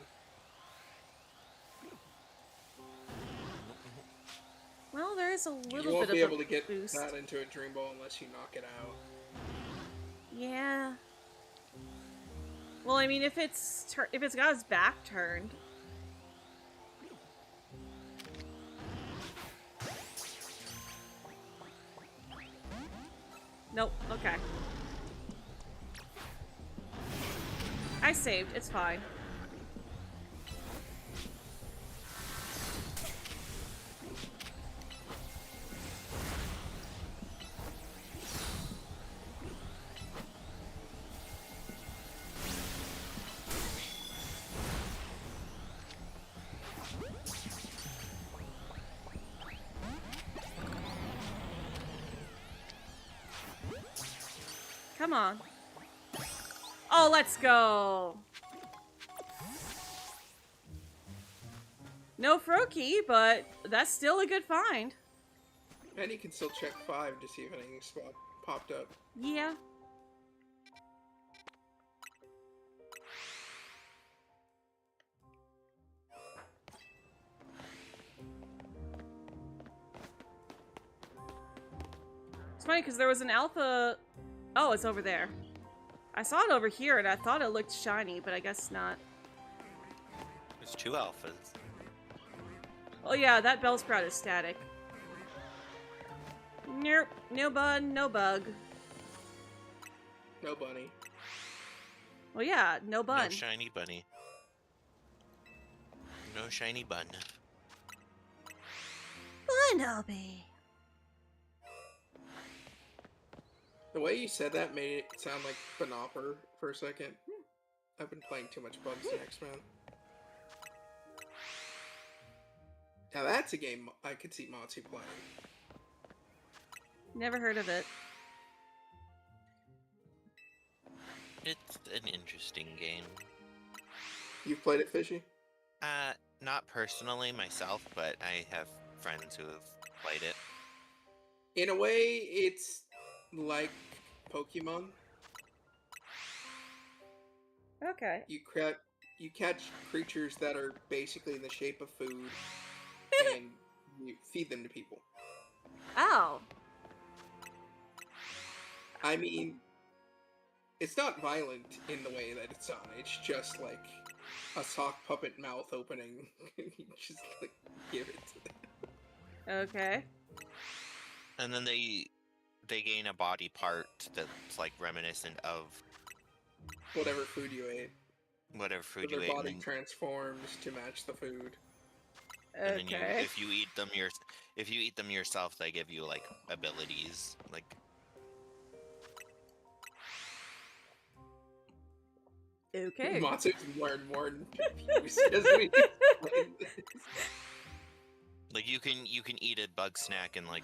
S3: Well, there is a
S2: You
S3: little
S2: won't
S3: bit
S2: be
S3: of
S2: able
S3: a
S2: to get
S3: boost.
S2: that into a Dream Ball unless you knock it out.
S3: Yeah. Well, I mean, if it's got its back turned. Nope. Okay. I saved. It's fine. Come on. Oh, let's go. No Froakie, but that's still a good find.
S2: And you can still check 5 to see if anything's popped up.
S3: Yeah. It's funny because there was an alpha. Oh, it's over there. I saw it over here and I thought it looked shiny, but I guess not.
S1: There's 2 alphas.
S3: Oh yeah, that Bellsprout is static. Nope, no bug, no bug.
S2: No bunny.
S3: Well, yeah, no bun.
S1: No shiny bunny. No shiny bun.
S3: Bunnelby.
S2: The way you said that made it sound like Banopper for a second. I've been playing too much Bugsnax, man. Now that's a game I could see Matsu playing.
S3: Never heard of it.
S1: It's an interesting game.
S2: You've played it, Fishy?
S1: Not personally myself, but I have friends who have played it.
S2: In a way, it's like Pokemon.
S3: Okay.
S2: You catch creatures that are basically in the shape of food, and you feed them to people.
S3: Oh.
S2: I mean, it's not violent in the way that it's on. It's just like a sock puppet mouth opening. You just like give it to them.
S3: Okay.
S1: And then they gain a body part that's like reminiscent of
S2: Whatever food you ate.
S1: whatever
S2: So
S1: food you
S2: their
S1: ate.
S2: body
S1: And
S2: transforms to match the food.
S1: then
S3: Okay.
S1: if you eat them yourself, they give you like abilities. Like
S3: Okay.
S2: Matsu's more and more confused as we explain this.
S1: like you can eat a bug snack and like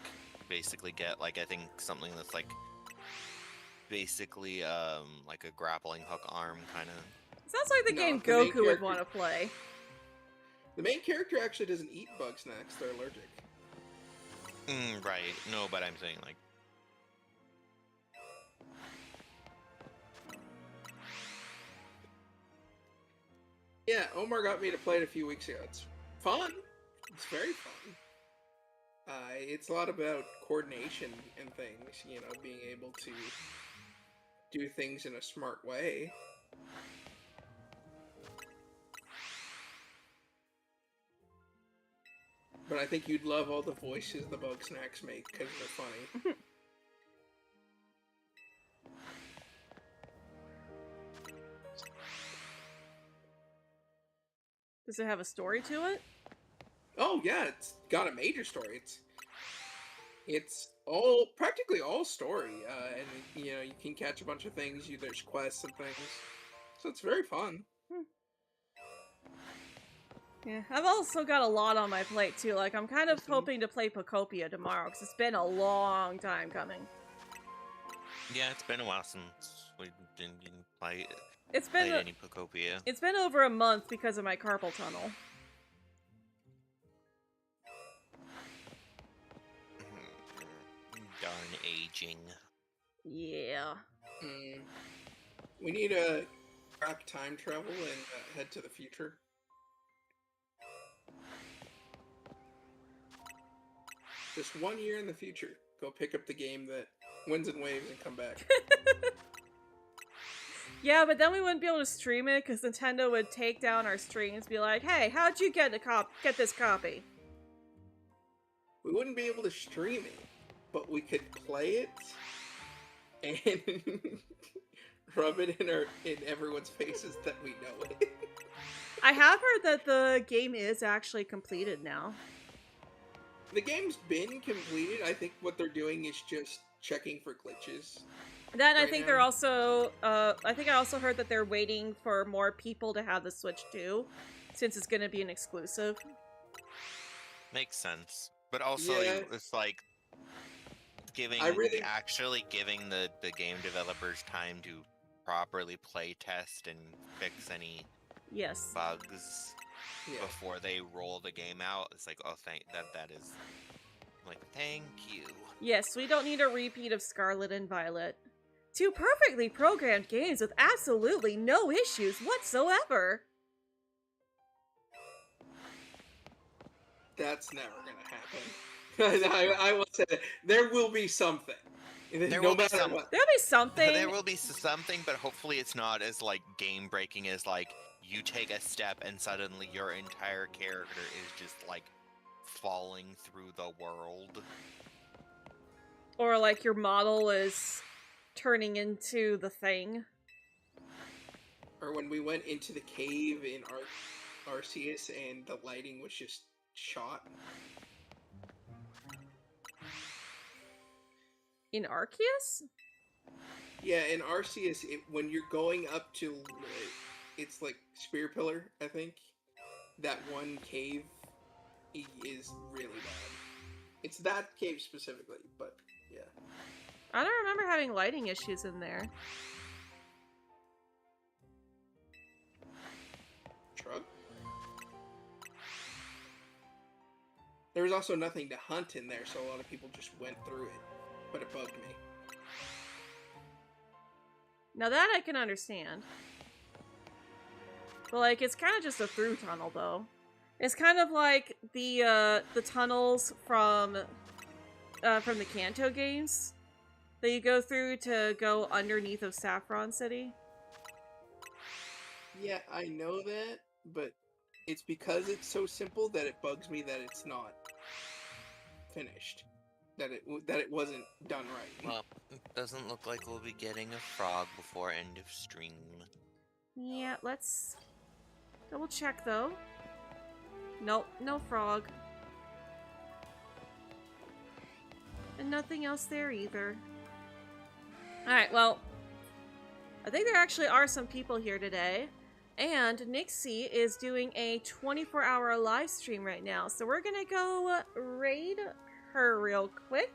S1: basically get like I think something that's like basically like a grappling hook arm kind of.
S3: Sounds like the
S2: No,
S3: game
S2: the main
S3: Goku would
S2: character-
S3: want to play.
S2: The main character actually doesn't eat bug snacks, they're allergic.
S1: Right. No, but I'm saying like
S2: Yeah, Omar got me to play it a few weeks ago. It's fun. It's very fun. It's a lot about coordination and things, you know, being able to do things in a smart way. But I think you'd love all the voices the bug snacks make because they're funny.
S3: Does it have a story to it?
S2: Oh yeah, it's got a major story. It's all practically all story, and you know you can catch a bunch of things. There's quests and things, so it's very fun.
S3: Yeah, I've also got a lot on my plate too. Like, I'm kind of
S2: Listen.
S3: hoping to play Pocopia tomorrow because it's been a long time coming.
S1: yeah, it's been a while since we didn't play
S3: It's
S1: played
S3: been
S1: any Pocopia.
S3: it's been over a month because of my carpal tunnel.
S1: Darn aging.
S3: Yeah.
S2: We need to crack time travel and head to the future. Just 1 year in the future. Go pick up the game that wins in waves and come back.
S3: Yeah, but then we wouldn't be able to stream it because Nintendo would take down our streams, be like, "Hey, how'd you get this copy?"
S2: We wouldn't be able to stream it, but we could play it and rub it in everyone's faces that we know it.
S3: I have heard that the game is actually completed now.
S2: The game's been completed. I think what they're doing is just checking for glitches.
S3: Then I
S2: Right
S3: think
S2: now.
S3: they're also, I think I also heard that they're waiting for more people to have the Switch too, since it's going to be an exclusive.
S1: Makes sense. But also,
S2: Yeah.
S1: it's like actually giving the game developers time to properly play test and fix any
S3: Yes.
S1: bugs
S2: Yeah.
S1: before they roll the game out. It's like, oh, that is I'm like, thank you.
S3: Yes, we don't need a repeat of Scarlet and Violet. Two perfectly programmed games with absolutely no issues whatsoever.
S2: That's never gonna happen. I will say that there will be something.
S1: There
S2: No
S1: will be
S2: matter
S1: some-
S2: what.
S3: There'll be something.
S1: There will be something, but hopefully it's not as like game breaking as like you take a step and suddenly your entire character is just like falling through the world.
S3: Or like your model is turning into the thing.
S2: Or when we went into the cave in Arceus and the lighting was just shot.
S3: In Arceus?
S2: Yeah, in Arceus, when you're going up to, it's like Spear Pillar, I think. That one cave is really bad. It's that cave specifically, but yeah.
S3: I don't remember having lighting issues in there.
S2: Shrug? There was also nothing to hunt in there, so a lot of people just went through it. But it bugged me.
S3: Now that I can understand. But like, it's kind of just a through tunnel, though. It's kind of like the tunnels from the Kanto games that you go through to go underneath of Saffron City.
S2: Yeah, I know that, but it's because it's so simple that it bugs me that it's not finished. That it wasn't done right.
S1: Well, it doesn't look like we'll be getting a frog before end of stream.
S3: Yeah, let's double check though. Nope, no frog. And nothing else there either. Alright, well, I think there actually are some people here today. And Nixie is doing a 24-hour live stream right now. So we're gonna go raid her real quick.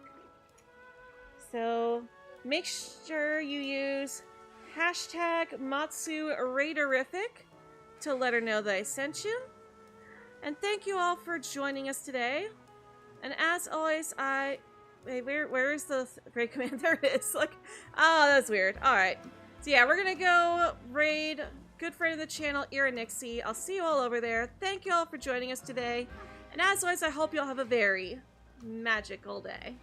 S3: So make sure you use hashtag MatsuRaiderific to let her know that I sent you. And thank you all for joining us today. And as always, wait, where is the raid command? There it is. Like, oh, that's weird. Alright. So yeah, we're gonna go raid good friend of the channel, Ira Nixie. I'll see you all over there. Thank you all for joining us today. And as always, I hope you all have a very magical day.